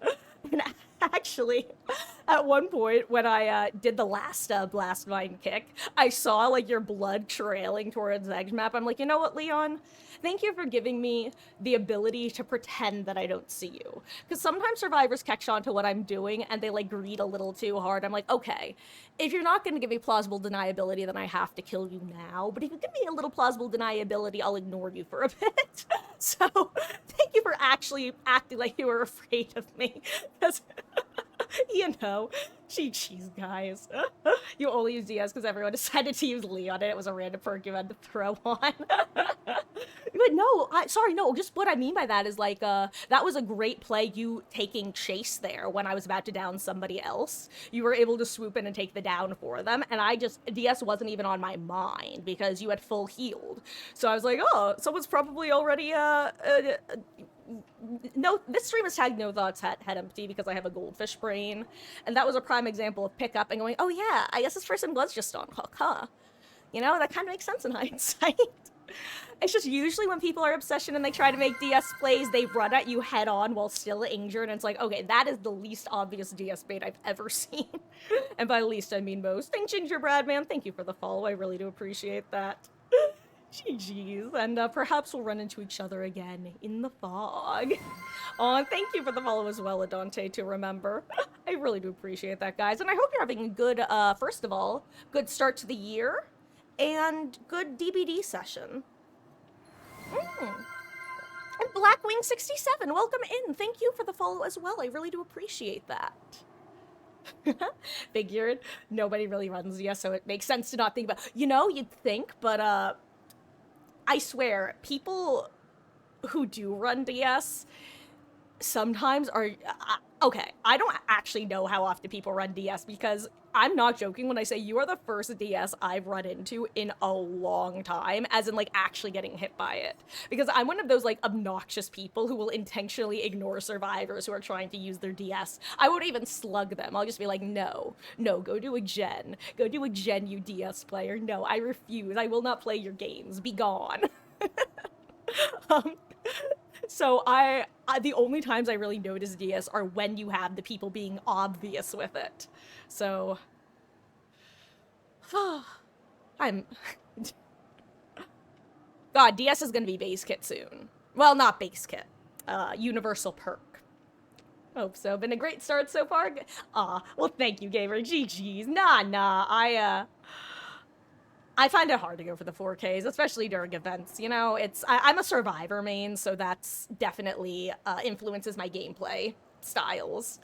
A: And actually, at one point when I did the last blast mine kick, I saw like your blood trailing towards Egg's map. I'm like, you know what, Leon? Thank you for giving me the ability to pretend that I don't see you. Because sometimes survivors catch on to what I'm doing and they like greed a little too hard. I'm like, okay, if you're not going to give me plausible deniability, then I have to kill you now. But if you give me a little plausible deniability, I'll ignore you for a bit. So thank you for actually acting like you were afraid of me. Because, you know, GG's, guys. You only use DS because everyone decided to use Leon and it was a random perk you had to throw on. But no, sorry, no, just what I mean by that is like, that was a great play, you taking chase there when I was about to down somebody else. You were able to swoop in and take the down for them, and DS wasn't even on my mind because you had full healed. So I was like, oh, someone's probably already, no, this stream is tagged No Thoughts Head Empty because I have a goldfish brain, and that was a prime example of pickup and going, oh yeah, I guess this person was just on hook, huh? You know, that kind of makes sense in hindsight. It's just usually when people are obsession and they try to make DS plays, they run at you head on while still injured, and it's like, okay, that is the least obvious DS bait I've ever seen. And by least, I mean most. Thank Gingerbread Man, thank you for the follow, I really do appreciate that. GG's, and perhaps we'll run into each other again in the fog. Oh, thank you for the follow as well, Adante, to remember. I really do appreciate that, guys, and I hope you're having a good, first of all, good start to the year, and good DBD session. And Blackwing67, welcome in. Thank you for the follow as well. I really do appreciate that. Figured. Nobody really runs DS, so it makes sense to not think about. You know, you'd think, but I swear, people who do run DS sometimes are okay. I don't actually know how often people run DS because I'm not joking when I say you are the first DS I've run into in a long time, as in like actually getting hit by it. Because I'm one of those like obnoxious people who will intentionally ignore survivors who are trying to use their DS. I won't even slug them. I'll just be like, no, go do a gen. Go do a gen, you DS player. No, I refuse. I will not play your games. Be gone. So the only times I really notice DS are when you have the people being obvious with it. So, God, DS is gonna be base kit soon. Well, not base kit, universal perk. Hope so. Been a great start so far. Well, thank you, gamer. GG's. Nah. I find it hard to go for the 4Ks, especially during events. You know, I'm a survivor main, so that's definitely influences my gameplay styles.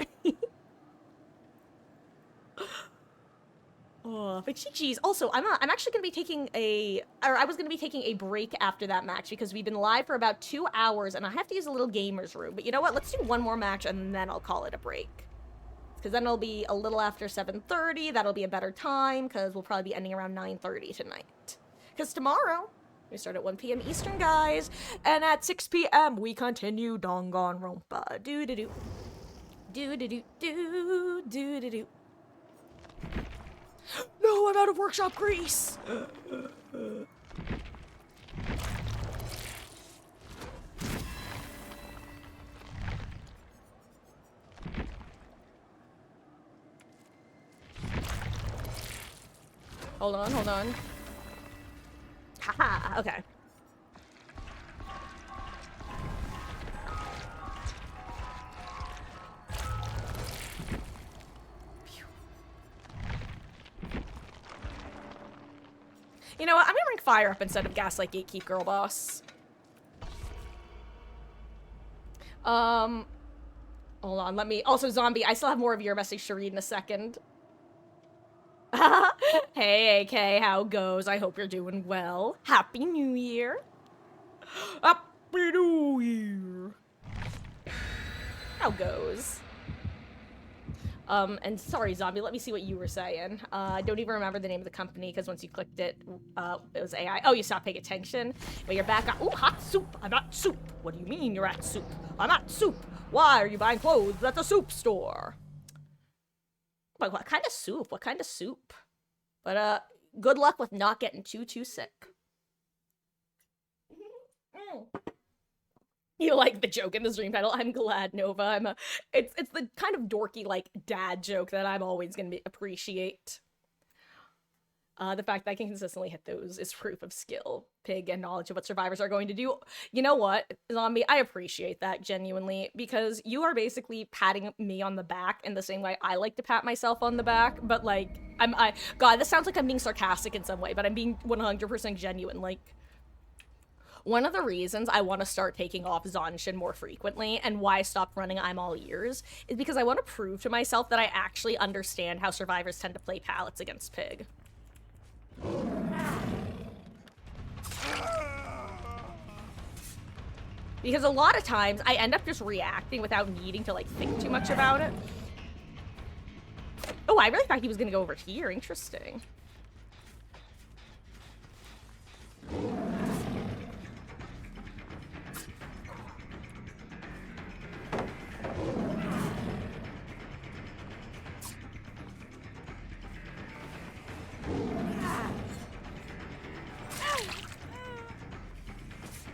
A: Oh, but GG's. Also, I'm actually gonna be taking I was gonna be taking a break after that match because we've been live for about 2 hours, and I have to use a little gamer's room. But you know what? Let's do one more match, and then I'll call it a break. Because then it'll be a little after 7:30. That'll be a better time, because we'll probably be ending around 9:30 tonight. Because tomorrow, we start at 1 p.m. Eastern, guys. And at 6 p.m., we continue Danganronpa. Do-do-do. Do-do-do-do. Do-do-do. No, I'm out of workshop grease! Hold on. Haha, okay. You know what? I'm gonna rank fire up instead of Gaslight Gatekeep Girl Boss. Hold on, let me... Also, Zombie, I still have more of your message to read in a second. Hey, AK, how goes? I hope you're doing well. Happy New Year. Happy New Year. How goes? And sorry, Zombie, let me see what you were saying. I don't even remember the name of the company, because once you clicked it, it was AI. Oh, you stopped paying attention? But you're back on... Ooh, hot soup! I'm at soup! What do you mean you're at soup? I'm at soup! Why are you buying clothes at the soup store? But what kind of soup? What kind of soup? But, good luck with not getting too sick. You like the joke in the stream title? I'm glad, Nova. It's the kind of dorky, like, dad joke that I'm always gonna appreciate. The fact that I can consistently hit those is proof of skill, pig, and knowledge of what survivors are going to do. You know what, Zombie? I appreciate that, genuinely, because you are basically patting me on the back in the same way I like to pat myself on the back, but, like, God, this sounds like I'm being sarcastic in some way, but I'm being 100% genuine, like... One of the reasons I want to start taking off Zanshin more frequently, and why I stopped running I'm All Ears, is because I want to prove to myself that I actually understand how survivors tend to play pallets against pig. Because a lot of times I end up just reacting without needing to like think too much about it. Oh, I really thought he was gonna go over here. Interesting.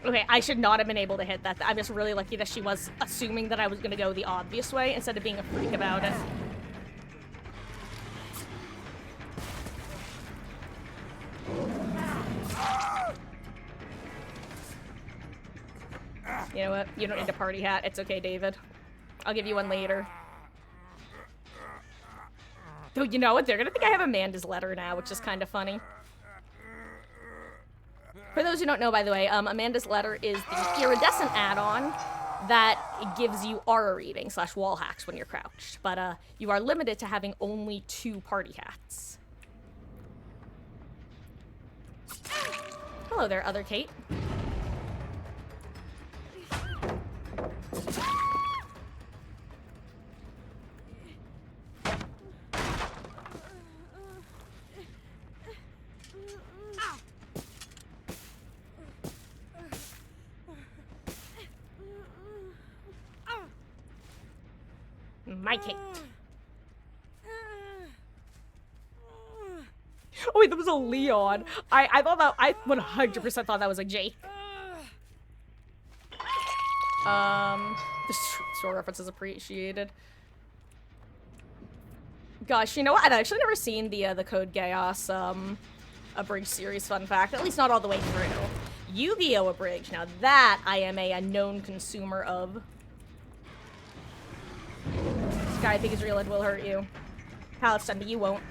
A: Okay, I should not have been able to hit that. I'm just really lucky that she was assuming that I was gonna go the obvious way instead of being a freak about it. You know what? You don't need a party hat. It's okay, David. I'll give you one later. Oh, you know what? They're gonna think I have Amanda's letter now, which is kind of funny. For those who don't know, by the way, Amanda's letter is the iridescent add-on that gives you aura reading / wall hacks when you're crouched. But you are limited to having only 2 party hats. Hello there, other Kate. My Kate. Oh wait, that was a Leon. I thought that, I 100% thought that was a Jake. The store reference is appreciated. Gosh, you know what? I'd actually never seen the Code Geass Abridged series, fun fact. At least not all the way through. Yu-Gi-Oh! Abridged. Now that I am a known consumer of. This guy I think is real and will hurt you. Palestine, but you won't.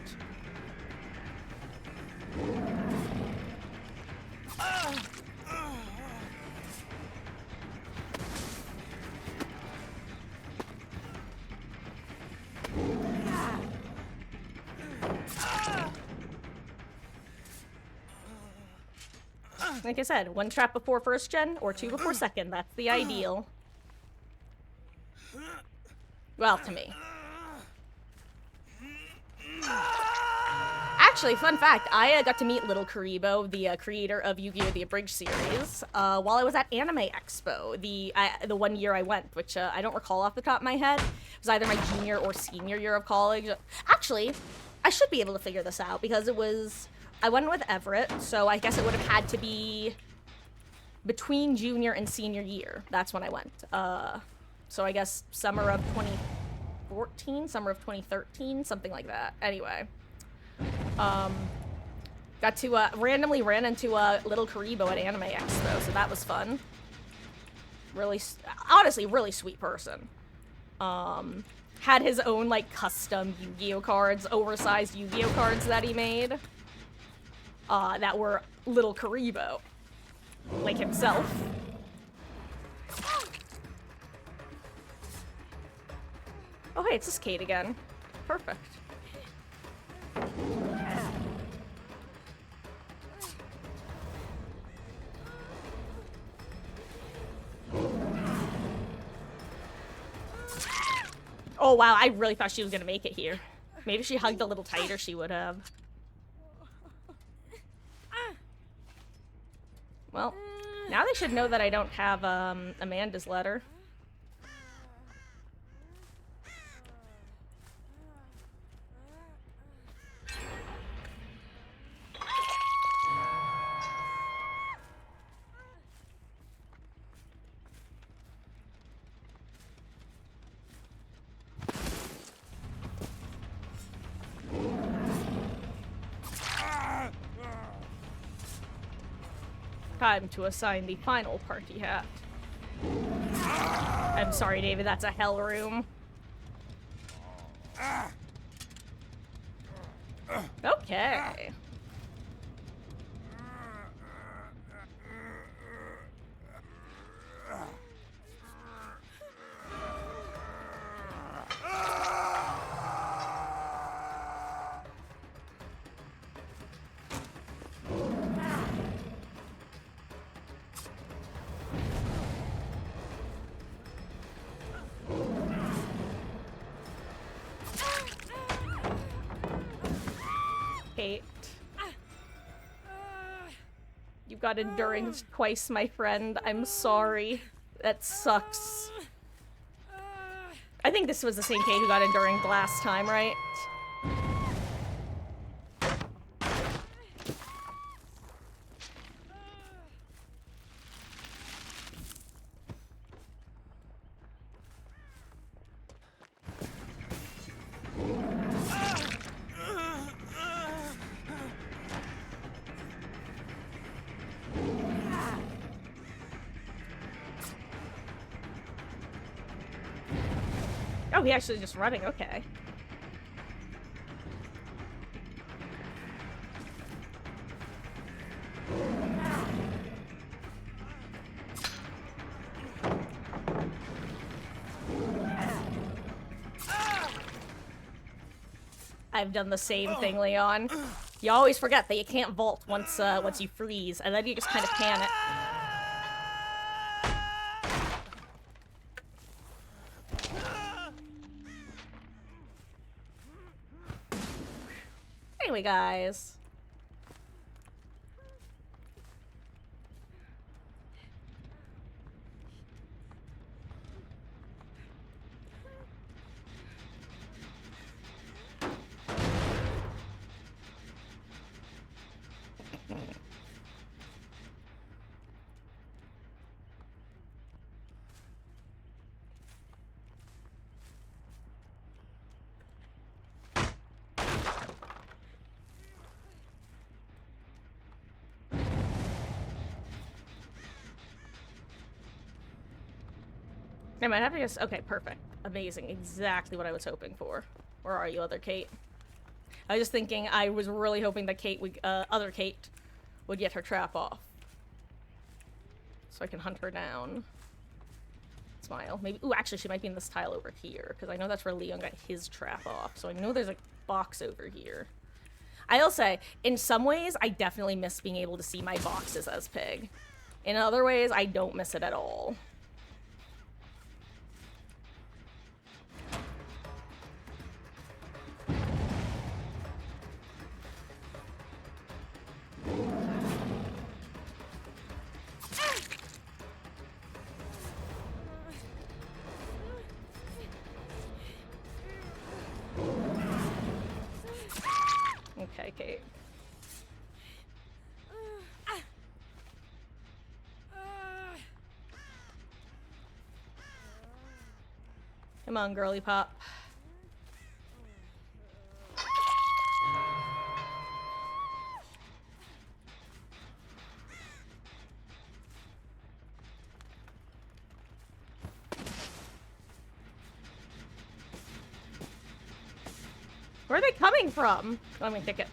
A: Like I said, 1 trap before 1st gen or 2 before 2nd. That's the ideal. Well, to me. Actually, fun fact, I got to meet Little Karibo, the creator of Yu-Gi-Oh! The Abridged series, while I was at Anime Expo, the 1 year I went, which I don't recall off the top of my head. It was either my junior or senior year of college. Actually, I should be able to figure this out, because it was... I went with Everett, so I guess it would have had to be between junior and senior year. That's when I went. So I guess summer of 2014, summer of 2013, something like that. Anyway. Got to, randomly ran into Little Karibo at Anime Expo, so that was fun. Really, honestly, really sweet person. Had his own, like, custom Yu-Gi-Oh! Cards, oversized Yu-Gi-Oh! Cards that he made. That were Little Karibo. Like himself. Oh, hey, it's this Kate again. Perfect. Oh, wow, I really thought she was gonna make it here. Maybe if she hugged a little tighter, she would have. Well, now they should know that I don't have, Amanda's letter. Time to assign the final party hat. I'm sorry, David, that's a hell room. Okay. Kate. You got enduring twice, my friend. I'm sorry. That sucks. I think this was the same Kate who got enduring last time, right? Oh, he actually just running, okay. I've done the same thing, Leon. You always forget that you can't vault once you freeze, and then you just kind of panic. Anyway, guys. I might have to just... Okay, perfect. Amazing. Exactly what I was hoping for. Where are you, other Kate? I was just thinking, I was really hoping that Kate would, other Kate would get her trap off. So I can hunt her down. Smile. Maybe... Ooh, actually, she might be in this tile over here, because I know that's where Leon got his trap off. So I know there's a box over here. I'll say, in some ways, I definitely miss being able to see my boxes as Pig. In other ways, I don't miss it at all. Okay, Kate. Come on, girly pop. Where are they coming from? Let me kick it.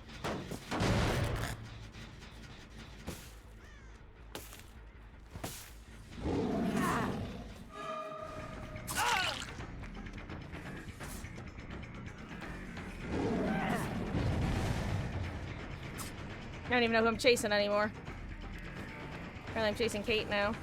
A: I don't even know who I'm chasing anymore. Apparently I'm chasing Kate now.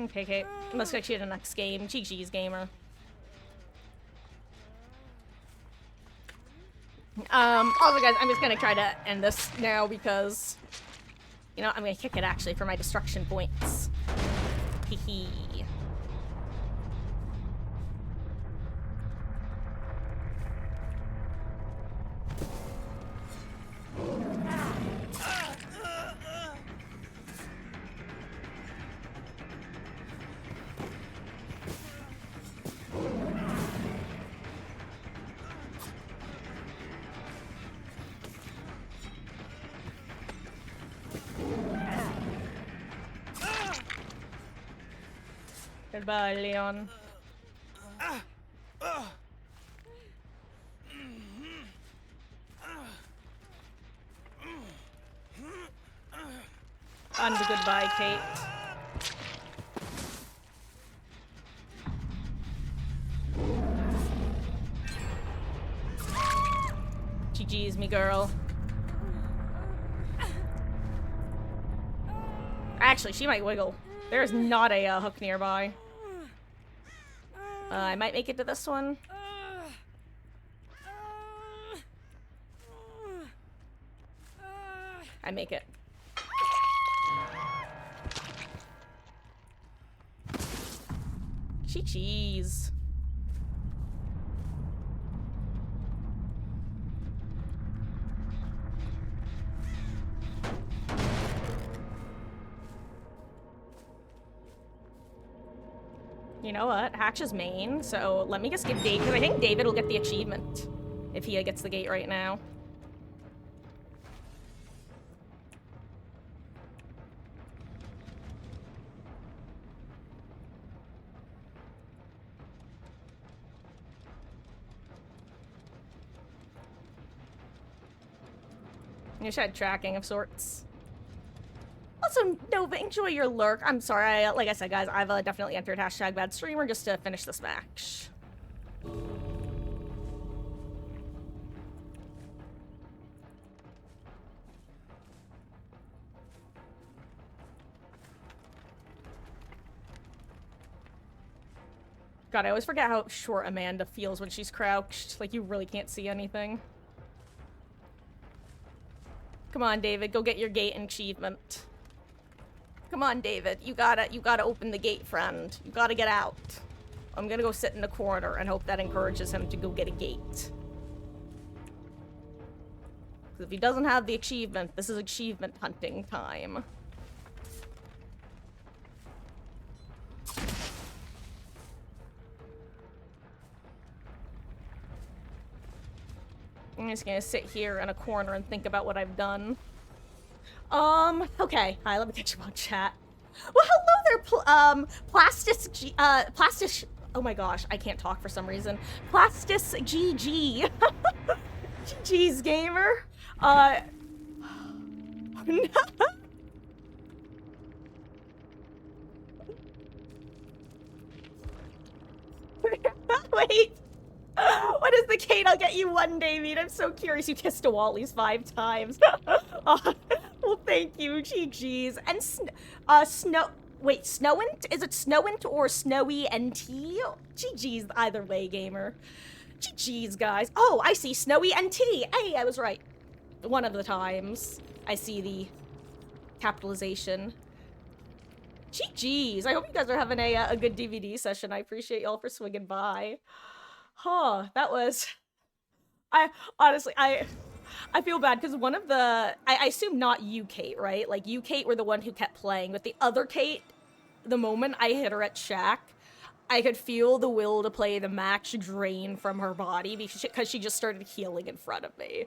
A: Okay, Kate. Looks like she had a next game. Chi-Chi's gamer. Also, guys, I'm just gonna try to end this now because, you know, I'm gonna kick it actually for my destruction points. Hee hee. Goodbye, Leon. And goodbye, Kate. GG's, me girl. Actually, she might wiggle. There's not a hook nearby. I might make it to this one. I make it. Cheese. You know what? Hatch is main, so let me just give David, because I think David will get the achievement if he gets the gate right now. You should have tracking of sorts. Also, Nova, enjoy your lurk. I'm sorry, like I said, guys, I've definitely entered hashtag bad streamer just to finish this match. God, I always forget how short Amanda feels when she's crouched. Like, you really can't see anything. Come on, David, go get your gate achievement. Come on, David, you gotta open the gate, friend. You gotta get out. I'm gonna go sit in the corner and hope that encourages him to go get a gate. Because if he doesn't have the achievement, this is achievement hunting time. I'm just gonna sit here in a corner and think about what I've done. Okay. Hi, let me get you on chat. Well, hello there, Plastis, oh my gosh, I can't talk for some reason. Plastis GG. GG's gamer. Wait. What is the Kate? I'll get you one day, meet. I'm so curious. You kissed a Wally's 5 times. Well, thank you. GG's. And wait, Snowint? Is it Snowint or Snowy NT? GG's either way, gamer. GG's, guys. Oh, I see Snowy NT. Hey, I was right. One of the times. I see the capitalization. GG's. I hope you guys are having a good DVD session. I appreciate y'all for swinging by. Huh, that was... I feel bad because one of the... I assume not you, Kate, right? Like, you, Kate, were the one who kept playing, but the other Kate, the moment I hit her at Shack, I could feel the will to play the match drain from her body because she just started healing in front of me.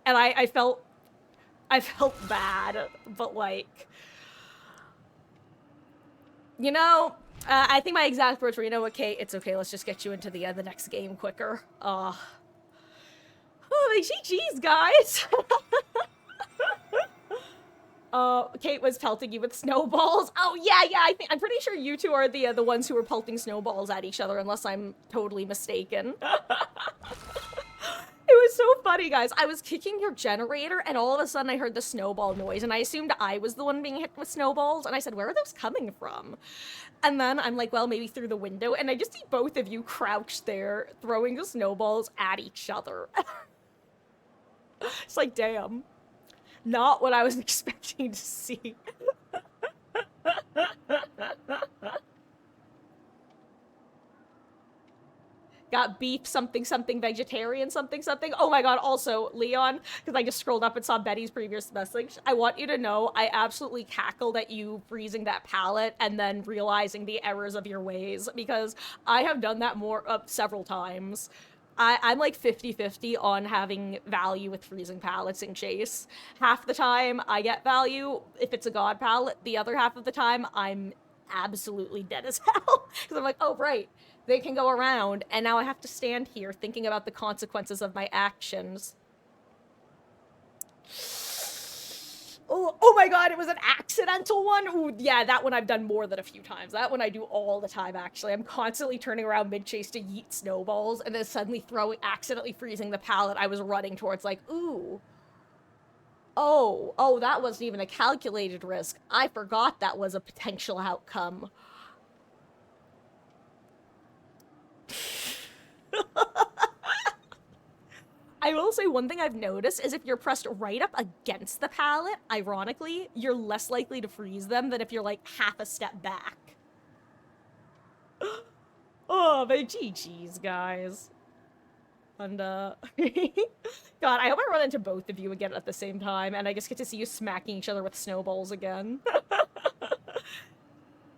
A: And I felt bad, but like... You know... I think my exact words were, you know what, Kate, it's okay, let's just get you into the next game quicker. Oh, GG's, guys! Kate was pelting you with snowballs. Oh, yeah, I'm pretty sure you two are the ones who were pelting snowballs at each other, unless I'm totally mistaken. It was so funny, guys. I was kicking your generator, and all of a sudden I heard the snowball noise, and I assumed I was the one being hit with snowballs, and I said, where are those coming from? And then I'm like, well, maybe through the window, and I just see both of you crouched there, throwing the snowballs at each other. It's like, damn. Not what I was expecting to see. Got beef something vegetarian something. Oh my god, also, Leon, because I just scrolled up and saw Betty's previous message. I want you to know I absolutely cackled at you freezing that pallet and then realizing the errors of your ways, because I have done that several times. I'm like 50-50 on having value with freezing pallets in Chase. Half the time I get value if it's a god pallet, the other half of the time I'm absolutely dead as hell. Because I'm like, oh, right. They can go around, and now I have to stand here thinking about the consequences of my actions. Oh my god, it was an accidental one? Ooh, yeah, that one I've done more than a few times. That one I do all the time, actually. I'm constantly turning around mid-chase to yeet snowballs, and then suddenly accidentally freezing the pallet I was running towards, like, ooh. Oh, that wasn't even a calculated risk. I forgot that was a potential outcome. I will say one thing I've noticed is if you're pressed right up against the pallet, ironically, you're less likely to freeze them than if you're like half a step back. Oh, my GG's, guys. And, God, I hope I run into both of you again at the same time, and I just get to see you smacking each other with snowballs again.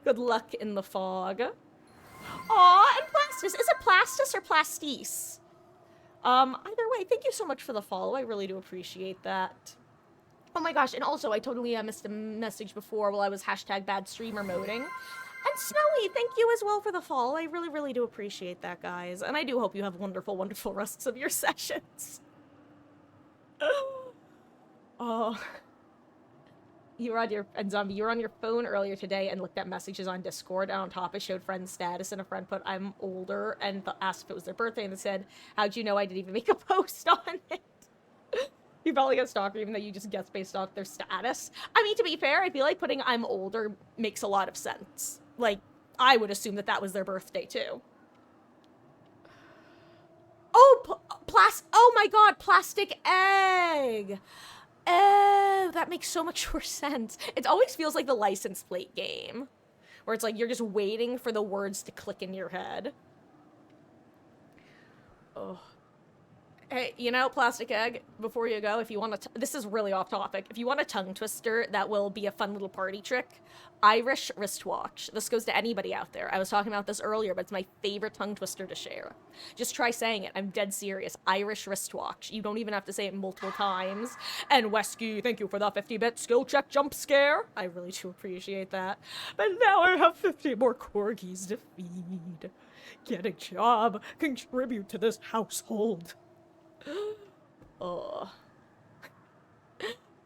A: Good luck in the fog. Aw, and Plastis. Is it Plastis or Plastis? Either way, thank you so much for the follow. I really do appreciate that. Oh my gosh, and also, I totally missed a message before while I was hashtag bad streamer moding. And Snowy, thank you as well for the follow. I really, really do appreciate that, guys. And I do hope you have wonderful, wonderful rests of your sessions. Oh. You were on your, and Zombie, you were on your phone earlier today and looked at messages on Discord, and on top it showed friend status, and a friend put, I'm older, and asked if it was their birthday, and it said, how'd you know I didn't even make a post on it? You probably got a stalker even though you just guessed based off their status. I mean, to be fair, I feel like putting I'm older makes a lot of sense. Like, I would assume that that was their birthday, too. Oh, oh my god, plastic egg! Oh, that makes so much more sense. It always feels like the license plate game, where it's like you're just waiting for the words to click in your head. Oh. Hey, you know, Plastic Egg, before you go, if you want to, this is really off topic. If you want a tongue twister that will be a fun little party trick, Irish wristwatch. This goes to anybody out there. I was talking about this earlier, but it's my favorite tongue twister to share. Just try saying it. I'm dead serious. Irish wristwatch. You don't even have to say it multiple times. And Wesky, thank you for the 50-bit skill check jump scare. I really do appreciate that. But now I have 50 more corgis to feed. Get a job. Contribute to this household. Oh.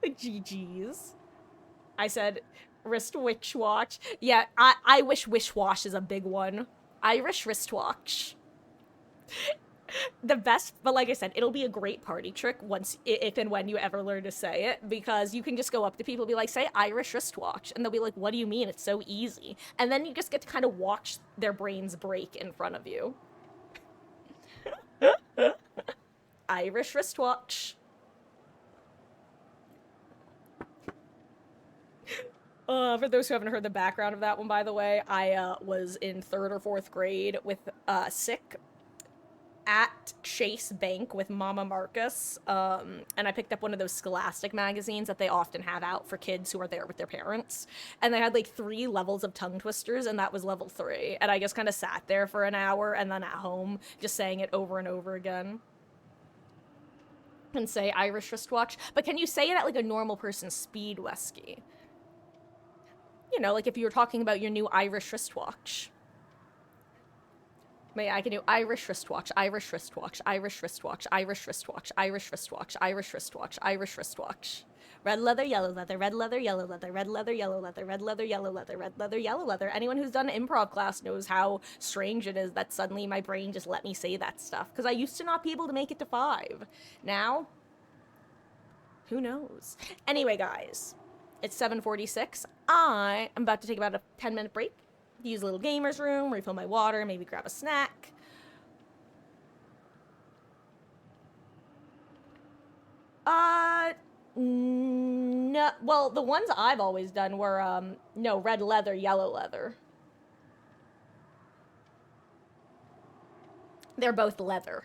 A: GG's. I said wrist witchwatch. Yeah, I wish wishwash is a big one. Irish wristwatch. The best, but like I said, it'll be a great party trick once, if and when you ever learn to say it, because you can just go up to people and be like, say Irish wristwatch, and they'll be like, what do you mean? It's so easy. And then you just get to kind of watch their brains break in front of you. Irish wristwatch. For those who haven't heard the background of that one, by the way, I was in 3rd or 4th grade with Sick at Chase Bank with Mama Marcus, and I picked up one of those Scholastic magazines that they often have out for kids who are there with their parents, and they had like 3 levels of tongue twisters, and that was level 3, and I just kind of sat there for an hour, and then at home, just saying it over and over again. And say Irish wristwatch, but can you say it at like a normal person's speed, Wesky? You know, like if you were talking about your new Irish wristwatch. May I can do Irish wristwatch, Irish wristwatch, Irish wristwatch, Irish wristwatch, Irish wristwatch, Irish wristwatch, Irish wristwatch. Red leather, yellow leather, red leather, yellow leather, red leather, yellow leather, red leather, yellow leather, red leather, yellow leather. Anyone who's done improv class knows how strange it is that suddenly my brain just let me say that stuff. Because I used to not be able to make it to 5. Now, who knows? Anyway, guys, it's 7:46. I am about to take about a 10-minute break. Use a little gamer's room, refill my water, maybe grab a snack. No, well, the ones I've always done were, no, red leather, yellow leather. They're both leather.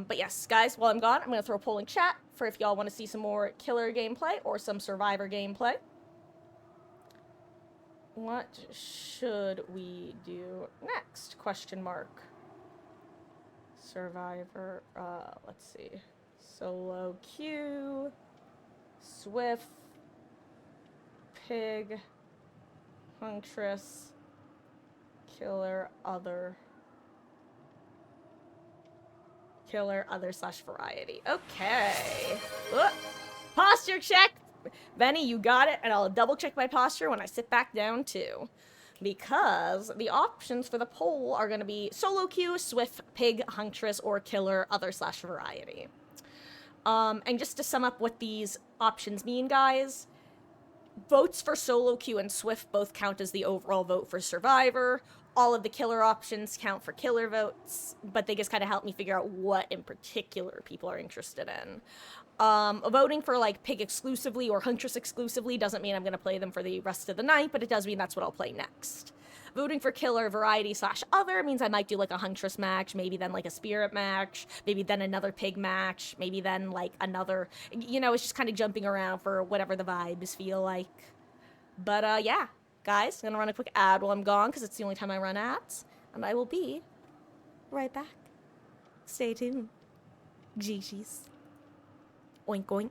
A: But yes, guys, while I'm gone, I'm gonna throw a poll in chat for if y'all want to see some more killer gameplay or some survivor gameplay. What should we do next? Question mark. Survivor, let's see. Solo Q, Swift, Pig, Huntress, Killer, Other slash variety. Okay. Posture check! Benny, you got it, and I'll double check my posture when I sit back down too. Because the options for the poll are going to be Solo Q, Swift, Pig, Huntress, or Killer, Other slash variety. And just to sum up what these options mean, guys, votes for Solo Q and Swift both count as the overall vote for Survivor. All of the killer options count for killer votes, but they just kind of help me figure out what in particular people are interested in. Voting for like Pig exclusively or Huntress exclusively doesn't mean I'm going to play them for the rest of the night, but it does mean that's what I'll play next. Voting for Killer, Variety slash Other means I might do like a Huntress match, maybe then like a Spirit match, maybe then another Pig match, maybe then like another, you know, it's just kind of jumping around for whatever the vibes feel like. But yeah, guys, I'm gonna run a quick ad while I'm gone because it's the only time I run ads, and I will be right back. Stay tuned. GG's. Oink oink.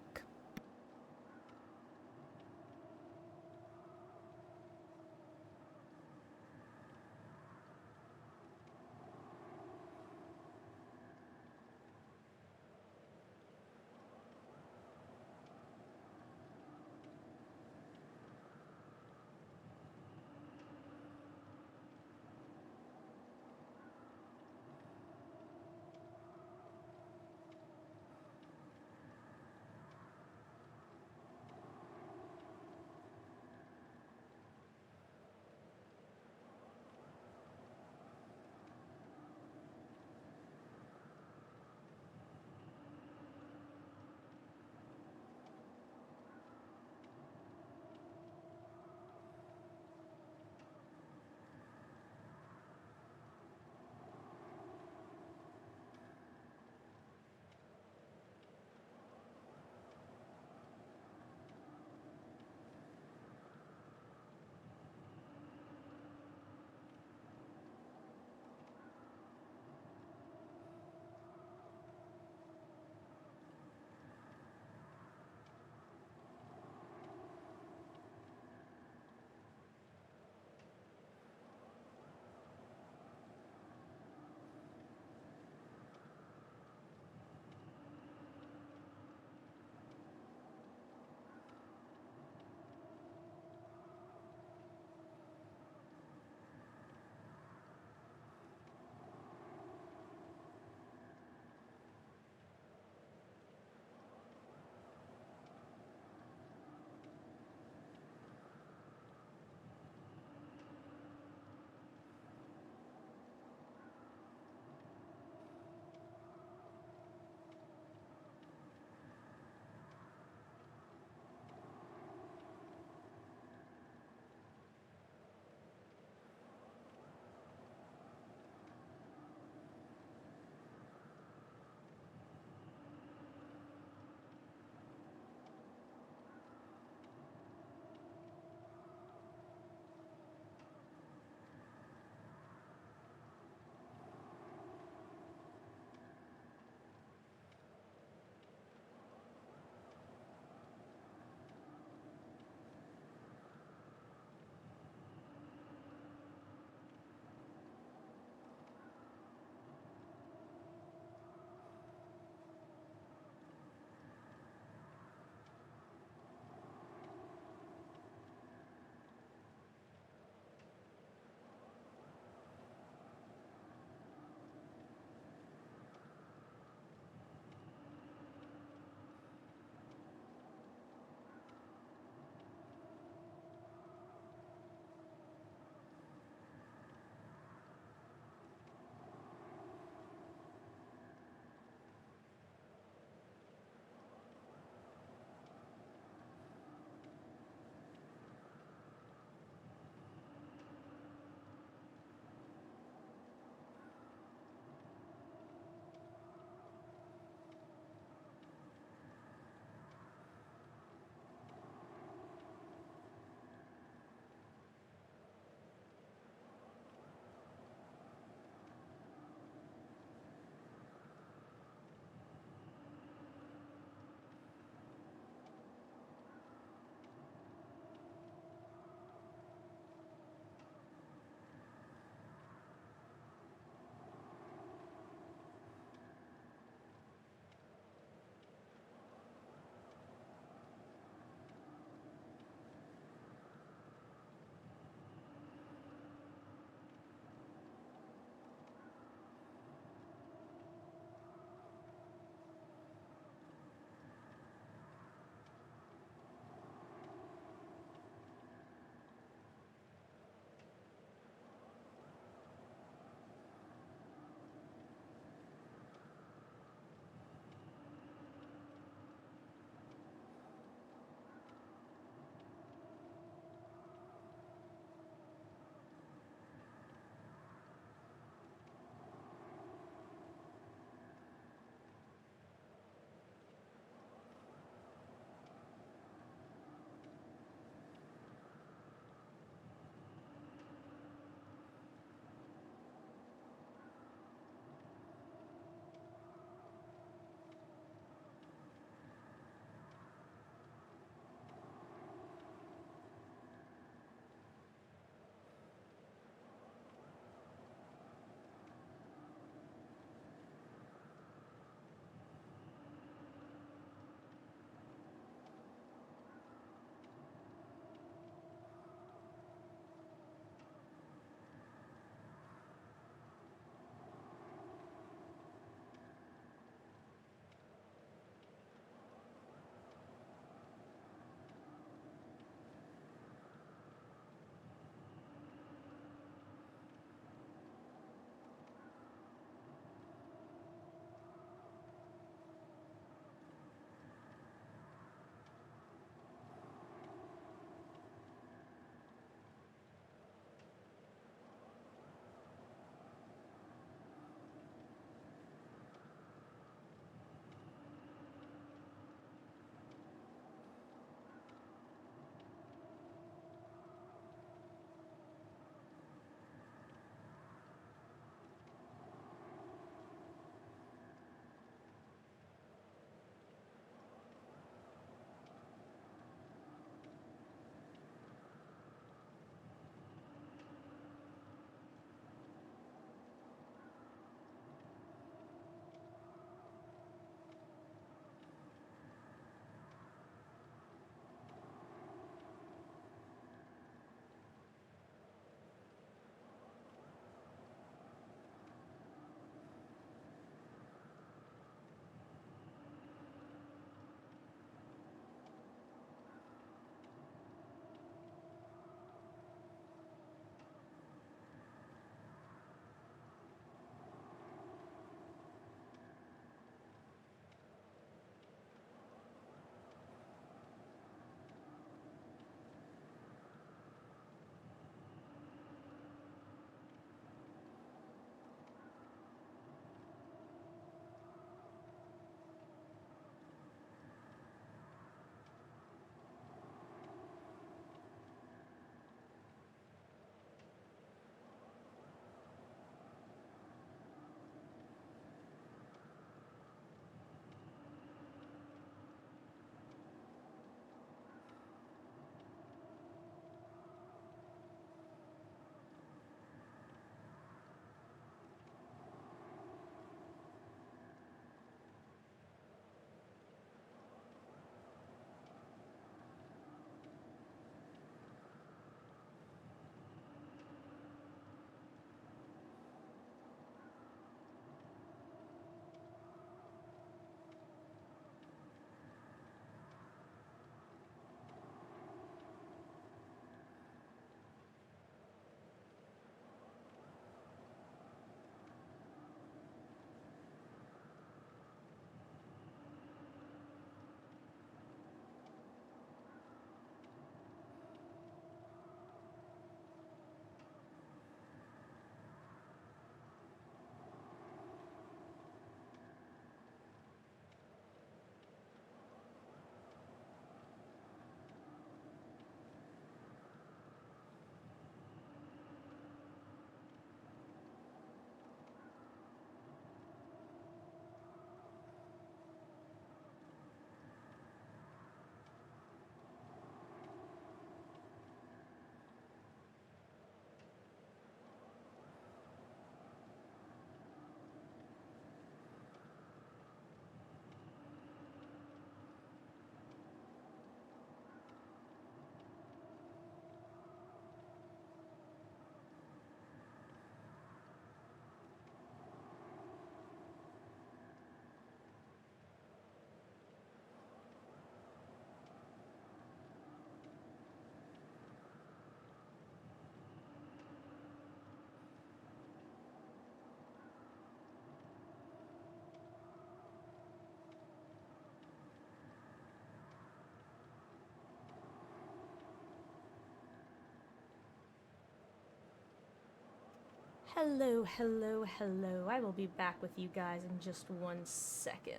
A: Hello, hello, hello. I will be back with you guys in just 1 second.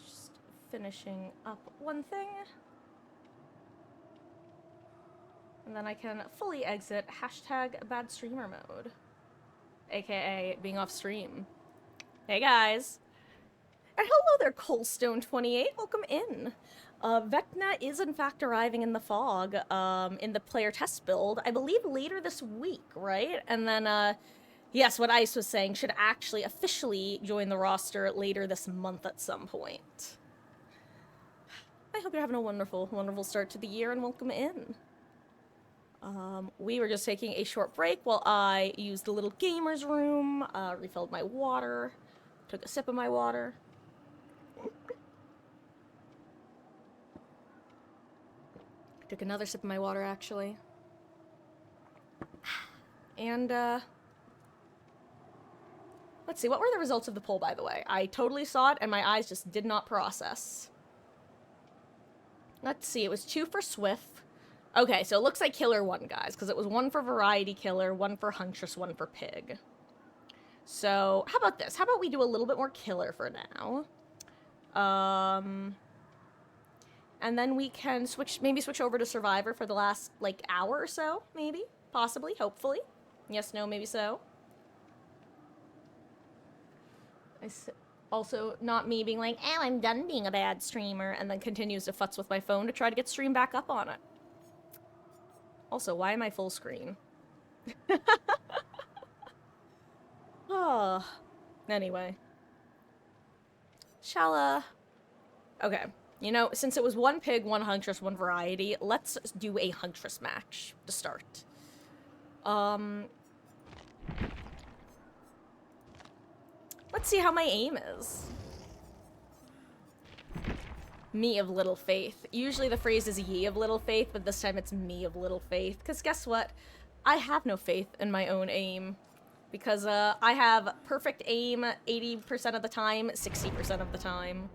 A: Just finishing up one thing. And then I can fully exit #bad streamer mode. AKA being off stream. Hey guys! And hello there, Coldstone28. Welcome in. Vecna is in fact arriving in the fog, in the player test build, I believe later this week, right? And then, yes, what Ice was saying, should actually officially join the roster later this month at some point. I hope you're having a wonderful, wonderful start to the year, and welcome in. We were just taking a short break while I used the little gamer's room, refilled my water, took a sip of my water. Took another sip of my water, actually. And, let's see, what were the results of the poll, by the way? I totally saw it, and my eyes just did not process. Let's see, it was 2 for Swift. Okay, so it looks like Killer won, guys, because it was 1 for Variety Killer, 1 for Huntress, 1 for Pig. So, how about this? How about we do a little bit more Killer for now? And then we can maybe switch over to Survivor for the last, like, hour or so, maybe? Possibly, hopefully. Yes, no, maybe so. Also, not me being like, oh, I'm done being a bad streamer, and then continues to futz with my phone to try to get stream back up on it. Also, why am I full screen? Oh. Anyway. Okay. You know, since it was 1 Pig, 1 Huntress, 1 Variety, let's do a Huntress match to start. Let's see how my aim is. Me of little faith. Usually the phrase is ye of little faith, but this time it's me of little faith. Because guess what? I have no faith in my own aim. Because I have perfect aim 80% of the time, 60% of the time.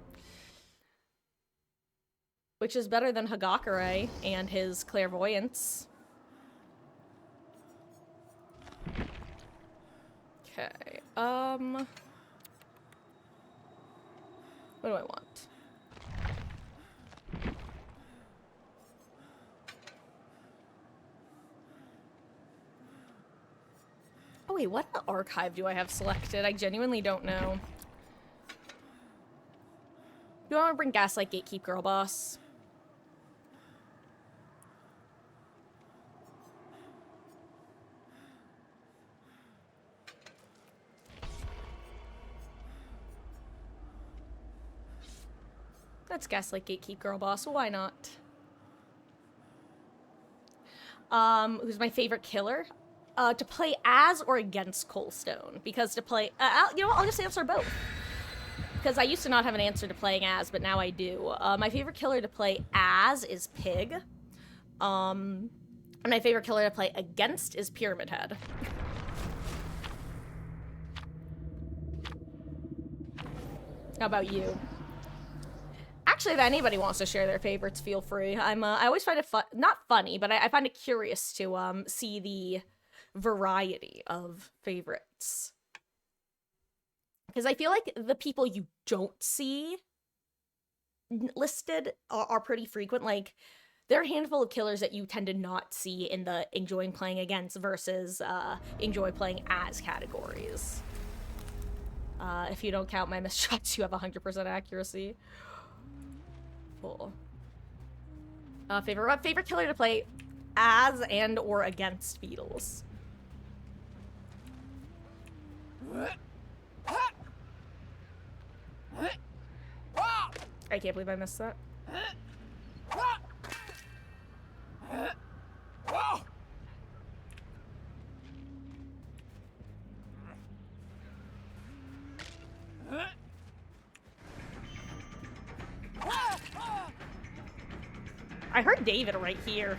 A: Which is better than Hagakure and his clairvoyance. Okay, what do I want? Oh wait, what archive do I have selected? I genuinely don't know. Do I want to bring Gaslight Gatekeep Girl Boss? Let's Gaslight Gatekeep Girl Boss, why not? Who's my favorite killer? To play as or against Coldstone. Because to play, you know what, I'll just answer both. Because I used to not have an answer to playing as, but now I do. My favorite killer to play as is Pig. And my favorite killer to play against is Pyramid Head. How about you? Actually, if anybody wants to share their favorites, feel free. I always find it not funny, but I find it curious to see the variety of favorites. Because I feel like the people you don't see listed are pretty frequent. Like, there are a handful of killers that you tend to not see in the enjoying playing against versus enjoy playing as categories. If you don't count my missed shots, you have 100% accuracy. Cool. Favorite killer to play as and or against Beetles? I can't believe I missed that. I heard David right here.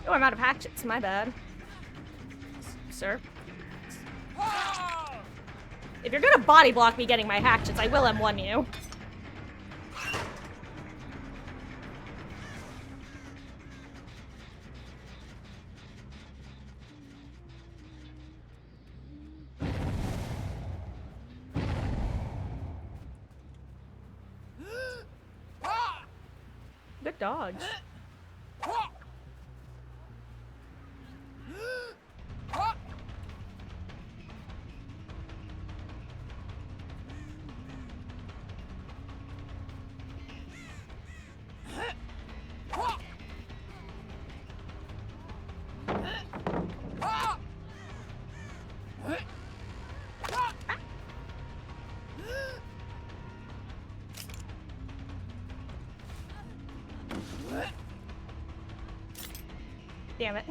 A: Oh, I'm out of hatchets. My bad. Sir? If you're gonna body block me getting my hatchets, I will M1 you. dodge. Damn it.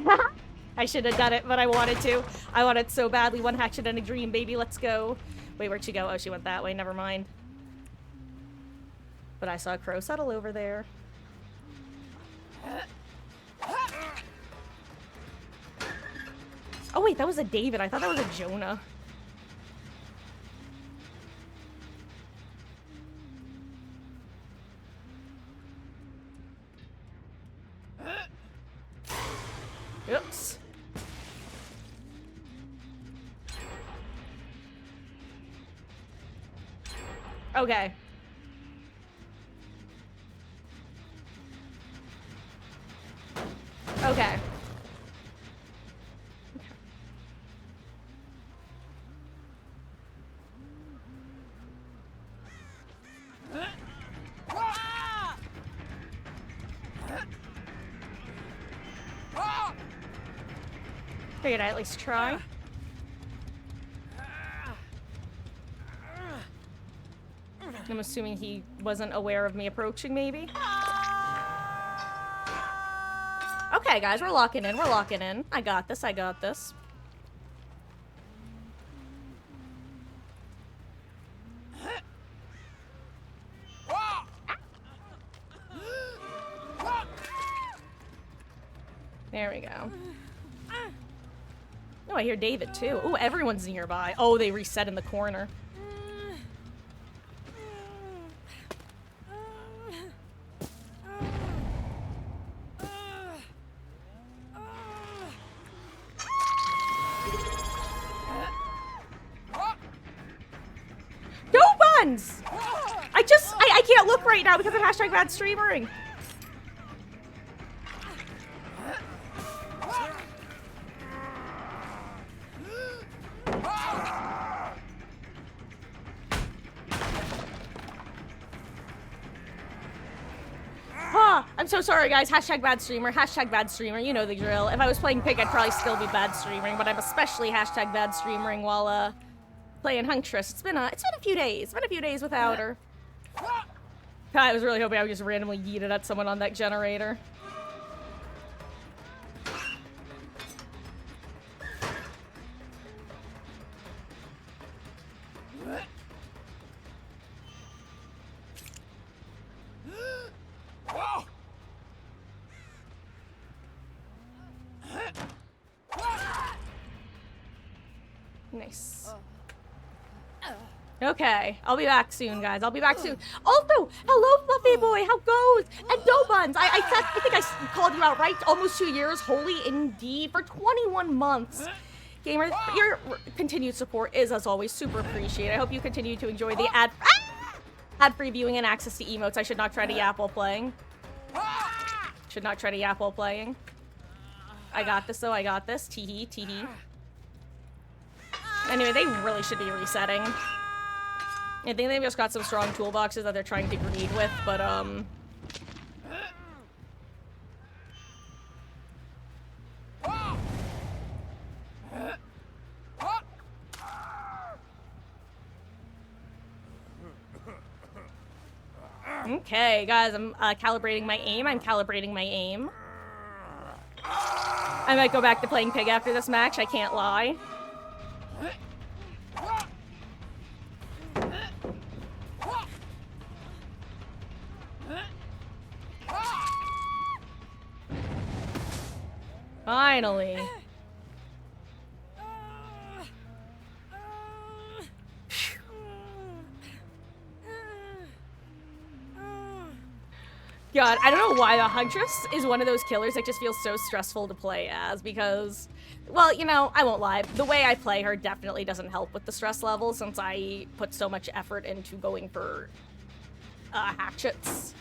A: I should have done it, but I wanted to. I wanted so badly. One hatchet and a dream, baby. Let's go. Wait, where'd she go? Oh, she went that way. Never mind. But I saw a crow settle over there. Oh, wait, that was a David. I thought that was a Jonah. Oops. Okay. Okay. Figured I'd at least try. I'm assuming he wasn't aware of me approaching, maybe? Okay, guys, we're locking in. We're locking in. I got this. I got this. There we go. Oh, I hear David, too. Oh, everyone's nearby. Oh, they reset in the corner. No buns! I can't look right now because of hashtag bad streamering. I'm so sorry, guys. Hashtag bad streamer. Hashtag bad streamer. You know the drill. If I was playing Pig, I'd probably still be bad streamering, but I'm especially hashtag bad streamering while playing Huntress. It's been a few days. It's been a few days without her. I was really hoping I would just randomly yeet it at someone on that generator. Nice. Okay, I'll be back soon, guys. I'll be back soon. Also, hello, Fluffy Boy. How goes? And No Buns. I think I called you out, right? Almost 2 years. Holy indeed. For 21 months. Gamer, your continued support is, as always, super appreciated. I hope you continue to enjoy the ad-free viewing and access to emotes. I should not try to yap while playing. Should not try to yap while playing. I got this, though. I got this. Teehee, teehee. Anyway, they really should be resetting. I think they've just got some strong toolboxes that they're trying to greed with, but, Okay, guys, I'm calibrating my aim. I'm calibrating my aim. I might go back to playing Pig after this match, I can't lie. Finally. God, I don't know why the Huntress is one of those killers that just feels so stressful to play as, because, well, you know, I won't lie. The way I play her definitely doesn't help with the stress level, since I put so much effort into going for hatchets.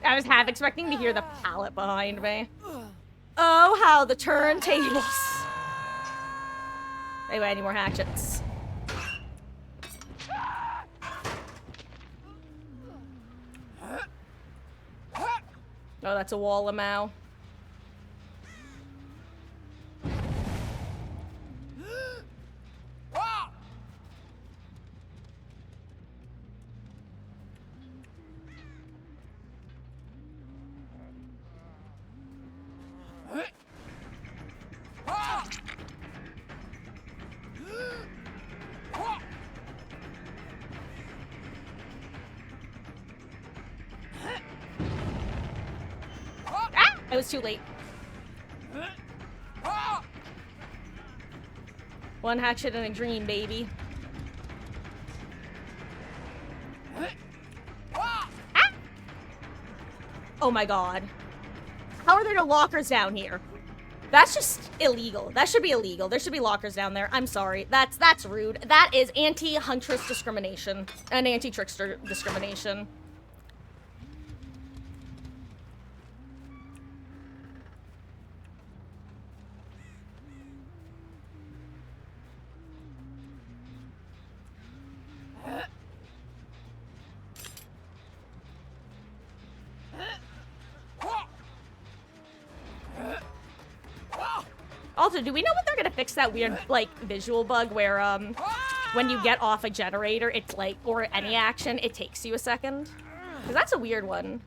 A: I was half expecting to hear the pallet behind me. Oh, how the turntables. Anyway, I need more hatchets. Oh, that's a wall of Mao. I was too late. One hatchet and a dream, baby. Ah! Oh my god. How are there no lockers down here? That's just illegal. That should be illegal. There should be lockers down there. I'm sorry. That's rude. That is anti-huntress discrimination and anti-trickster discrimination. Also, do we know when they're gonna fix that weird, like, visual bug where, when you get off a generator, it's like, or any action, it takes you a second? Because that's a weird one.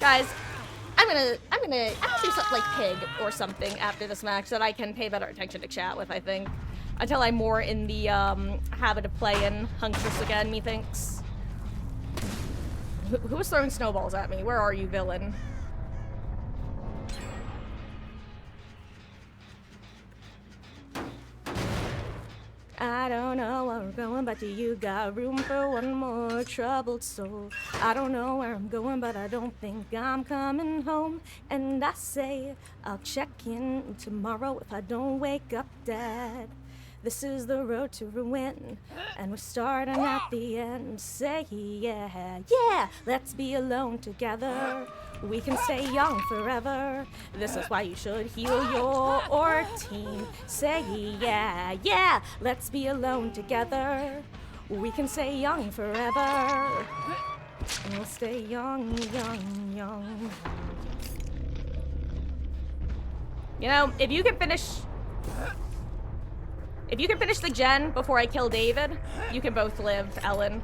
A: Guys, I'm gonna do something like Pig or something after this match that I can pay better attention to chat with, I think. Until I'm more in the, habit of playing Huntress again, methinks. Who was throwing snowballs at me? Where are you, villain? I don't know where I'm going, but do you got room for one more troubled soul? I don't know where I'm going, but I don't think I'm coming home. And I say I'll check in tomorrow if I don't wake up dead. This is the road to ruin, and we're starting at the end. Say yeah, yeah, let's be alone together. We can stay young forever. This is why you should heal your team. Say yeah, yeah, let's be alone together. We can stay young forever. And we'll stay young, young, young. You know, if you can finish the gen before I kill David, you can both live, Ellen.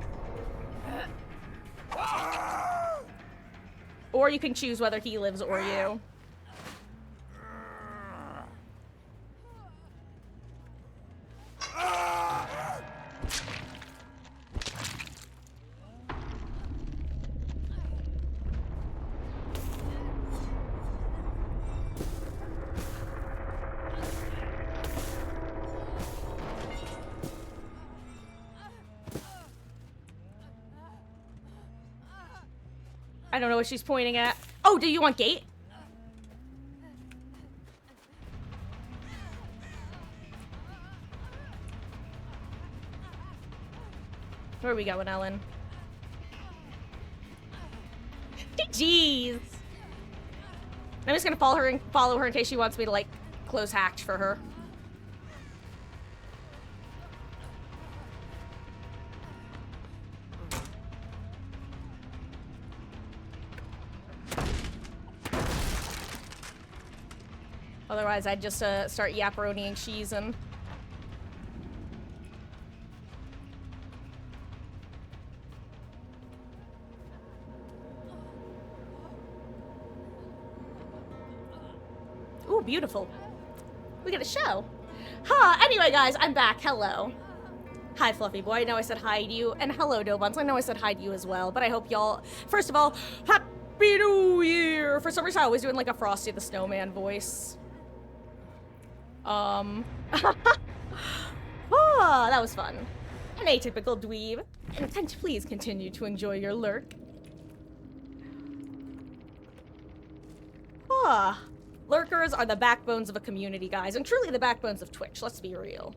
A: Or you can choose whether he lives or you. I don't know what she's pointing at. Oh, do you want gate? Where are we going, Ellen? Jeez. I'm just gonna follow her in case she wants me to, like, close hatch for her. Otherwise, I'd just start yapperoni cheese and. Ooh, beautiful. We get a show. Huh, anyway, guys, I'm back. Hello. Hi, Fluffy Boy. I know I said hi to you. And hello, Dobuns. I know I said hi to you as well. But I hope y'all, first of all, Happy New Year! For some reason, I was doing like a Frosty the Snowman voice. Oh, that was fun. An atypical dweeb. And please continue to enjoy your lurk. Lurkers are the backbones of a community, guys, and truly the backbones of Twitch, let's be real.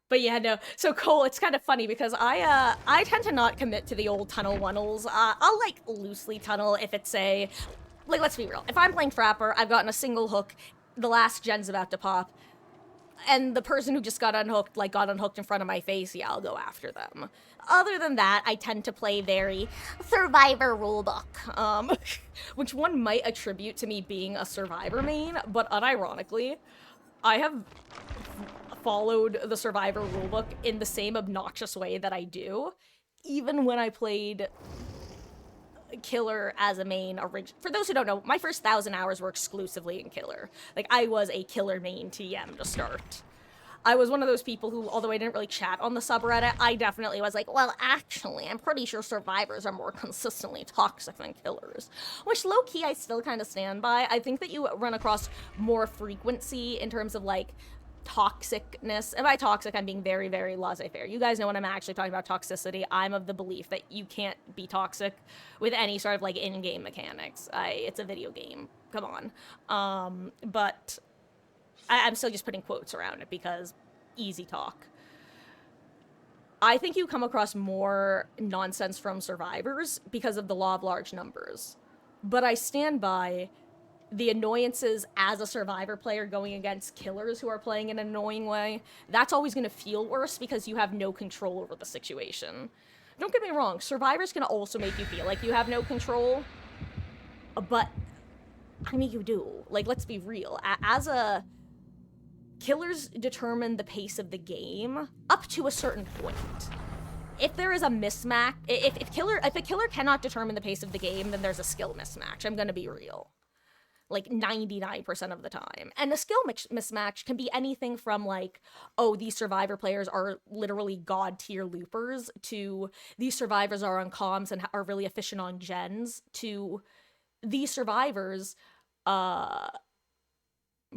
A: But yeah, no. So Cole, it's kind of funny because I tend to not commit to the old tunnel wunnels. I'll like loosely tunnel if it's a, like, let's be real. If I'm playing Frapper, I've gotten a single hook, the last gen's about to pop, and the person who just got unhooked, like, got unhooked in front of my face, yeah, I'll go after them. Other than that, I tend to play very Survivor rulebook, which one might attribute to me being a Survivor main, but unironically, I have followed the Survivor rulebook in the same obnoxious way that I do, even when I played Killer as a main. For those who don't know, my first 1,000 hours were exclusively in Killer. Like, I was a Killer main TM to start. I was one of those people who, although I didn't really chat on the subreddit, I definitely was like, well, actually, I'm pretty sure survivors are more consistently toxic than killers. Which, low-key, I still kind of stand by. I think that you run across more frequency in terms of, like, toxicness. And by toxic, I'm being very, very laissez-faire. You guys know when I'm actually talking about toxicity, I'm of the belief that you can't be toxic with any sort of, like, in-game mechanics. It's a video game. Come on. But I'm still just putting quotes around it because easy talk. I think you come across more nonsense from survivors because of the law of large numbers. But I stand by the annoyances as a survivor player going against killers who are playing in an annoying way. That's always going to feel worse because you have no control over the situation. Don't get me wrong, survivors can also make you feel like you have no control. But, I mean, you do. Like, let's be real. Killers determine the pace of the game up to a certain point. If there is a mismatch, if a killer cannot determine the pace of the game, then there's a skill mismatch. I'm gonna be real. Like 99% of the time. And a skill mismatch can be anything from like, oh, these survivor players are literally god tier loopers, to these survivors are on comms and are really efficient on gens, to these survivors,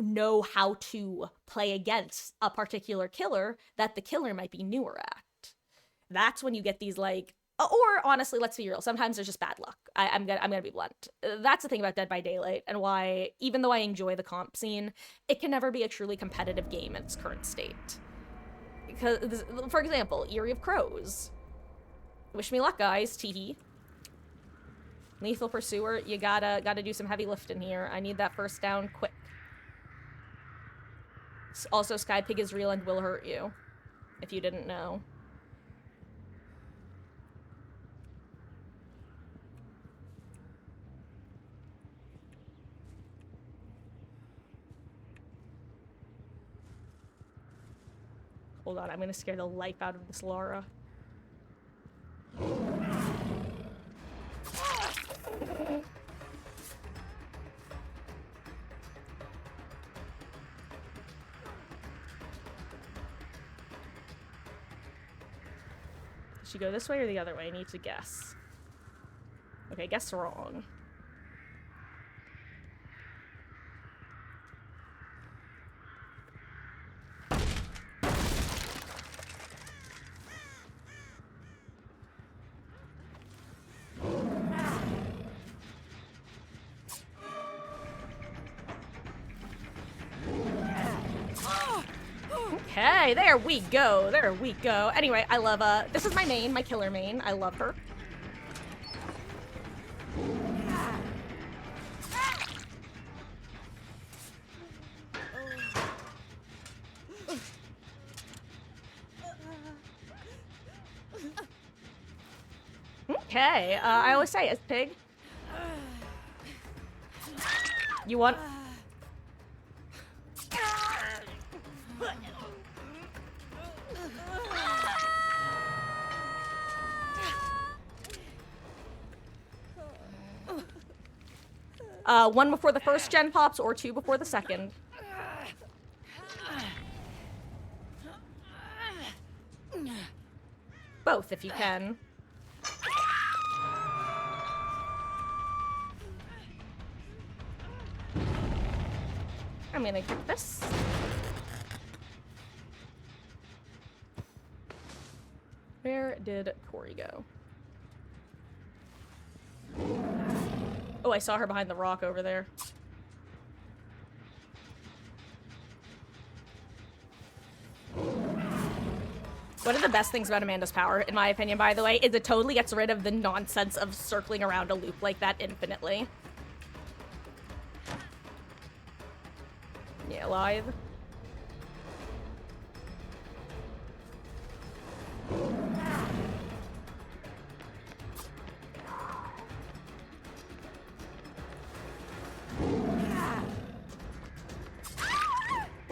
A: know how to play against a particular killer that the killer might be newer at. That's when you get these, like, or honestly, let's be real, sometimes there's just bad luck. I'm gonna be blunt. That's the thing about Dead by Daylight, and why, even though I enjoy the comp scene, it can never be a truly competitive game in its current state. Because, for example, Eerie of Crows. Wish me luck, guys. Teehee. Lethal Pursuer, you gotta do some heavy lifting here. I need that first down quick. Also, Skypig is real and will hurt you, if you didn't know. Hold on, I'm gonna scare the life out of this Lara. Does she go this way or the other way? I need to guess. Okay, guess wrong. Okay, there we go. There we go. Anyway, I love, this is my main, my killer main. I love her. Okay, I always say, as Pig, you want... one before the first gen pops, or two before the second. Both, if you can. I'm gonna get this. Where did Tori go? Oh, I saw her behind the rock over there. One of the best things about Amanda's power, in my opinion, by the way, is it totally gets rid of the nonsense of circling around a loop like that infinitely. Yeah, live.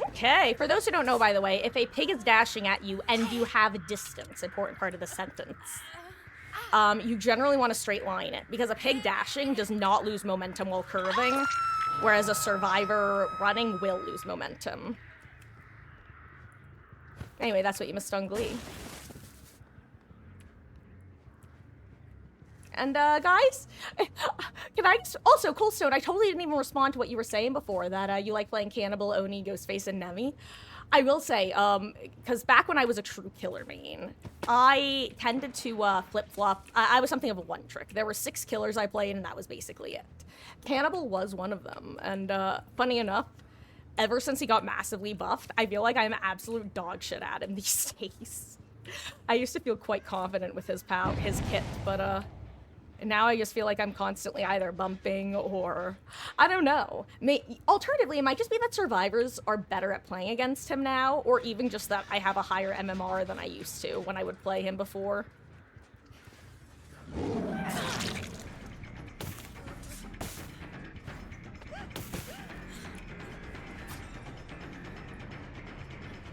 A: Okay, for those who don't know, by the way, if a pig is dashing at you and you have distance, important part of the sentence, you generally want to straight line it, because a pig dashing does not lose momentum while curving, whereas a survivor running will lose momentum. Anyway, that's what you missed on Glee. And, guys, can I just... Also, Coldstone, I totally didn't even respond to what you were saying before, that, you like playing Cannibal, Oni, Ghostface, and Nemi. I will say, because back when I was a true killer main, I tended to, flip-flop. I was something of a one-trick. There were 6 killers I played, and that was basically it. Cannibal was one of them, and, funny enough, ever since he got massively buffed, I feel like I'm absolute dog shit at him these days. I used to feel quite confident with his kit, but, now I just feel like I'm constantly either bumping or... I don't know. Alternatively, it might just be that survivors are better at playing against him now, or even just that I have a higher MMR than I used to when I would play him before.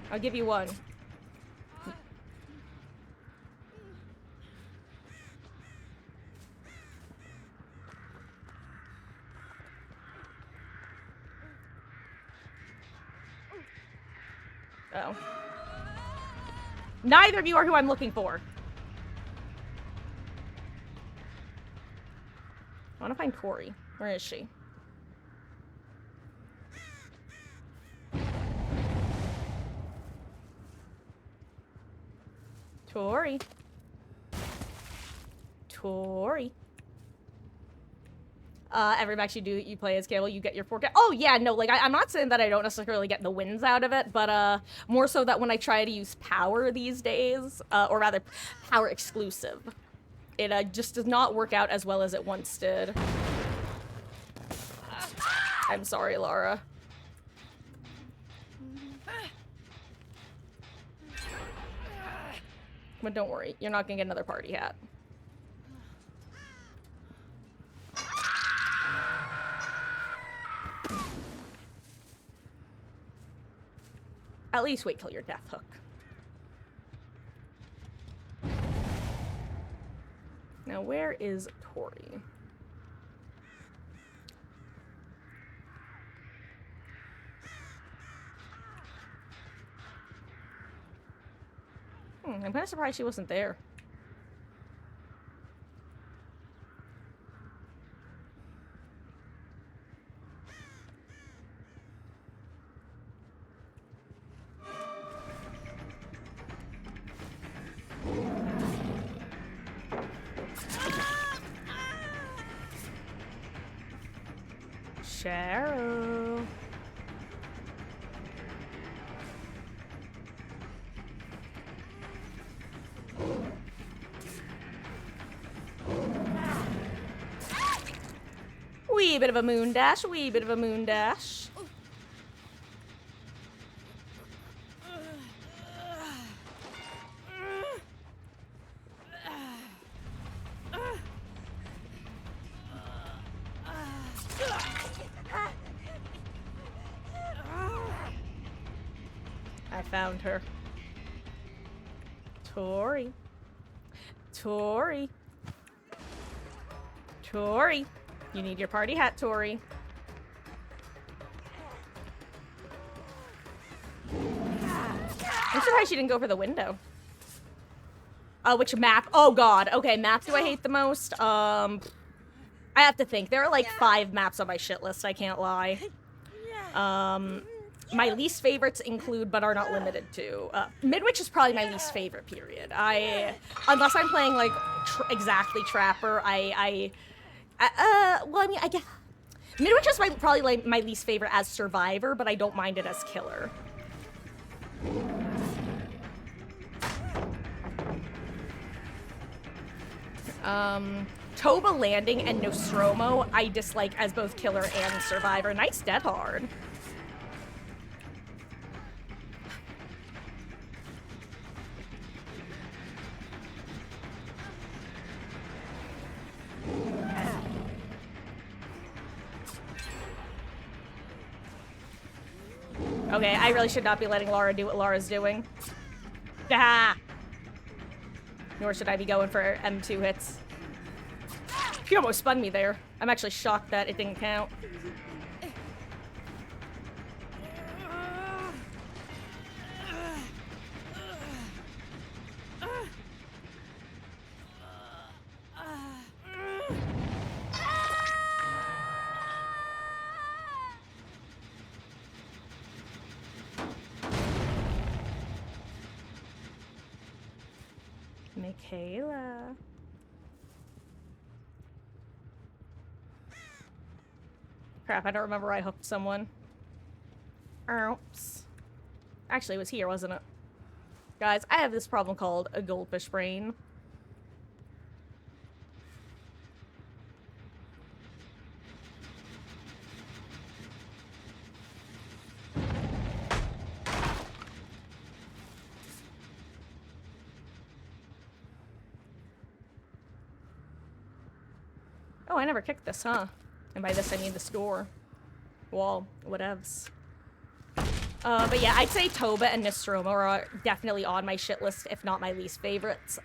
A: I'll give you one. Oh. Neither of you are who I'm looking for. I want to find Tori. Where is she? Tori. Tori. Every match you play as Cable, you get your 4K. Oh, yeah, no, like, I'm not saying that I don't necessarily get the wins out of it, but, more so that when I try to use power these days, or rather, power exclusive, it, just does not work out as well as it once did. I'm sorry, Lara. But don't worry, you're not gonna get another party hat. At least wait till your death hook. Now, where is Tori? I'm kind of surprised she wasn't there. Cheryl. Wee bit of a moon dash, wee bit of a moon dash. I found her. Tori. Tori. Tori. You need your party hat, Tori. I'm surprised she didn't go for the window. Which map? Oh god. Okay, map do I hate the most? I have to think. There are like 5 maps on my shit list, I can't lie. My least favorites include, but are not limited to, Midwich is probably my least favorite period. Unless I'm playing, like, exactly Trapper, well, I mean, I guess, Midwich is probably, like, my least favorite as Survivor, but I don't mind it as Killer. Toba Landing and Nostromo, I dislike as both Killer and Survivor. Nice Dead Hard. Okay, I really should not be letting Lara do what Lara's doing. Ah! Nor should I be going for M2 hits. She almost spun me there. I'm actually shocked that it didn't count. Michaela. Crap, I don't remember where I hooked someone. Oops. Actually, it was here, wasn't it? Guys, I have this problem called a goldfish brain. Oh, I never kicked this, huh? And by this, I mean this door. Wall. Whatevs. But yeah, I'd say Toba and Nostromo are definitely on my shit list, if not my least favorites.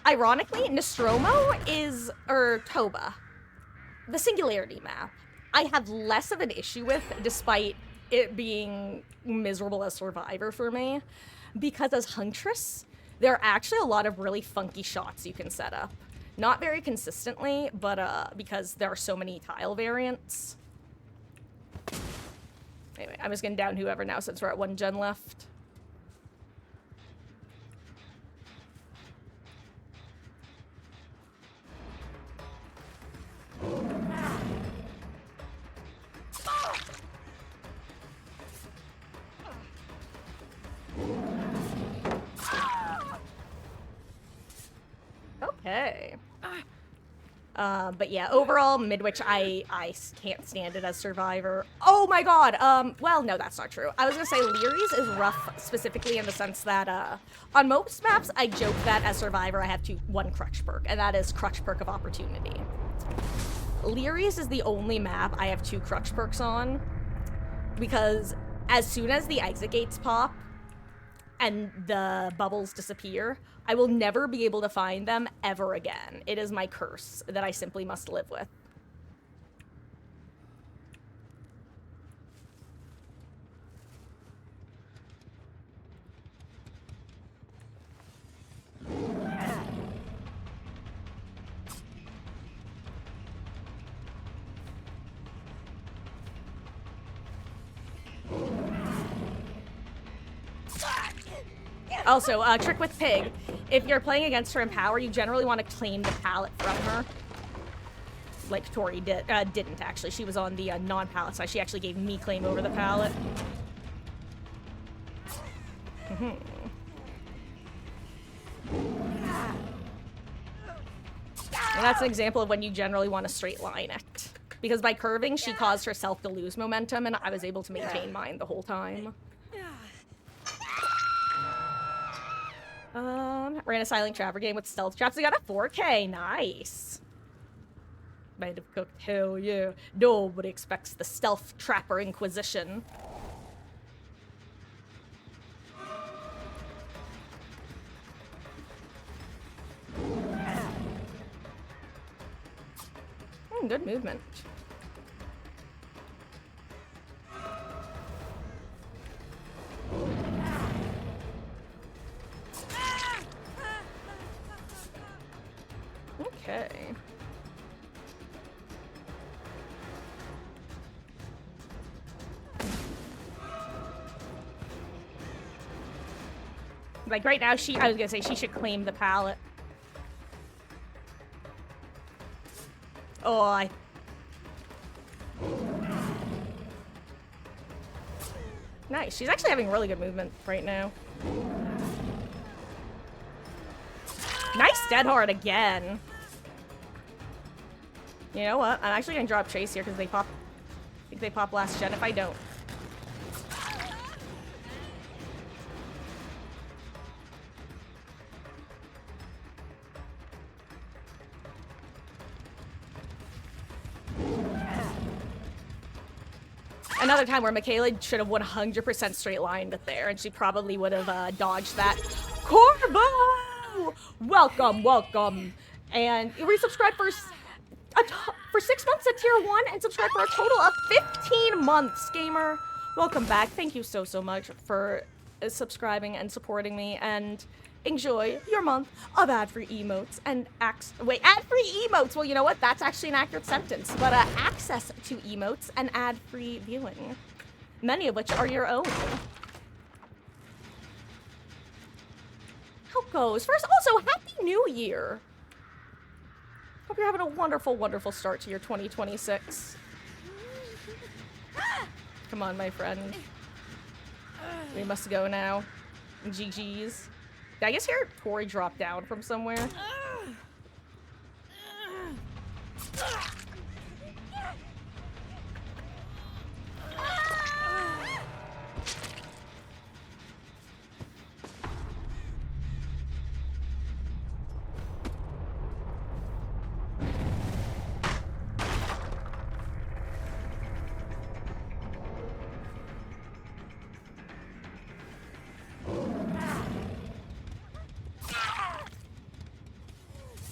A: Ironically, Nostromo is, or Toba, the Singularity map, I have less of an issue with, despite it being miserable as Survivor for me, because as Huntress, there are actually a lot of really funky shots you can set up. Not very consistently, but because there are so many tile variants. Anyway, I'm just gonna down whoever now since we're at 1 gen left. Okay. But yeah, overall, Midwich, I can't stand it as Survivor. Oh my god, well, no, that's not true. I was gonna say Leary's is rough, specifically in the sense that, on most maps, I joke that as Survivor, I have one crutch perk, and that is Crutch Perk of Opportunity. Leary's is the only map I have 2 crutch perks on, because as soon as the exit gates pop, and the bubbles disappear, I will never be able to find them ever again. It is my curse that I simply must live with. Also, trick with Pig. If you're playing against her in power, you generally want to claim the pallet from her. Like Tori didn't, actually. She was on the non-pallet side. She actually gave me claim over the pallet. And that's an example of when you generally want to straight line it. Because by curving, she caused herself to lose momentum, and I was able to maintain mine the whole time. Ran a Silent Trapper game with stealth traps. I got a 4K. Nice. Might have cooked. Hell yeah. Nobody expects the Stealth Trapper Inquisition. Good movement. Okay. Like, right now, I was gonna say she should claim the pallet. Oh, nice. She's actually having really good movement right now. Nice dead hard again. You know what? I'm actually gonna drop Chase here because they pop. I think they pop last gen if I don't. Another time where Michaela should have 100% straight lined it there, and she probably would have dodged that. Corbo! Welcome, welcome. And you resubscribe for 6 months at tier 1 and subscribe for a total of 15 months, gamer. Welcome back. Thank you so much for subscribing and supporting me, and enjoy your month of ad-free emotes and ad-free emotes. Well, you know what? That's actually an accurate sentence. But access to emotes and ad-free viewing, many of which are your own. How goes? First, also, Happy New Year. Hope you're having a wonderful, wonderful start to your 2026. Come on, my friend. We must go now. GG's. Did I guess hear Tori drop down from somewhere?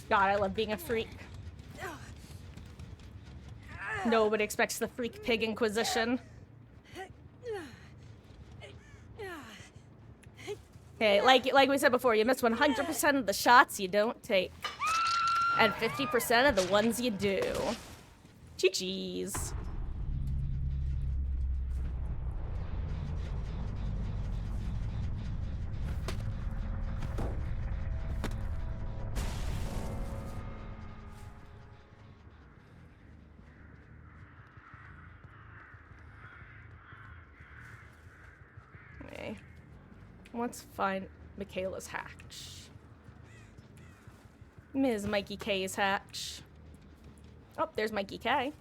A: God, I love being a freak. Nobody expects the freak pig inquisition. Okay, like we said before, you miss 100% of the shots you don't take. And 50% of the ones you do. GG's. Let's find Michaela's hatch. Ms. Mikey K's hatch. Oh, there's Mikey K.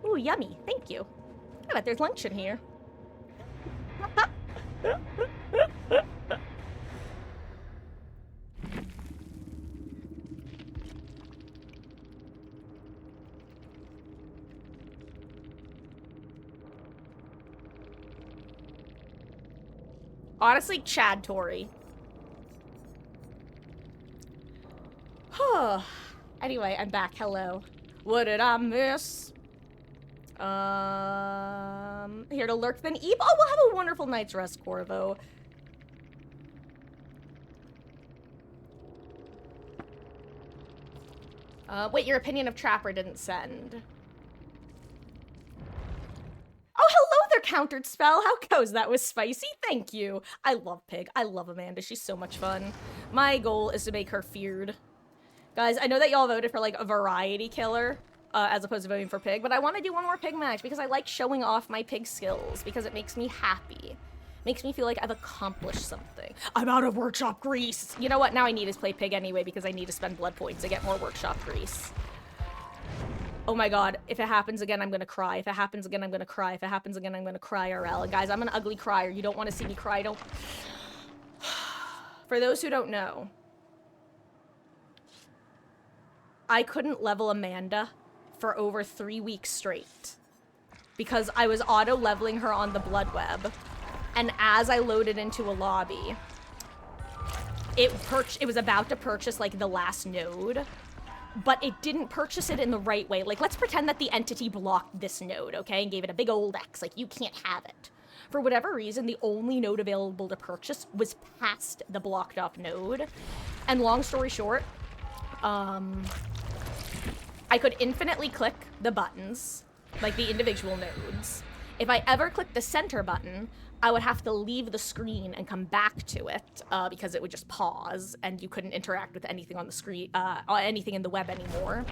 A: Ooh, yummy. Thank you. I bet there's lunch in here. Honestly, Chad Tori. Anyway, I'm back. Hello. What did I miss? Here to lurk then Eve. Oh, we'll have a wonderful night's rest, Corvo. Wait, your opinion of Trapper didn't send. Oh, hello there, countered spell. How goes? That was spicy. Thank you. I love Pig. I love Amanda. She's so much fun. My goal is to make her feared. Guys, I know that y'all voted for, like, a variety killer, as opposed to voting for Pig, but I want to do one more Pig match because I like showing off my Pig skills because it makes me happy. Makes me feel like I've accomplished something. I'm out of workshop grease. You know what? Now I need to play Pig anyway because I need to spend blood points to get more workshop grease. Oh my god, if it happens again, I'm gonna cry. If it happens again, I'm gonna cry. If it happens again, I'm gonna cry, RL. And guys, I'm an ugly crier. You don't want to see me cry. Don't... For those who don't know, I couldn't level Amanda for over 3 weeks straight. Because I was auto-leveling her on the Blood Web. And as I loaded into a lobby, it was about to purchase, like, the last node. But it didn't purchase it in the right way. Like, let's pretend that the entity blocked this node, okay? And gave it a big old X. Like, you can't have it. For whatever reason, the only node available to purchase was past the blocked off node. And long story short, I could infinitely click the buttons, like the individual nodes. If I ever clicked the center button, I would have to leave the screen and come back to it because it would just pause and you couldn't interact with anything on the screen, anything in the web anymore.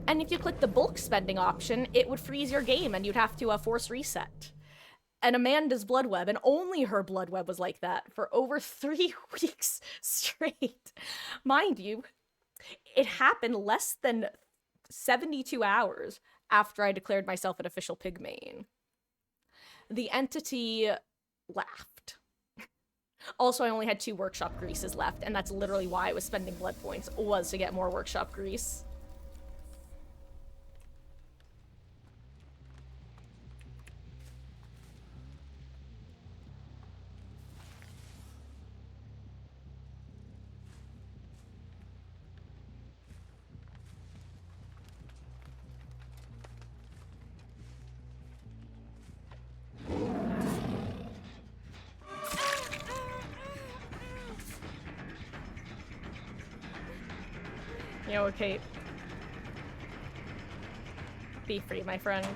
A: And if you click the bulk spending option, it would freeze your game and you'd have to force reset. And Amanda's Blood Web, and only her Blood Web was like that for over 3 weeks straight. Mind you, it happened less than 72 hours after I declared myself an official pig main. The entity laughed. Also, I only had 2 workshop greases left, and that's literally why I was spending blood points, was to get more workshop grease. You know, Kate. Be free, my friend.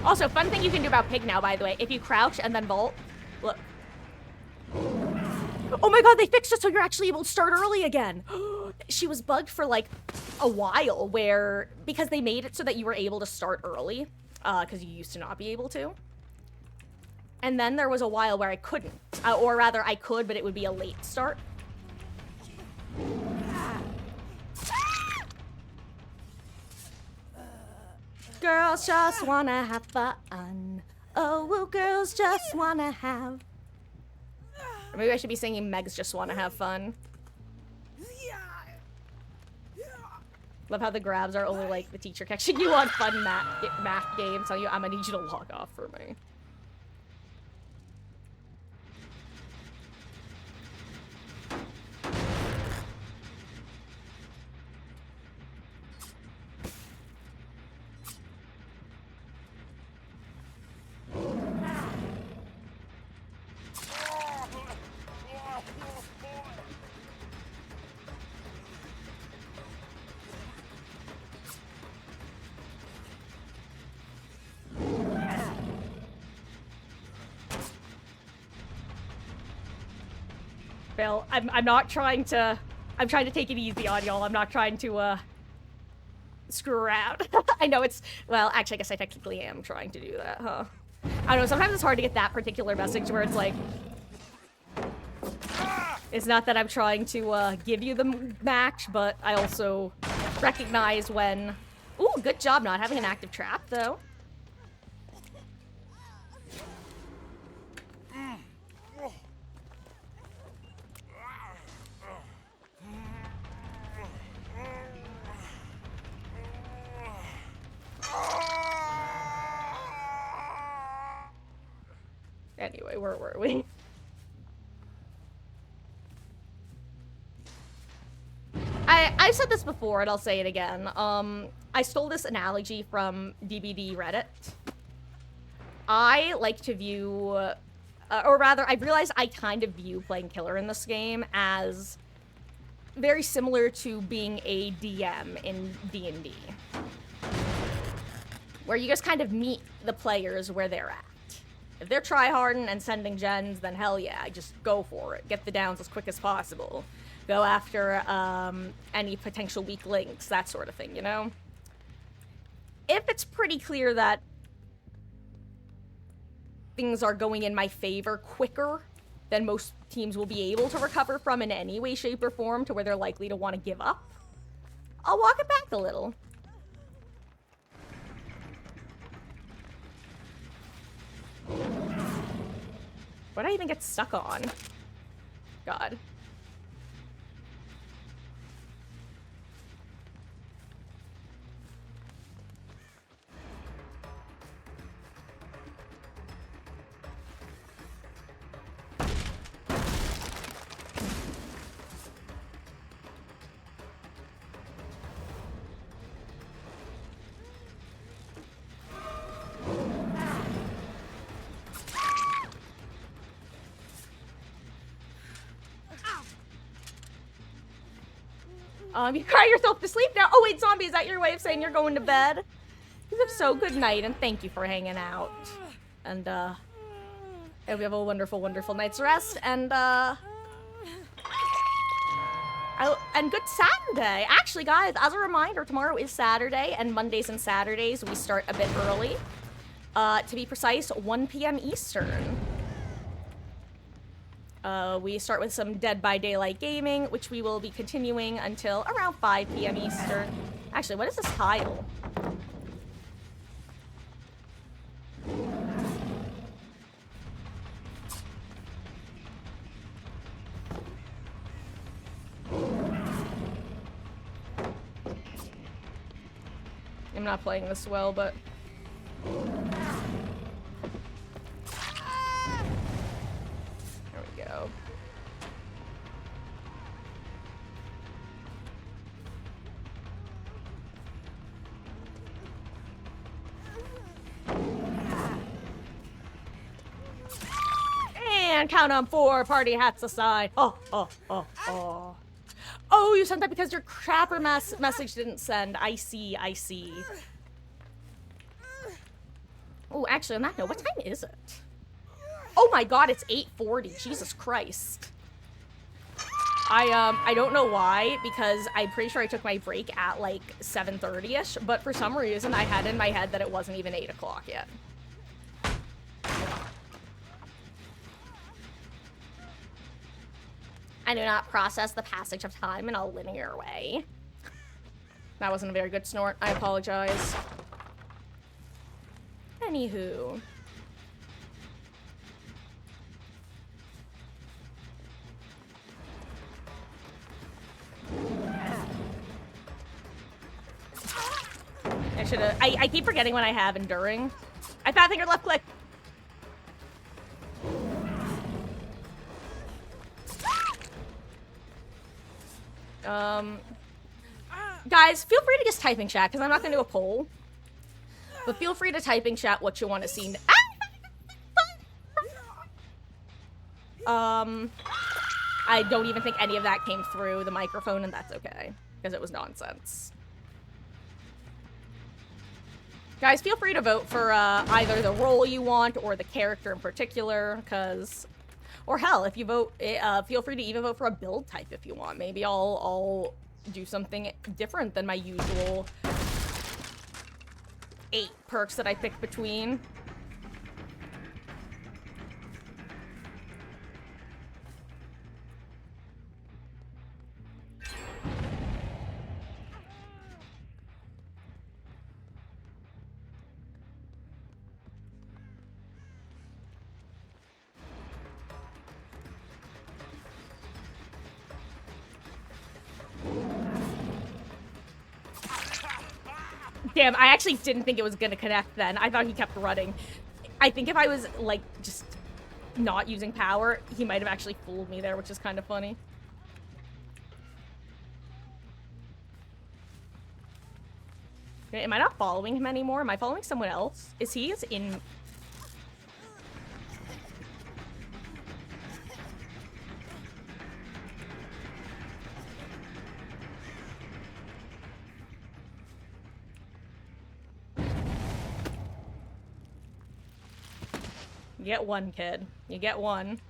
A: Also, fun thing you can do about Pig now, by the way. If you crouch and then vault, look. Oh my god, they fixed it so you're actually able to start early again. She was bugged for like a while where, because they made it so that you were able to start early, because you used to not be able to. And then there was a while where I couldn't. Or rather, I could, but it would be a late start. Girls just wanna have fun. Oh, girls just wanna have... Or maybe I should be singing Megs Just Wanna Have Fun. Love how the grabs are only like the teacher catching you on fun math games, telling you, I'm gonna need you to log off for me. Bill, I'm not trying to... I'm trying to take it easy on y'all. I'm not trying to, screw around. I know it's... Well, actually, I guess I technically am trying to do that, huh? I don't know, sometimes it's hard to get that particular message where it's like... It's not that I'm trying to, give you the match, but I also recognize when... Ooh, good job not having an active trap, though. Anyway, where were we? I've said this before, and I'll say it again. I stole this analogy from DBD Reddit. I like to view, or rather, I realized I kind of view playing killer in this game as very similar to being a DM in D&D. Where you just kind of meet the players where they're at. If they're tryharding and sending gens, then hell yeah, just go for it. Get the downs as quick as possible. Go after any potential weak links, that sort of thing, you know? If it's pretty clear that things are going in my favor quicker than most teams will be able to recover from in any way, shape, or form to where they're likely to want to give up, I'll walk it back a little. What did I even get stuck on? God. You cry yourself to sleep now. Oh wait, zombie, is that your way of saying you're going to bed? If so, good night, and thank you for hanging out. And, we have a wonderful, wonderful night's rest, and, and good Saturday. Actually, guys, as a reminder, tomorrow is Saturday, and Mondays and Saturdays we start a bit early. To be precise, 1 p.m. Eastern. We start with some Dead by Daylight gaming, which we will be continuing until around 5 p.m. Eastern. Actually, what is this tile? I'm not playing this well, but... There we go. And count on 4, party hats aside. Oh. Oh, you sent that because your crapper message didn't send. I see. Oh, actually, on that note, what time is it? Oh my god, it's 8:40. Jesus Christ. I don't know why, because I'm pretty sure I took my break at like 7:30ish, but for some reason I had in my head that it wasn't even 8 o'clock yet. I do not process the passage of time in a linear way. That wasn't a very good snort. I apologize. Anywho. I should've... I keep forgetting when I have enduring. I fat fingered left click. Guys, feel free to just type in chat, because I'm not going to do a poll. But feel free to type in chat what you want to see. I don't even think any of that came through the microphone, and that's okay, because it was nonsense. Guys, feel free to vote for either the role you want or the character in particular, because... Or hell, if you vote, feel free to even vote for a build type if you want. Maybe I'll do something different than my usual 8 perks that I pick between. Damn, I actually didn't think it was gonna connect then. I thought he kept running. I think if I was, like, just not using power, he might have actually fooled me there, which is kind of funny. Am I not following him anymore? Am I following someone else? Is he in... You get one, kid. You get one.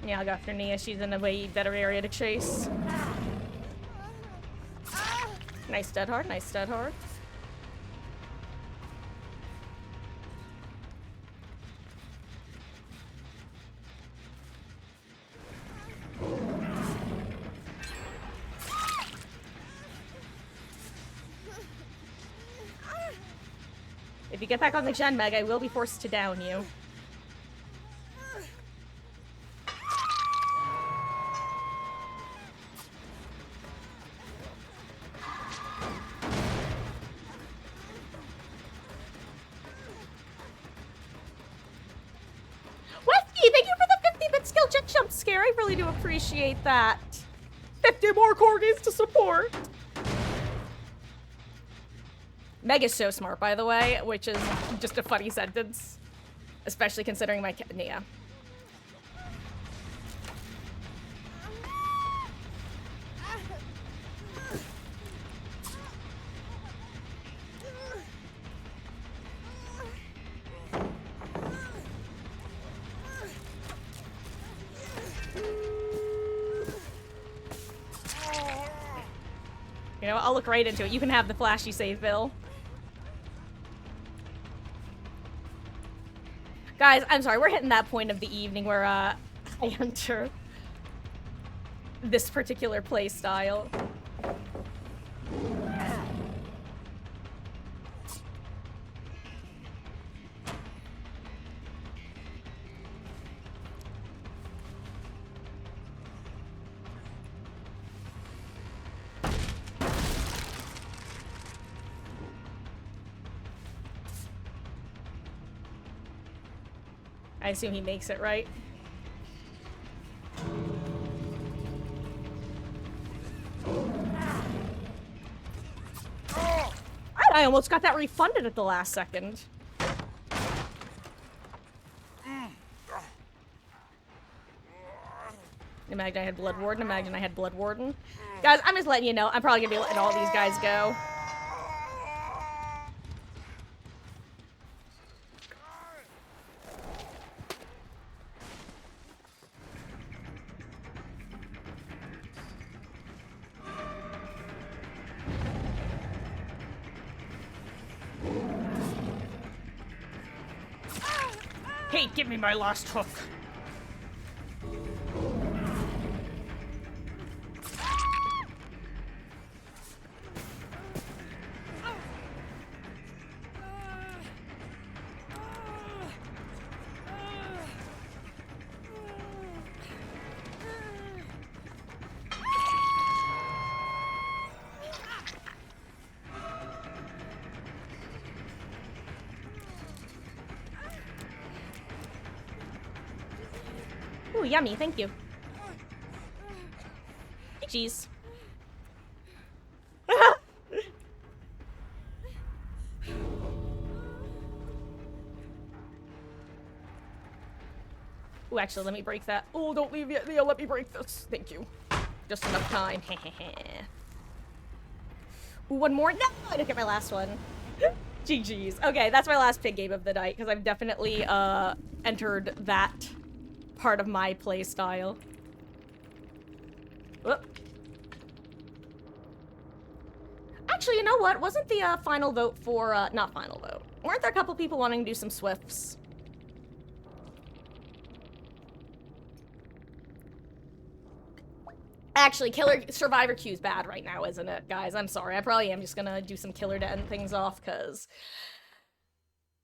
A: Yeah, I got for Nia. She's in a way better area to chase. Nice dead hard. Nice dead hard. you get back on the Gen Meg, I will be forced to down you. Westy, thank you for the 50-bit skill check jump scare. I really do appreciate that. 50 more corgis to support. Meg is so smart, by the way, which is just a funny sentence. Especially considering my yeah. You know, I'll look right into it. You can have the flashy save, Bill. Guys, I'm sorry, we're hitting that point of the evening where, I enter this particular play style. I assume he makes it, right? I almost got that refunded at the last second. Imagine I had Blood Warden. Imagine I had Blood Warden. Guys, I'm just letting you know. I'm probably gonna be letting all these guys go. Hey, give me my last hook. Ooh, yummy, thank you. Jeez. Ooh, actually, let me break that. Oh, don't leave yet. Let me break this. Thank you. Just enough time. Ooh, one more. No, I didn't get my last one. GG's. Okay, that's my last pig game of the night, because I've definitely, entered that part of my play style. Whoop. Actually, you know what? Wasn't the final vote for not final vote? Weren't there a couple people wanting to do some Swifts? Actually, Killer Survivor Q's bad right now, isn't it, guys? I'm sorry. I probably am just gonna do some Killer to end things off, because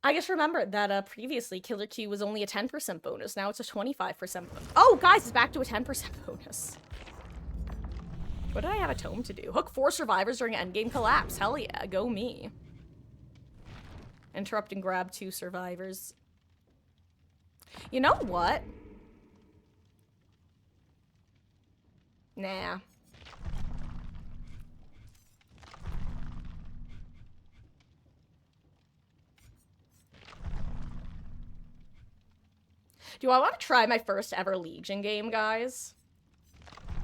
A: I just remembered that previously Killer Q was only a 10% bonus. Now it's a 25% bonus. Oh, guys, it's back to a 10% bonus. What did I have a tome to do? Hook 4 survivors during endgame collapse. Hell yeah, go me. Interrupt and grab 2 survivors. You know what? Nah. Do I want to try my first ever Legion game, guys?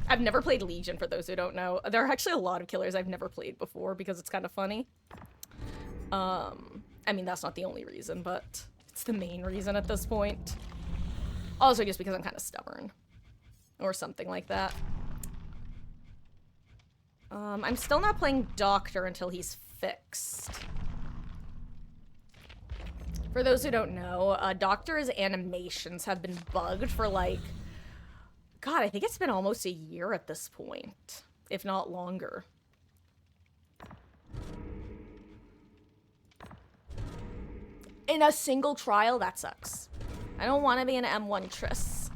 A: I've never played Legion, for those who don't know. There are actually a lot of killers I've never played before because it's kind of funny. I mean, that's not the only reason, but it's the main reason at this point. Also just because I'm kind of stubborn. Or something like that. I'm still not playing Doctor until he's fixed. For those who don't know, Doctor's animations have been bugged for like... God, I think it's been almost a year at this point. If not longer. In a single trial? That sucks. I don't want to be an M1 Triss.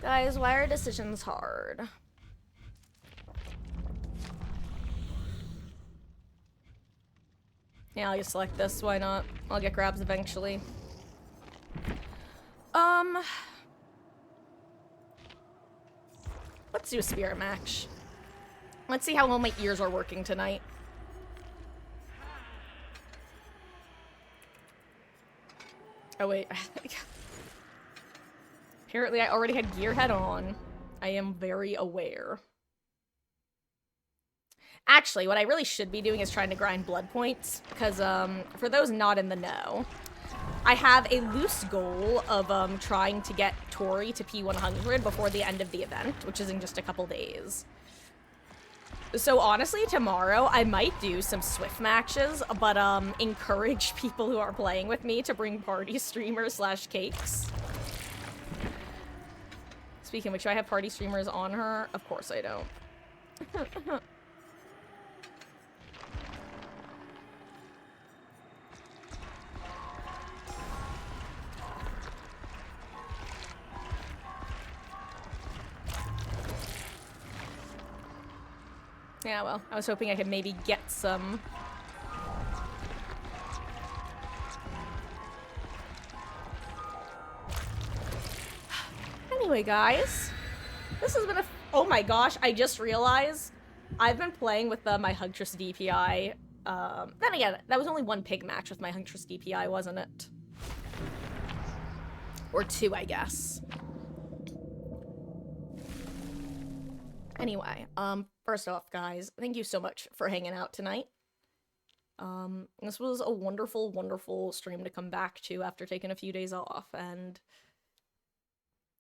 A: Guys, why are decisions hard? Yeah, I'll just select this. Why not? I'll get grabs eventually. Let's do a spirit match. Let's see how well my ears are working tonight. Oh, wait. Apparently, I already had Gearhead on. I am very aware. Actually, what I really should be doing is trying to grind blood points, because, for those not in the know, I have a loose goal of, trying to get Tori to P100 before the end of the event, which is in just a couple days. So honestly, tomorrow I might do some Swift matches, but, encourage people who are playing with me to bring party streamers / cakes. Speaking of which, do I have party streamers on her? Of course I don't. Yeah, well, I was hoping I could maybe get some. Anyway, guys, this has been a. Oh my gosh, I just realized I've been playing with my Huntress DPI. Then again, that was only one pig match with my Huntress DPI, wasn't it? Or two, I guess. Anyway, first off, guys, thank you so much for hanging out tonight. This was a wonderful, wonderful stream to come back to after taking a few days off, and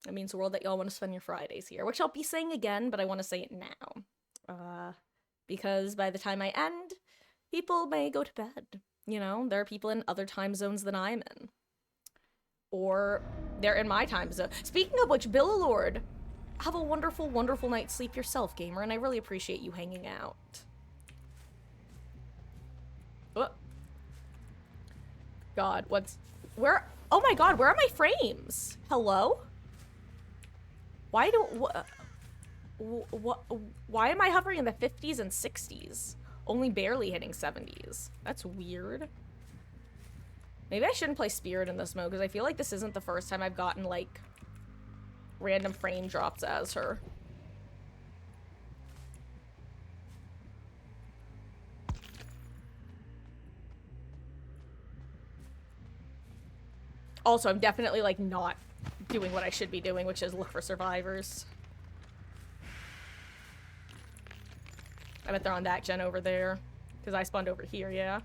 A: it means the world that y'all want to spend your Fridays here, which I'll be saying again, but I want to say it now. Because by the time I end, people may go to bed. You know, there are people in other time zones than I'm in. Or they're in my time zone. Speaking of which, Billalord, have a wonderful, wonderful night's sleep yourself, gamer, and I really appreciate you hanging out. Oh. God, where, oh my god, where are my frames? Hello? Why why am I hovering in the 50s and 60s? Only barely hitting 70s. That's weird. Maybe I shouldn't play Spirit in this mode, because I feel like this isn't the first time I've gotten, like, random frame drops as her. Also, I'm definitely, like, not doing what I should be doing, which is look for survivors. I bet they're on that gen over there, because I spawned over here, yeah.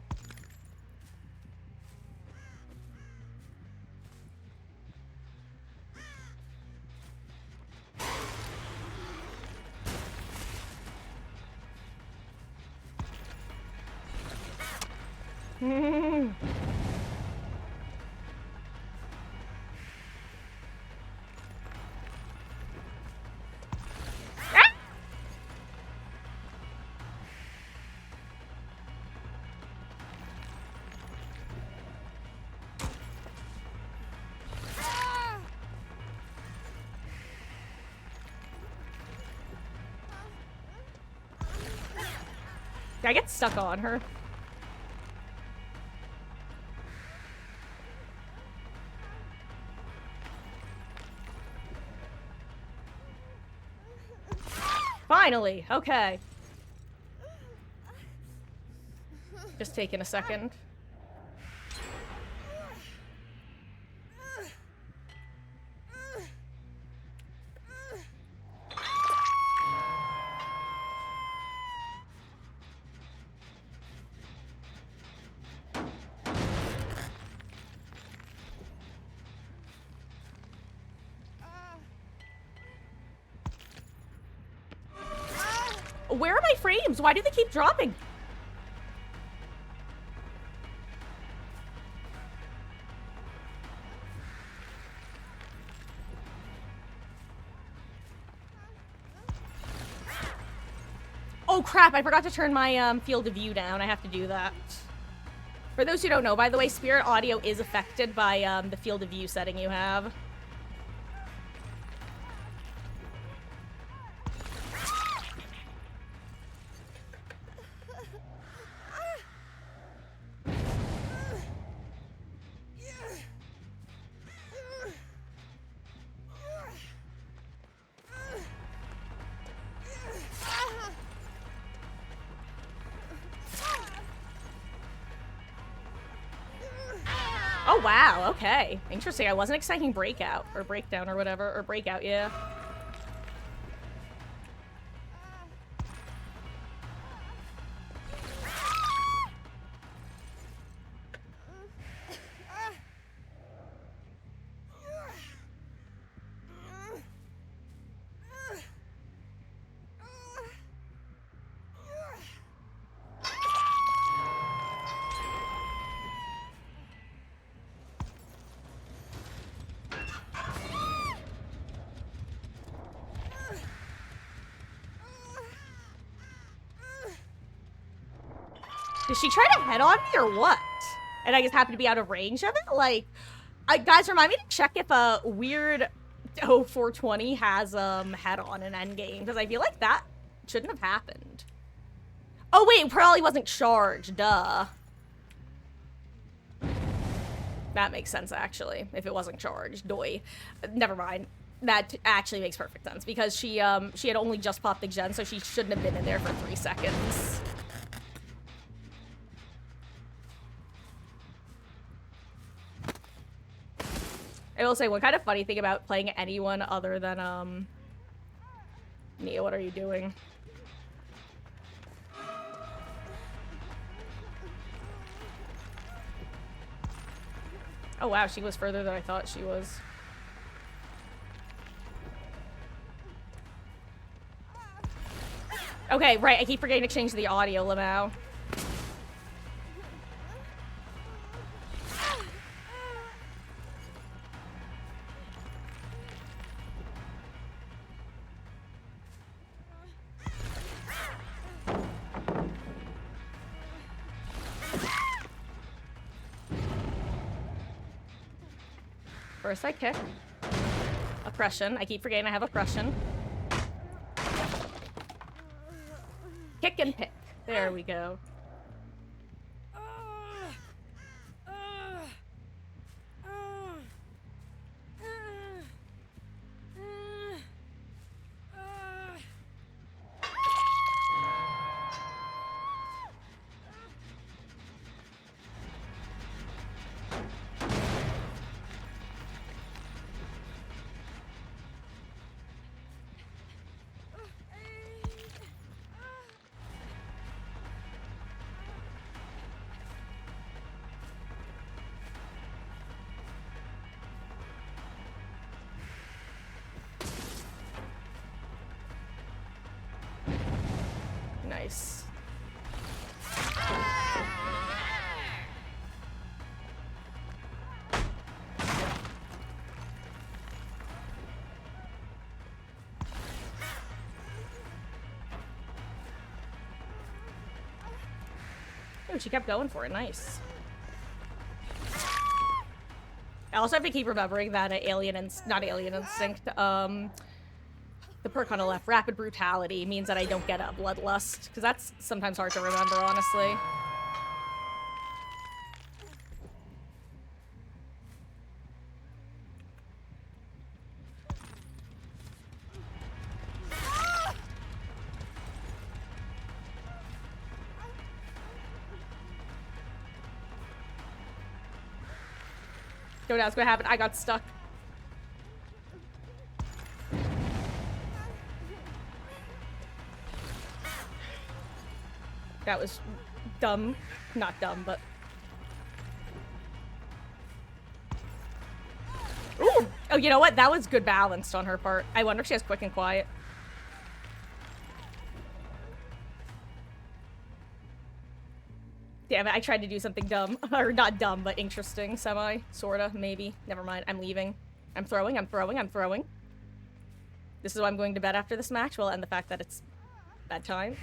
A: Did I get stuck on her? Finally! Okay. Just taking a second. Where are my frames? Why do they keep dropping? Oh crap, I forgot to turn my field of view down. I have to do that. For those who don't know, by the way, spirit audio is affected by the field of view setting you have. Oh, wow, okay. Interesting. I wasn't expecting breakout, or breakdown, or whatever. Or breakout, yeah. Did she try to head on me or what? And I just happened to be out of range of it? Like, guys, remind me to check if a weird 420 has head on an endgame, because I feel like that shouldn't have happened. Oh wait, probably wasn't charged, duh. That makes sense, actually, if it wasn't charged. Doy. Never mind. That actually makes perfect sense, because she had only just popped the gen, so she shouldn't have been in there for 3 seconds. I will say, one kind of funny thing about playing anyone other than, Nia, what are you doing? Oh wow, she was further than I thought she was. Okay, right, I keep forgetting to change the audio, Lamau. First I kick. Oppression. I keep forgetting I have oppression. Kick and pick. There we go. Nice. Oh, she kept going for it. Nice. I also have to keep remembering that not Alien Instinct, the perk on the left, Rapid Brutality, means that I don't get a Bloodlust, because that's sometimes hard to remember, honestly. Don't ask what happened. I got stuck. That was dumb. Not dumb, but... Ooh! Oh, you know what? That was good balanced on her part. I wonder if she has quick and quiet. Damn it, I tried to do something dumb. Or not dumb, but interesting. Semi. Sorta. Maybe. Never mind. I'm leaving. I'm throwing. I'm throwing. I'm throwing. This is why I'm going to bed after this match. Well, and the fact that it's bedtime.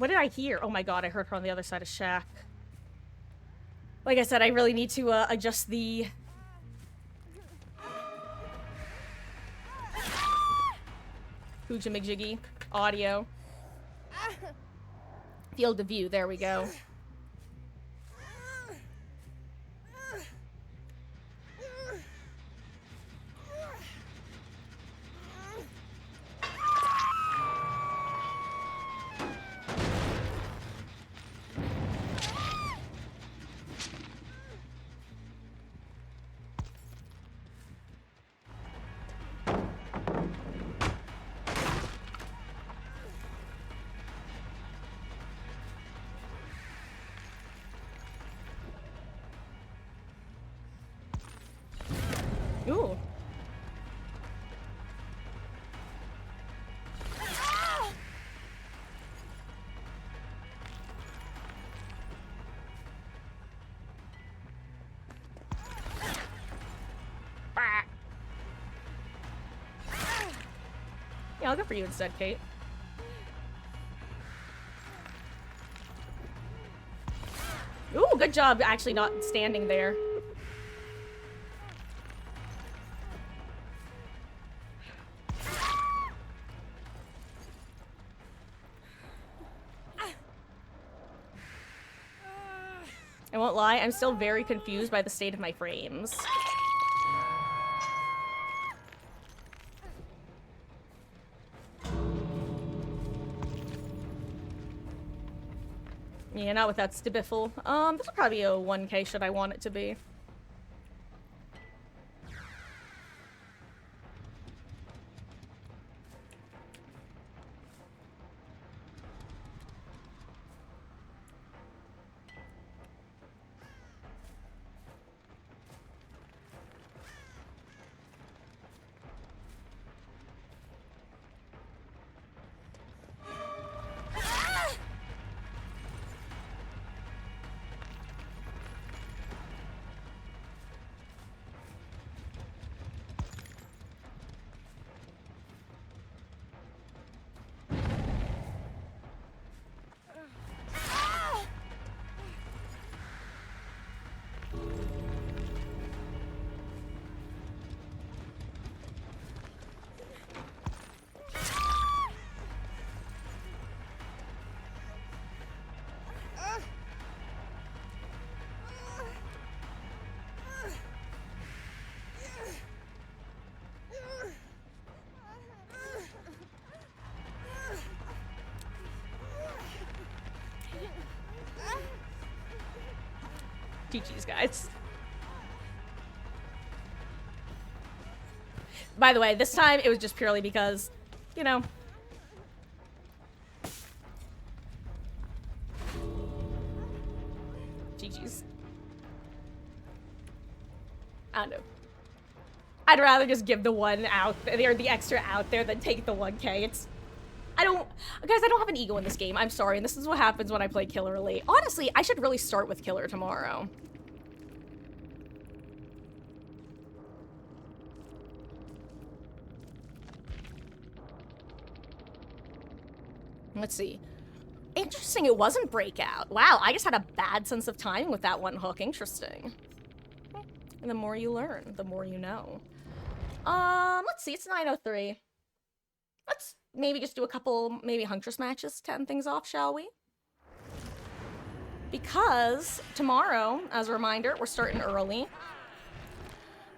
A: What did I hear? Oh my god, I heard her on the other side of Shack. Like I said, I really need to adjust the... Hooja-McJiggy audio. Field of view, there we go. Ooh. Yeah, I'll go for you instead, Kate. Ooh, good job actually not standing there. I won't lie, I'm still very confused by the state of my frames. Yeah, not with that stibiffle. This will probably be a 1K should I want it to be. GG's, guys. By the way, this time it was just purely because, you know. GG's. I don't know. I'd rather just give the one out there, the extra out there, than take the 1K. It's... I don't... Guys, I don't have an ego in this game. I'm sorry, and this is what happens when I play Killer late. Honestly, I should really start with Killer tomorrow. Let's see. Interesting, it wasn't Breakout. Wow, I just had a bad sense of timing with that one hook. Interesting. And the more you learn, the more you know. Let's see, it's 9:03. Let's maybe just do a couple, maybe Huntress matches to end things off, shall we? Because tomorrow, as a reminder, we're starting early.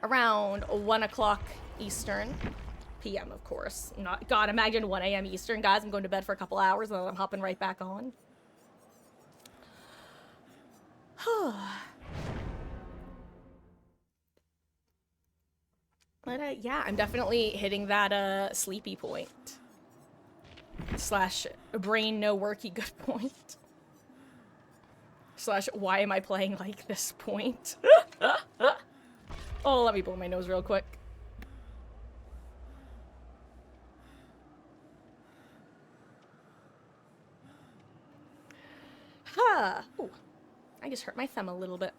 A: Around 1 o'clock Eastern. PM, of course. Not, God, imagine 1 a.m. Eastern, guys. I'm going to bed for a couple hours and then I'm hopping right back on. But, yeah, I'm definitely hitting that, sleepy point. Slash, brain no worky good point. Slash, why am I playing like this point? Oh, let me blow my nose real quick. Huh. Ooh, I just hurt my thumb a little bit.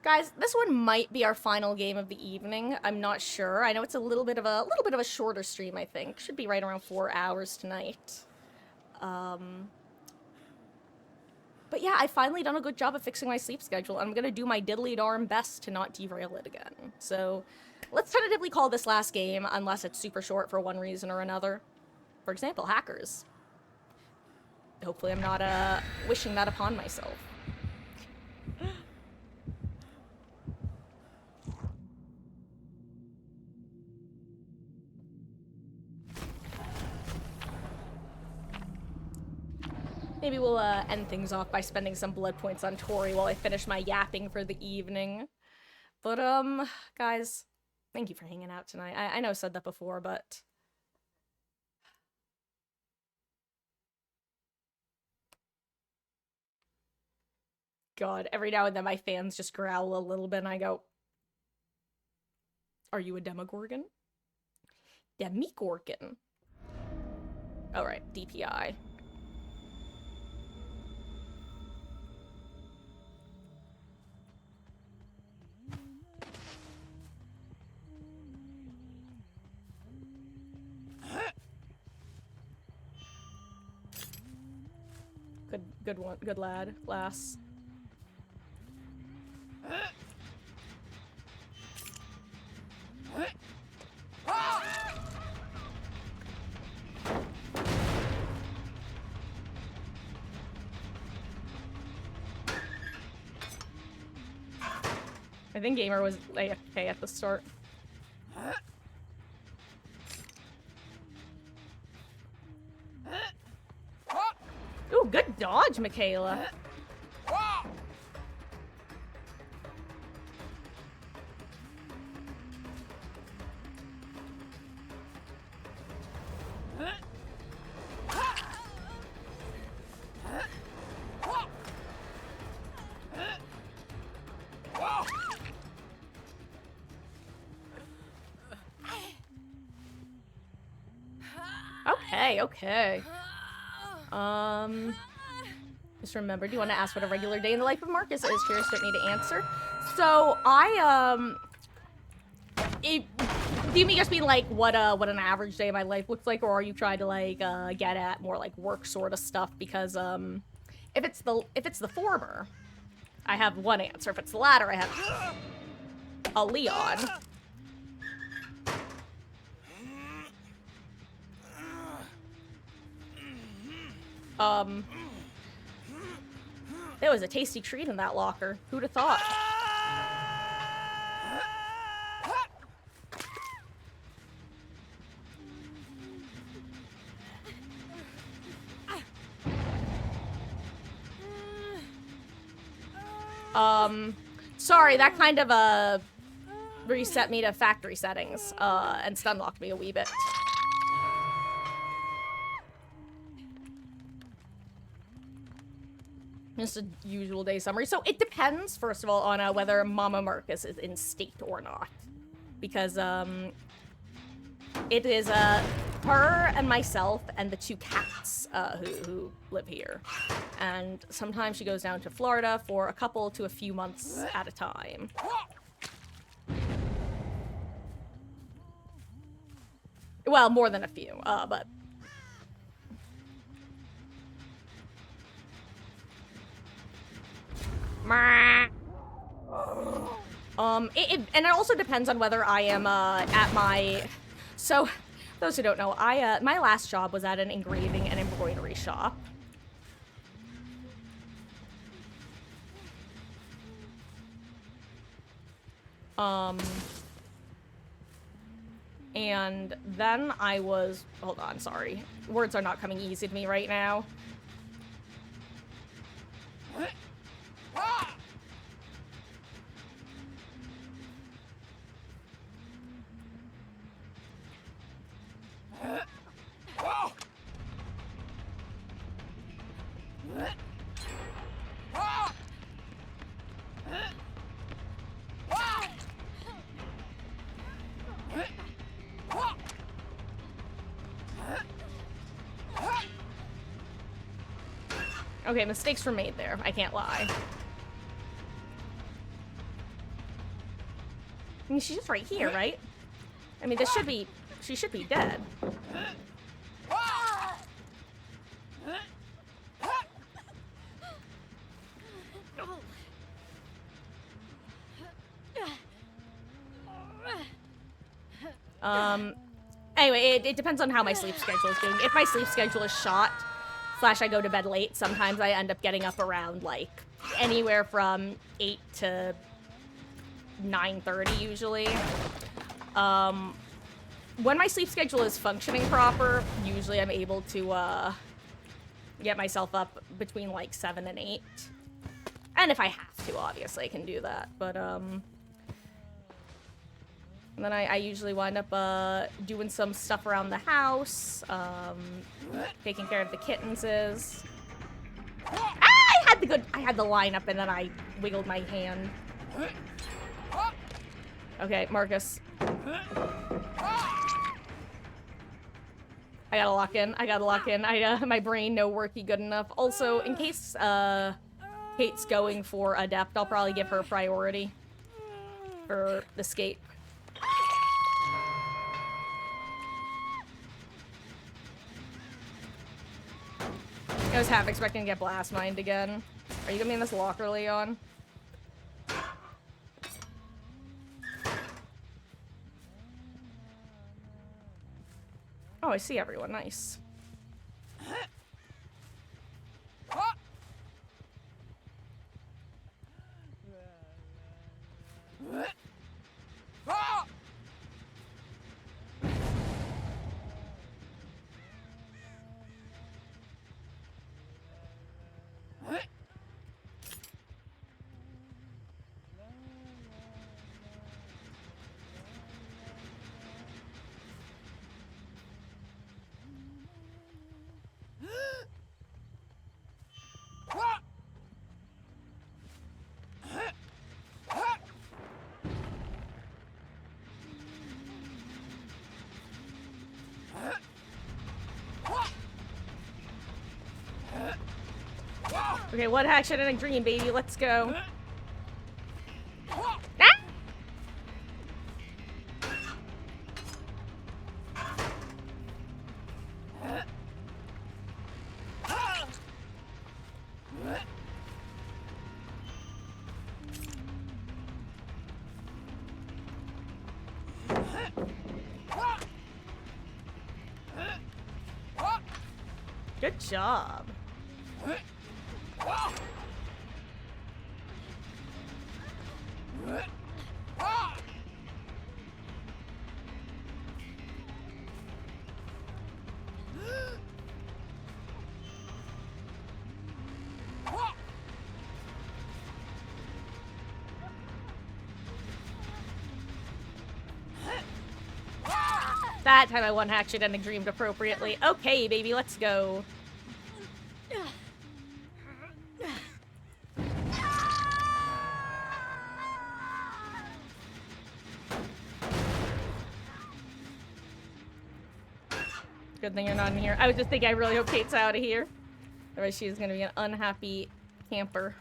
A: Guys, this one might be our final game of the evening. I'm not sure. I know it's a little bit of a shorter stream, I think. Should be right around 4 hours tonight. But yeah, I finally done a good job of fixing my sleep schedule. I'm gonna do my diddly darn best to not derail it again. So, let's tentatively call this last game, unless it's super short for one reason or another. For example, hackers. Hopefully I'm not, wishing that upon myself. Maybe we'll end things off by spending some blood points on Tori while I finish my yapping for the evening. But, guys, thank you for hanging out tonight. I know I said that before, but... God, every now and then my fans just growl a little bit and I go, are you a Demogorgon? Demigorgon. Alright, DPI. Good one, good lad, lass. I think Gamer was AFK at the start. Ooh, good dodge, Michaela. Okay. Just remember, do you want to ask what a regular day in the life of Marcus is? Curious, don't need to answer. So, do you mean just mean like what an average day of my life looks like, or are you trying to like get at more like work sort of stuff? Because if it's the former, I have one answer. If it's the latter, I have a Leon. There was a tasty treat in that locker. Who'd have thought? Sorry, that kind of, reset me to factory settings, and stun locked me a wee bit. Just a usual day summary. So it depends, first of all, on whether Mama Marcus is in state or not. Because, it is, her and myself and the 2 cats, who live here. And sometimes she goes down to Florida for a couple to a few months at a time. Well, more than a few, but... And it also depends on whether I am, at my... So, those who don't know, my last job was at an engraving and embroidery shop. And then I was... Hold on, sorry. Words are not coming easy to me right now. Okay, mistakes were made there. I can't lie. mean, she's just right here, right? I mean, she should be dead. Anyway, it depends on how my sleep schedule is doing. If my sleep schedule is shot, / I go to bed late, sometimes I end up getting up around, like, anywhere from 8 to 9:30 usually. When my sleep schedule is functioning proper, usually I'm able to, get myself up between, like, 7 and 8. And if I have to, obviously, I can do that. But, and then I usually wind up, doing some stuff around the house, taking care of the kittenses. Ah, I had the line up and then I wiggled my hand. Okay, Marcus. I gotta lock in. My brain no worky good enough. Also, in case, Kate's going for Adept, I'll probably give her priority for the skate. I was half expecting to get blast mined again. Are you gonna be in this locker, Leon? Oh, I see everyone. Nice. Okay, what action in a dream, baby? Let's go. Ah! Good job. That time I won action and dreamed appropriately. Okay, baby, let's go. Good thing you're not in here. I was just thinking, I really hope Kate's out of here. Otherwise, she's gonna be an unhappy camper.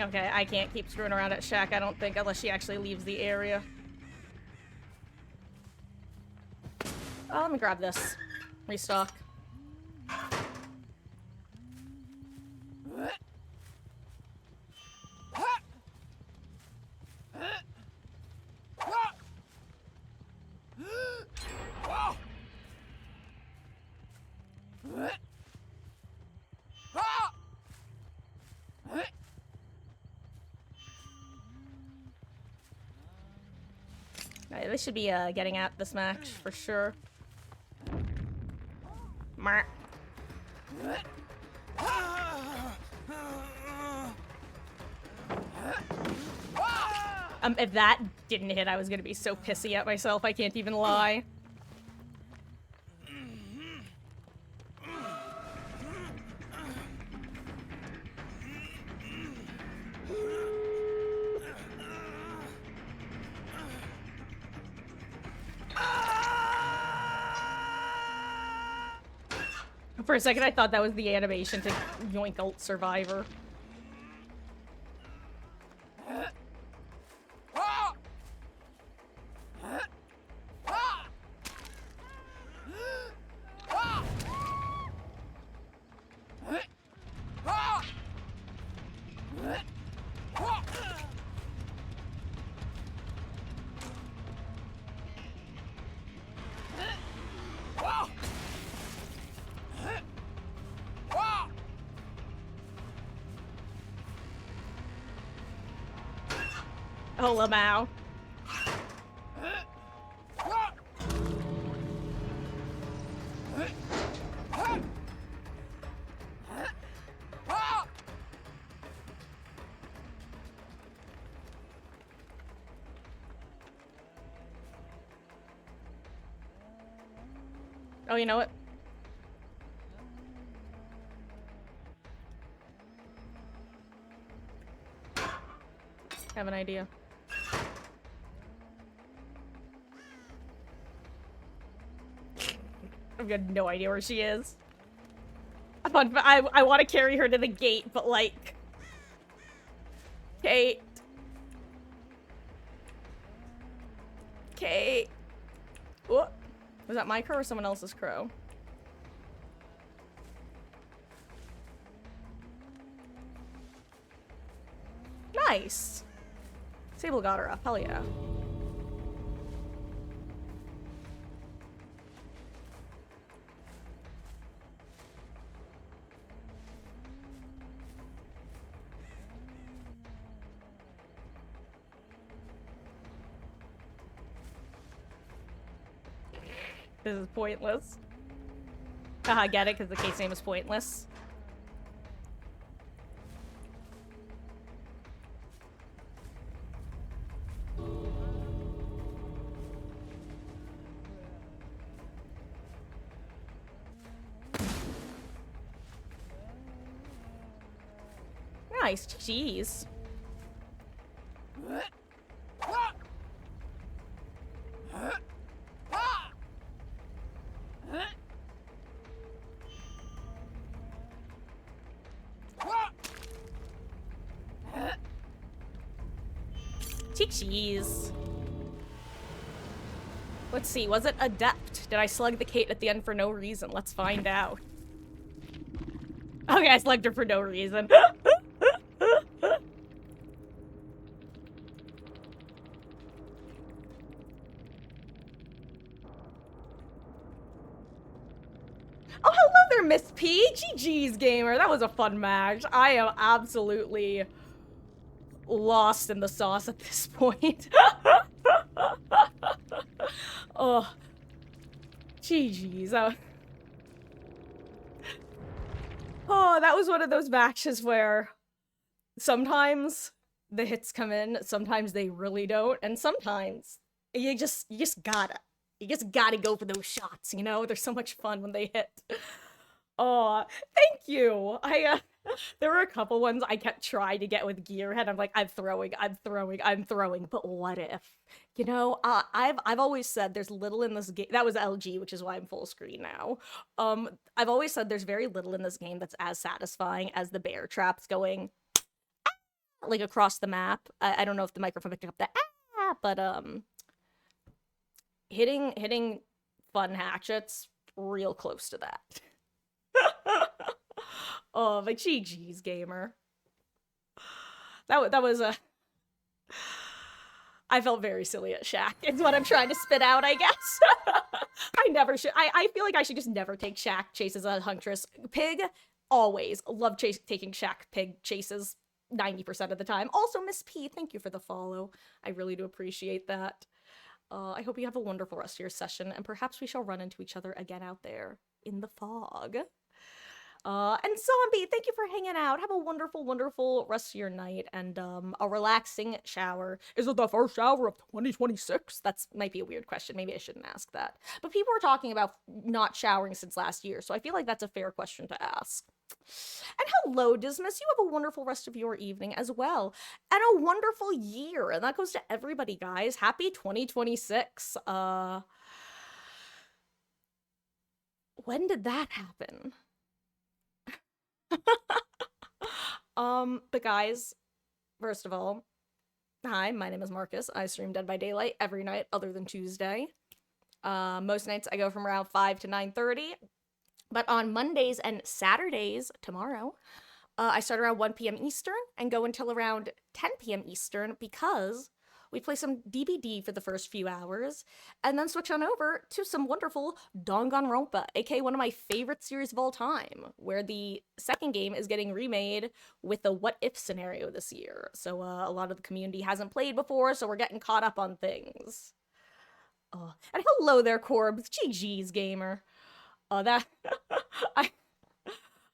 A: Okay, I can't keep screwing around at Shack, I don't think, unless she actually leaves the area. Oh, let me grab this. Restock. they should be getting at this match for sure. Mark. If that didn't hit, I was gonna be so pissy at myself, I can't even lie. For a second, I thought that was the animation to yoink Ult Survivor. Oh, Lamau. Oh, you know what? I have an idea. I've got no idea where she is. I want to carry her to the gate, but like... Kate. Kate. What? Was that my crow or someone else's crow? Nice. Sable got her up. Hell yeah. This is pointless. Haha, get it? Because the case name is pointless. Nice. Jeez. Cheese. Let's see, was it Adept? Did I slug the Kate at the end for no reason? Let's find out. Okay, I slugged her for no reason. Oh, hello there, Miss P. GG's, gamer. That was a fun match. I am absolutely lost in the sauce at this point. Oh, GG's. Oh, that was one of those matches where sometimes the hits come in, sometimes they really don't, and sometimes you just gotta go for those shots, you know? They're so much fun when they hit. Oh, thank you. There were a couple ones I kept trying to get with Gearhead. I'm like, I'm throwing. But what if? You know, I've always said there's little in this game. That was LG, which is why I'm full screen now. I've always said there's very little in this game that's as satisfying as the bear traps going like across the map. I don't know if the microphone picked up the but hitting fun hatchets real close to that. Oh, but GG's, gamer. That was a... I felt very silly at Shaq. It's what I'm trying to spit out, I guess. I never should... I feel like I should just never take Shaq chases as a Huntress. Pig, always. Love taking Shaq Pig chases 90% of the time. Also, Miss P, thank you for the follow. I really do appreciate that. I hope you have a wonderful rest of your session, and perhaps we shall run into each other again out there in the fog. And Zombie, thank you for hanging out. Have a wonderful, wonderful rest of your night and a relaxing shower. Is it the first shower of 2026? That's might be a weird question. Maybe I shouldn't ask that. But people were talking about not showering since last year, so I feel like that's a fair question to ask. And hello, Dismas. You have a wonderful rest of your evening as well. And a wonderful year. And that goes to everybody, guys. Happy 2026. When did that happen? But guys, first of all, hi, my name is Marcus. I stream Dead by Daylight every night other than Tuesday. Most nights I go from around 5 to 9:30. But on Mondays and Saturdays, tomorrow, I start around 1 p.m. Eastern and go until around 10 p.m. Eastern because we play some DBD for the first few hours and then switch on over to some wonderful Danganronpa, aka one of my favorite series of all time, where the second game is getting remade with a what if scenario this year. So a lot of the community hasn't played before, so we're getting caught up on things. And hello there, Corbs. GG's, gamer. That I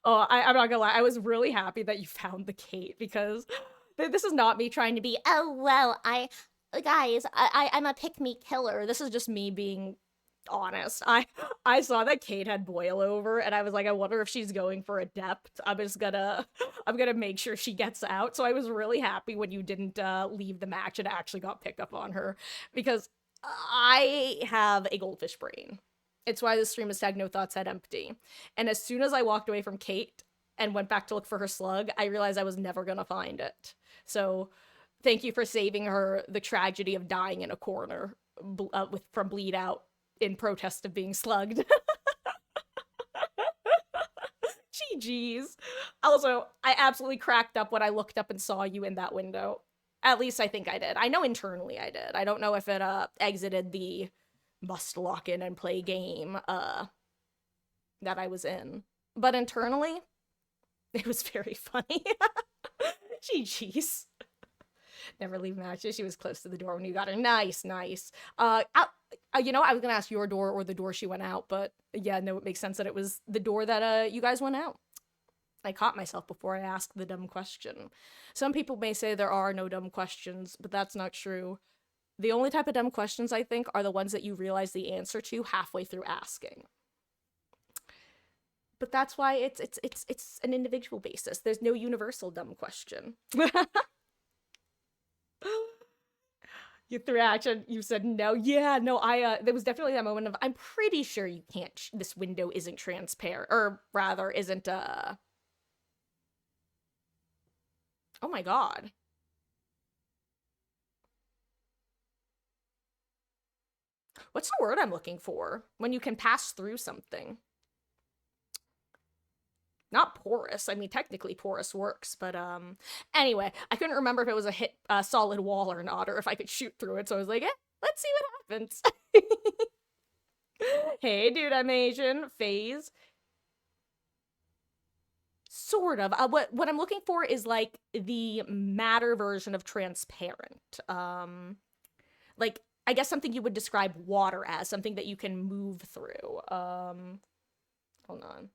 A: I'm not gonna lie, I was really happy that you found the Kate because this is not me trying to be,
B: Oh, well, I'm a pick-me
A: killer. This is just me being honest. I saw that Kate had boil over and I was like, I wonder if she's going for adept. I'm gonna make sure she gets out. So I was really happy when you didn't leave the match and actually got pickup on her because I have a goldfish brain. It's why this stream is tagged No Thoughts Head Empty. And as soon as I walked away from Kate and went back to look for her slug, I realized I was never gonna find it. So thank you for saving her the tragedy of dying in a corner from bleed out in protest of being slugged. GG's. Also, I absolutely cracked up when I looked up and saw you in that window. At least I think I did. I know internally I did. I don't know if it exited the must lock in and play game that I was in. But internally, it was very funny. GG's. Never leave matches. She was close to the door when you got her. Nice, nice. You know, I was gonna ask your door or the door she went out, but yeah, no, it makes sense that it was the door that you guys went out. I caught myself before I asked the dumb question. Some people may say there are no dumb questions, but that's not true. The only type of dumb questions, I think, are the ones that you realize the answer to halfway through asking. But that's why it's an individual basis. There's no universal dumb question. You threw action. You said no. Yeah, no. There was definitely that moment of I'm pretty sure you can't. This window isn't transparent, or rather, isn't. Oh my god. What's the word I'm looking for when you can pass through something? Not porous. I mean, technically porous works, but anyway, I couldn't remember if it was a solid wall or not, or if I could shoot through it. So I was like, let's see what happens. Hey, dude, I'm Asian. Phase. Sort of. What I'm looking for is like the matter version of transparent. Like I guess something you would describe water as, something that you can move through. Hold on.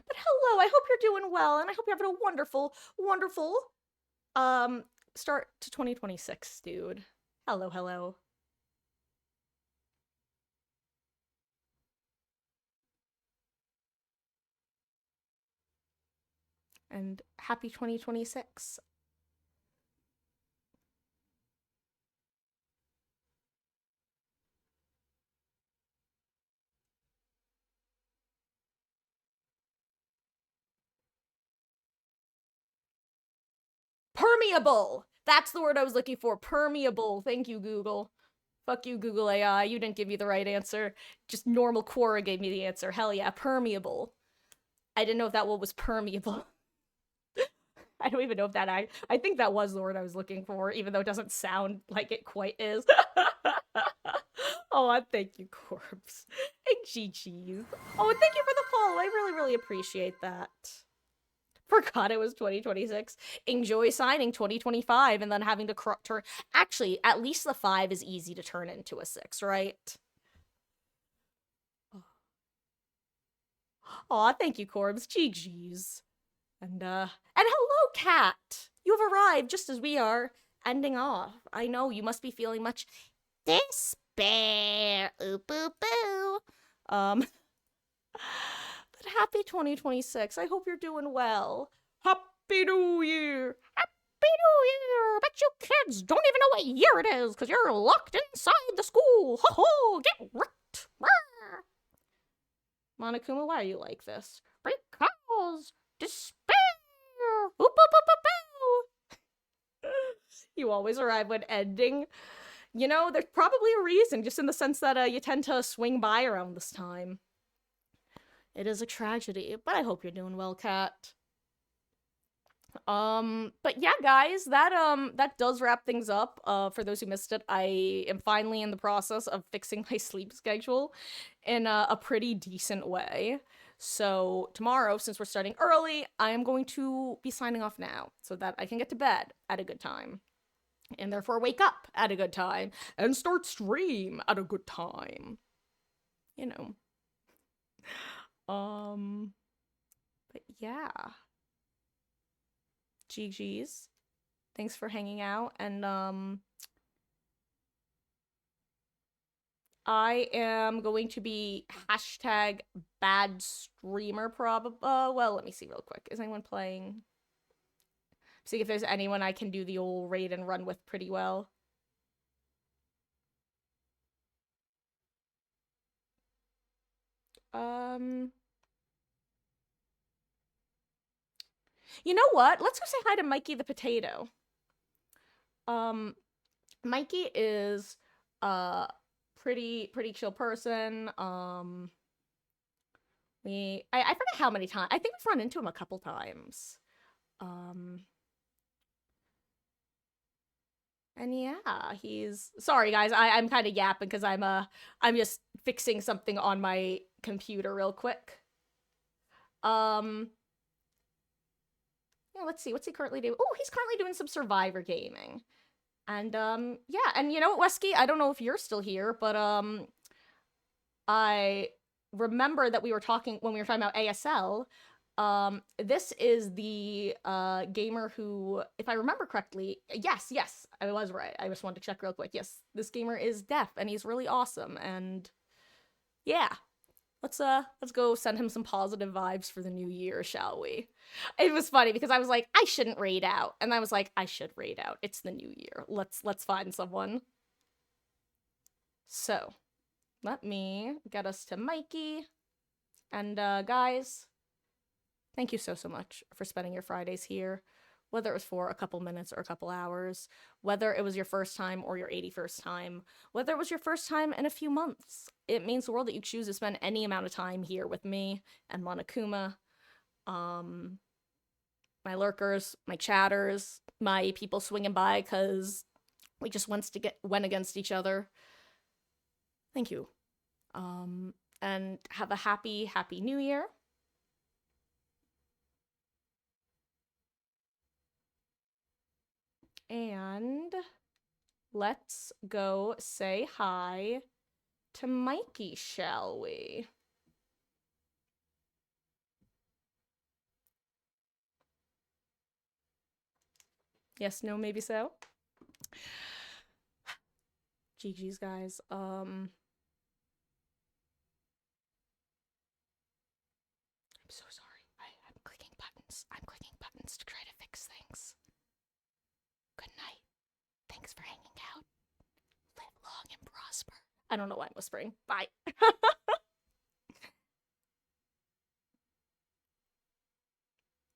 A: But hello, I hope you're doing well, and I hope you're having a wonderful, wonderful, start to 2026, dude. Hello, hello. And happy 2026. Permeable! That's the word I was looking for. Permeable. Thank you, Google. Fuck you, Google AI. You didn't give me the right answer. Just normal Quora gave me the answer. Hell yeah, permeable. I didn't know if that word was permeable. I don't even know if that I think that was the word I was looking for, even though it doesn't sound like it quite is. Oh, and thank you, Corpse. And GG's. Oh, and thank you for the follow. I really, really appreciate that. Forgot it was 2026. Enjoy signing 2025 and then having to turn. Actually, at least the 5 is easy to turn into a 6, right? Aw, thank you, Corbs. GG's. And hello, Cat. You have arrived just as we are ending off. I know you must be feeling much despair. Oop, boop, boo. But happy 2026. I hope you're doing well. Happy New Year. Happy New Year. Bet you kids don't even know what year it is because you're locked inside the school. Ho ho, get wrecked. Monokuma, why are you like this? Because despair. Oop, oop, oop, oop, oop. You always arrive when ending. You know, there's probably a reason, just in the sense that you tend to swing by around this time. It is a tragedy, but I hope you're doing well, Cat. But yeah, guys, that does wrap things up. For those who missed it, I am finally in the process of fixing my sleep schedule in a pretty decent way. So tomorrow, since we're starting early, I am going to be signing off now so that I can get to bed at a good time. And therefore wake up at a good time and start stream at a good time. You know. But yeah. GG's. Thanks for hanging out, and I am going to be hashtag bad streamer probably. Well, let me see real quick. Is anyone playing? See if there's anyone I can do the old raid and run with pretty well. You know what? Let's go say hi to Mikey the Potato. Mikey is a pretty chill person. I forget how many times. I think we've run into him a couple times. And yeah, he's sorry guys, I'm kind of yapping because I'm just fixing something on my computer real quick. Yeah, let's see, what's he currently doing? Oh, he's currently doing some Survivor gaming. And yeah, and you know what, Wesky, I don't know if you're still here, but I remember that we were talking when we were talking about ASL. This is the gamer who, if I remember correctly, yes, I was right. I just wanted to check real quick. Yes, this gamer is deaf and he's really awesome. And yeah, let's go send him some positive vibes for the new year, shall we? It was funny because I was like, I shouldn't raid out, and I was like, I should raid out. It's the new year. Let's find someone. So, let me get us to Mikey. And guys, thank you so much for spending your Fridays here, whether it was for a couple minutes or a couple hours, whether it was your first time or your 81st time, whether it was your first time in a few months. It means the world that you choose to spend any amount of time here with me and Monokuma, my lurkers, my chatters, my people swinging by because we just went against each other. Thank you. And have a happy new year. And let's go say hi to Mikey, shall we? Yes, no, maybe so. GG's, guys. I'm so sorry. I'm clicking buttons. I'm clicking buttons to try to fix things. Good night. Thanks for hanging out. Live long and prosper. I don't know why I'm whispering. Bye.